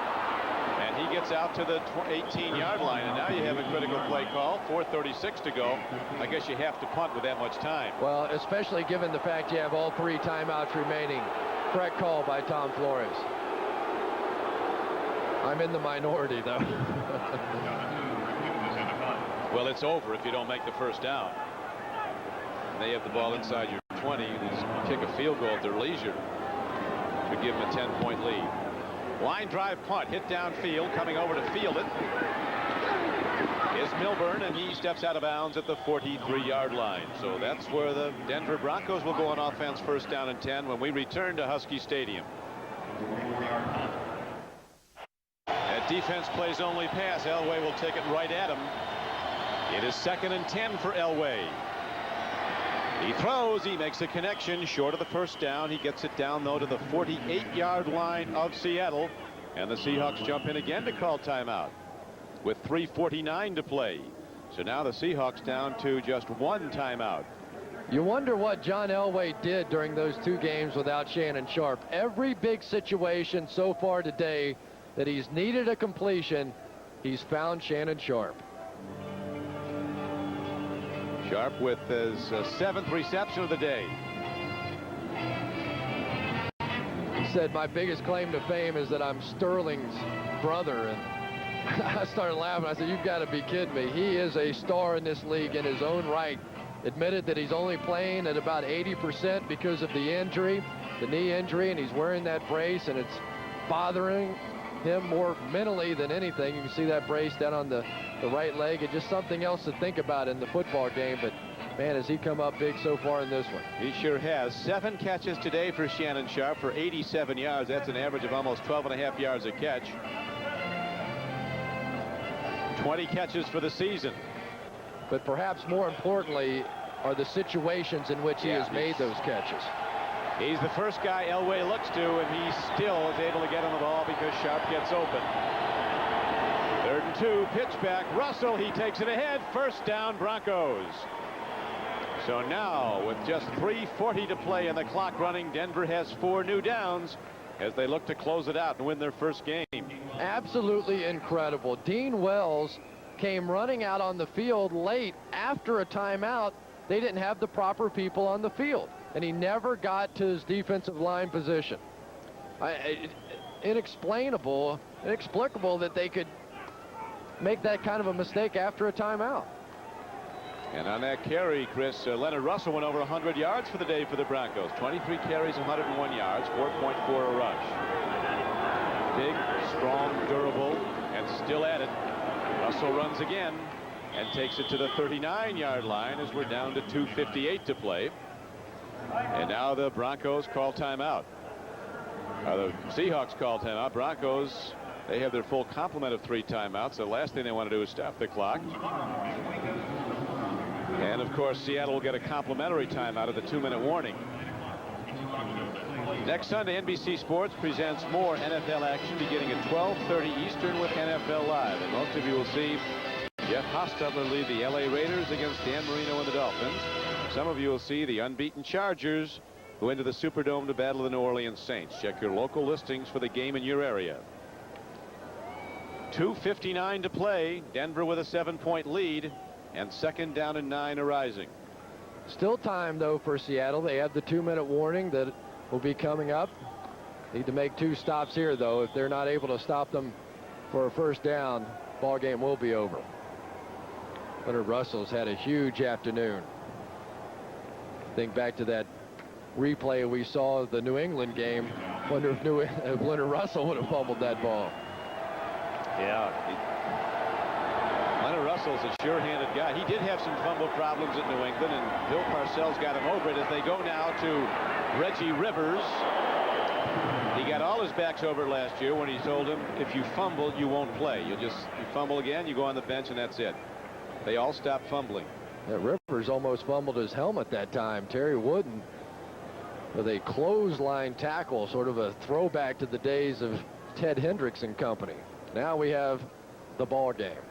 And he gets out to the 18-yard line. And now you have a critical play call. 4:36 to go. I guess you have to punt with that much time. Well, especially given the fact you have all 3 timeouts remaining. Correct call by Tom Flores. I'm in the minority, though. Well, it's over if you don't make the 1st down. They have the ball inside your 20. They just kick a field goal at their leisure to give them a 10-point lead. Line drive punt, hit downfield, coming over to field it is Milburn, and he steps out of bounds at the 43-yard line. So that's where the Denver Broncos will go on offense, 1st down and 10 when we return to Husky Stadium. That defense plays only pass. Elway will take it right at him. It is 2nd and 10 for Elway. He throws. He makes a connection short of the 1st down. He gets it down, though, to the 48-yard line of Seattle. And the Seahawks jump in again to call timeout with 3:49 to play. So now the Seahawks down to just 1 timeout. You wonder what John Elway did during those 2 games without Shannon Sharpe. Every big situation so far today that he's needed a completion, he's found Shannon Sharpe. Sharpe with his 7th reception of the day. He said, my biggest claim to fame is that I'm Sterling's brother. And I started laughing. I said, you've got to be kidding me. He is a star in this league in his own right. Admitted that he's only playing at about 80% because of the injury, the knee injury, and he's wearing that brace, and it's bothering him more mentally than anything. You can see that brace down on the right leg. It's just something else to think about in the football game. But, man, has he come up big so far in this one. He sure has. 7 catches today for Shannon Sharpe for 87 yards. That's an average of almost 12.5 yards a catch. 20 catches for the season. But perhaps more importantly are the situations in which he has made those catches. He's the first guy Elway looks to, and he still is able to get on the ball because Sharpe gets open. 3rd and 2, pitch back. Russell, he takes it ahead. 1st down, Broncos. So now, with just 3:40 to play and the clock running, Denver has 4 new downs as they look to close it out and win their first game. Absolutely incredible. Dean Wells came running out on the field late after a timeout. They didn't have the proper people on the field, and he never got to his defensive line position. Inexplicable that they could make that kind of a mistake after a timeout. And on that carry, Chris, Leonard Russell went over 100 yards for the day for the Broncos. 23 carries, 101 yards, 4.4 a rush. Big, strong, durable, and still at it. Russell runs again and takes it to the 39-yard line as we're down to 2:58 to play. And now the Broncos call timeout. The Seahawks call timeout. Broncos, they have their full complement of 3 timeouts. The last thing they want to do is stop the clock. And of course, Seattle will get a complimentary timeout of the 2-minute warning. Next Sunday, NBC Sports presents more NFL action beginning at 12:30 Eastern with NFL Live. And most of you will see Jeff Hostetler lead the LA Raiders against Dan Marino and the Dolphins. Some of you will see the unbeaten Chargers go into the Superdome to battle the New Orleans Saints. Check your local listings for the game in your area. 2:59 to play. Denver with a 7-point lead, and 2nd down and 9 arising. Still time, though, for Seattle. They have the 2-minute warning that will be coming up. Need to make 2 stops here, though. If they're not able to stop them for a first down, ball game will be over. Leonard Russell's had a huge afternoon. Think back to that replay we saw of the New England game. Wonder if Leonard Russell would have fumbled that ball. Yeah. Leonard Russell's a sure-handed guy. He did have some fumble problems at New England, and Bill Parcells got him over it. As they go now to Reggie Rivers. He got all his backs over it last year when he told him, if you fumble, you won't play. You fumble again, you go on the bench, and that's it. They all stopped fumbling. Yeah, Rivers almost fumbled his helmet that time. Terry Wooden with a clothesline tackle, sort of a throwback to the days of Ted Hendricks and company. Now we have the ball game.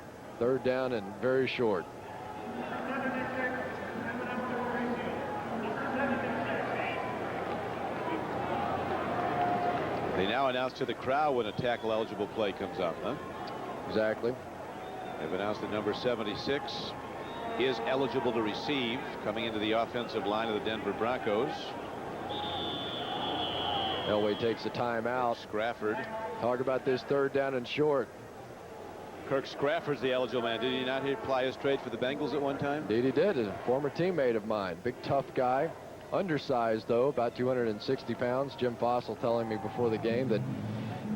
3rd down and very short. They now announce to the crowd when a tackle-eligible play comes up, huh? Exactly. They've announced that number 76 is eligible to receive, coming into the offensive line of the Denver Broncos. Elway takes a timeout. Scrafford. Talk about this 3rd down and short. Kirk Scrafford's the eligible man. Did he not apply his trade for the Bengals at one time? Indeed he did. A former teammate of mine. Big, tough guy. Undersized, though, about 260 pounds. Jim Fossil telling me before the game that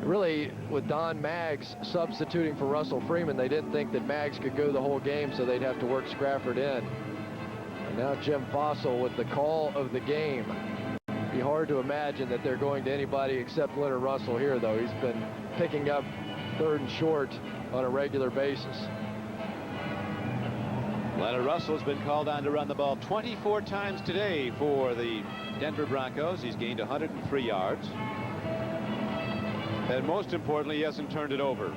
really, with Don Maggs substituting for Russell Freeman, they didn't think that Maggs could go the whole game, so they'd have to work Scrafford in. And now Jim Fossil with the call of the game. It'd be hard to imagine that they're going to anybody except Leonard Russell here, though. He's been picking up 3rd and short on a regular basis. Leonard Russell has been called on to run the ball 24 times today for the Denver Broncos. He's gained 103 yards. And most importantly, he hasn't turned it over.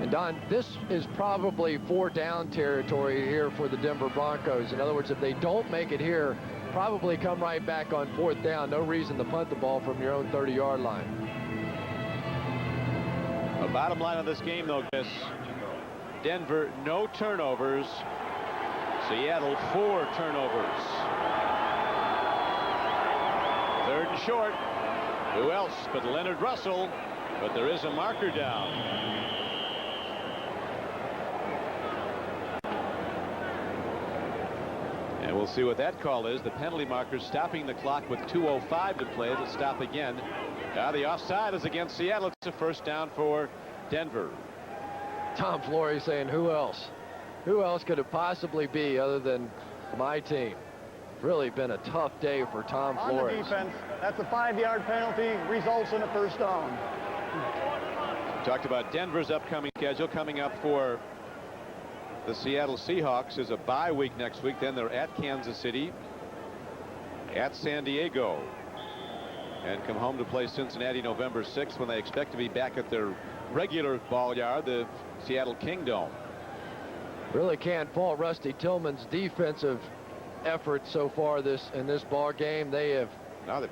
And Don, this is probably 4-down territory here for the Denver Broncos. In other words, if they don't make it here, probably come right back on 4th down. No reason to punt the ball from your own 30-yard line. The bottom line of this game, though, Chris, Denver, no turnovers. Seattle, 4 turnovers. 3rd and short. Who else but Leonard Russell? But there is a marker down. And we'll see what that call is. The penalty marker stopping the clock with 2:05 to play. It'll stop again. Now the offside is against Seattle. It's a 1st down for Denver. Tom Flory saying, who else? Who else could it possibly be other than my team? Really been a tough day for Tom Flores. On the defense, that's a 5-yard penalty, results in a 1st down. Talked about Denver's upcoming schedule. Coming up for the Seattle Seahawks is a bye week next week. Then they're at Kansas City, at San Diego, and come home to play Cincinnati November 6th when they expect to be back at their regular ball yard, the Seattle Kingdome. Really can't fault Rusty Tillman's defensive effort so far in this ball game. They have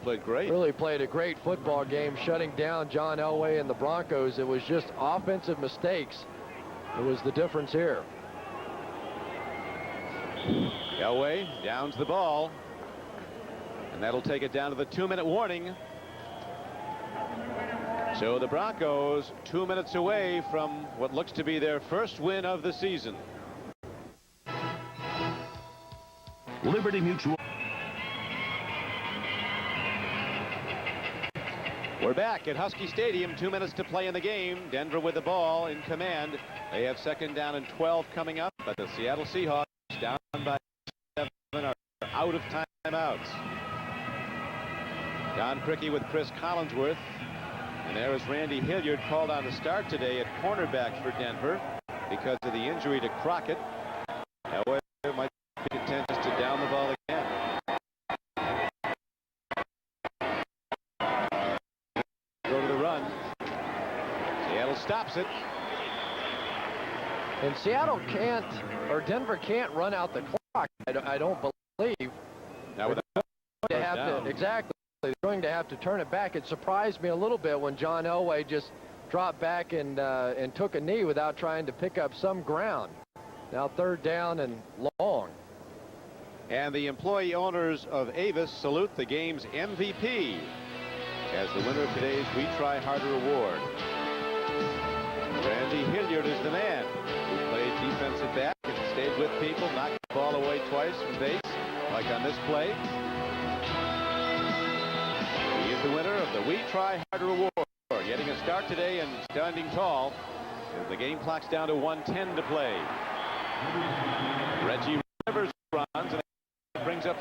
played great. Really played a great football game, shutting down John Elway and the Broncos. It was just offensive mistakes. It was the difference here. Elway downs the ball, and that'll take it down to the 2-minute warning. So the Broncos 2 minutes away from what looks to be their first win of the season. Liberty Mutual. We're back at Husky Stadium. 2 minutes to play in the game. Denver with the ball in command. They have 2nd down and 12 coming up, but the Seattle Seahawks down by 7 are out of timeouts. Don Criqui with Cris Collinsworth. And there is Randy Hilliard, called on to start today at cornerback for Denver because of the injury to Crockett. However, it might be contentious to down the ball again. Go to the run. Seattle stops it. And Seattle can't, or Denver can't run out the clock. I don't believe. Now with They have to, exactly. They're going to have to turn it back. It surprised me a little bit when John Elway just dropped back and took a knee without trying to pick up some ground. Now 3rd down and long. And the employee owners of Avis salute the game's MVP as the winner of today's We Try Harder award. Randy Hilliard is the man who played defensive back and stayed with people, knocked the ball away twice from base, like on this play. He is the winner of the We Try Harder award, getting a start today and standing tall as the game clock's down to 1:10 to play. Reggie Rivers runs and brings up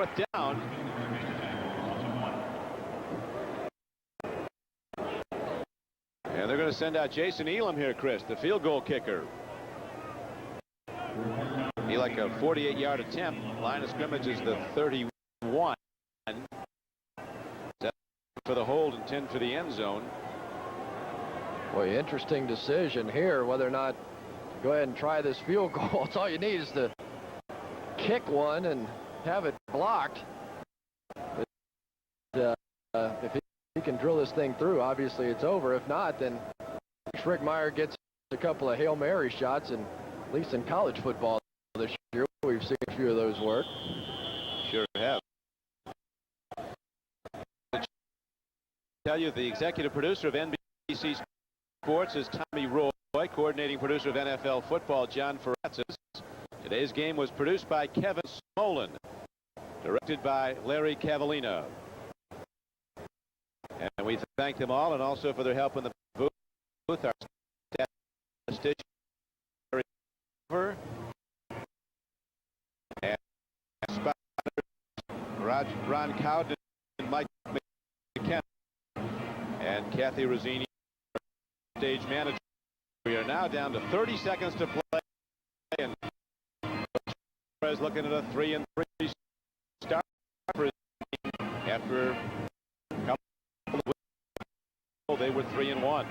4th down. And they're going to send out Jason Elam here, Chris, the field goal kicker. Be like a 48-yard attempt. Line of scrimmage is the 31. For the hold and 10 for the end zone. Boy, interesting decision here whether or not to go ahead and try this field goal. It's all you need is to kick one and have it blocked. But, if he can drill this thing through, obviously it's over. If not, then Rick Meyer gets a couple of Hail Mary shots, and at least in college football this year, we've seen a few of those work. Sure have. Tell you the executive producer of NBC Sports is Tommy Roy, coordinating producer of NFL football John Ferratzis. Today's game was produced by Kevin Smolin, directed by Larry Cavallina. And we thank them all, and also for their help in the booth. Our statistician and Ron Cowden and Mike McKenna. And Kathy Rossini, stage manager. We are now down to 30 seconds to play, and is looking at a 3-3 start after a couple of weeks. They were 3-1.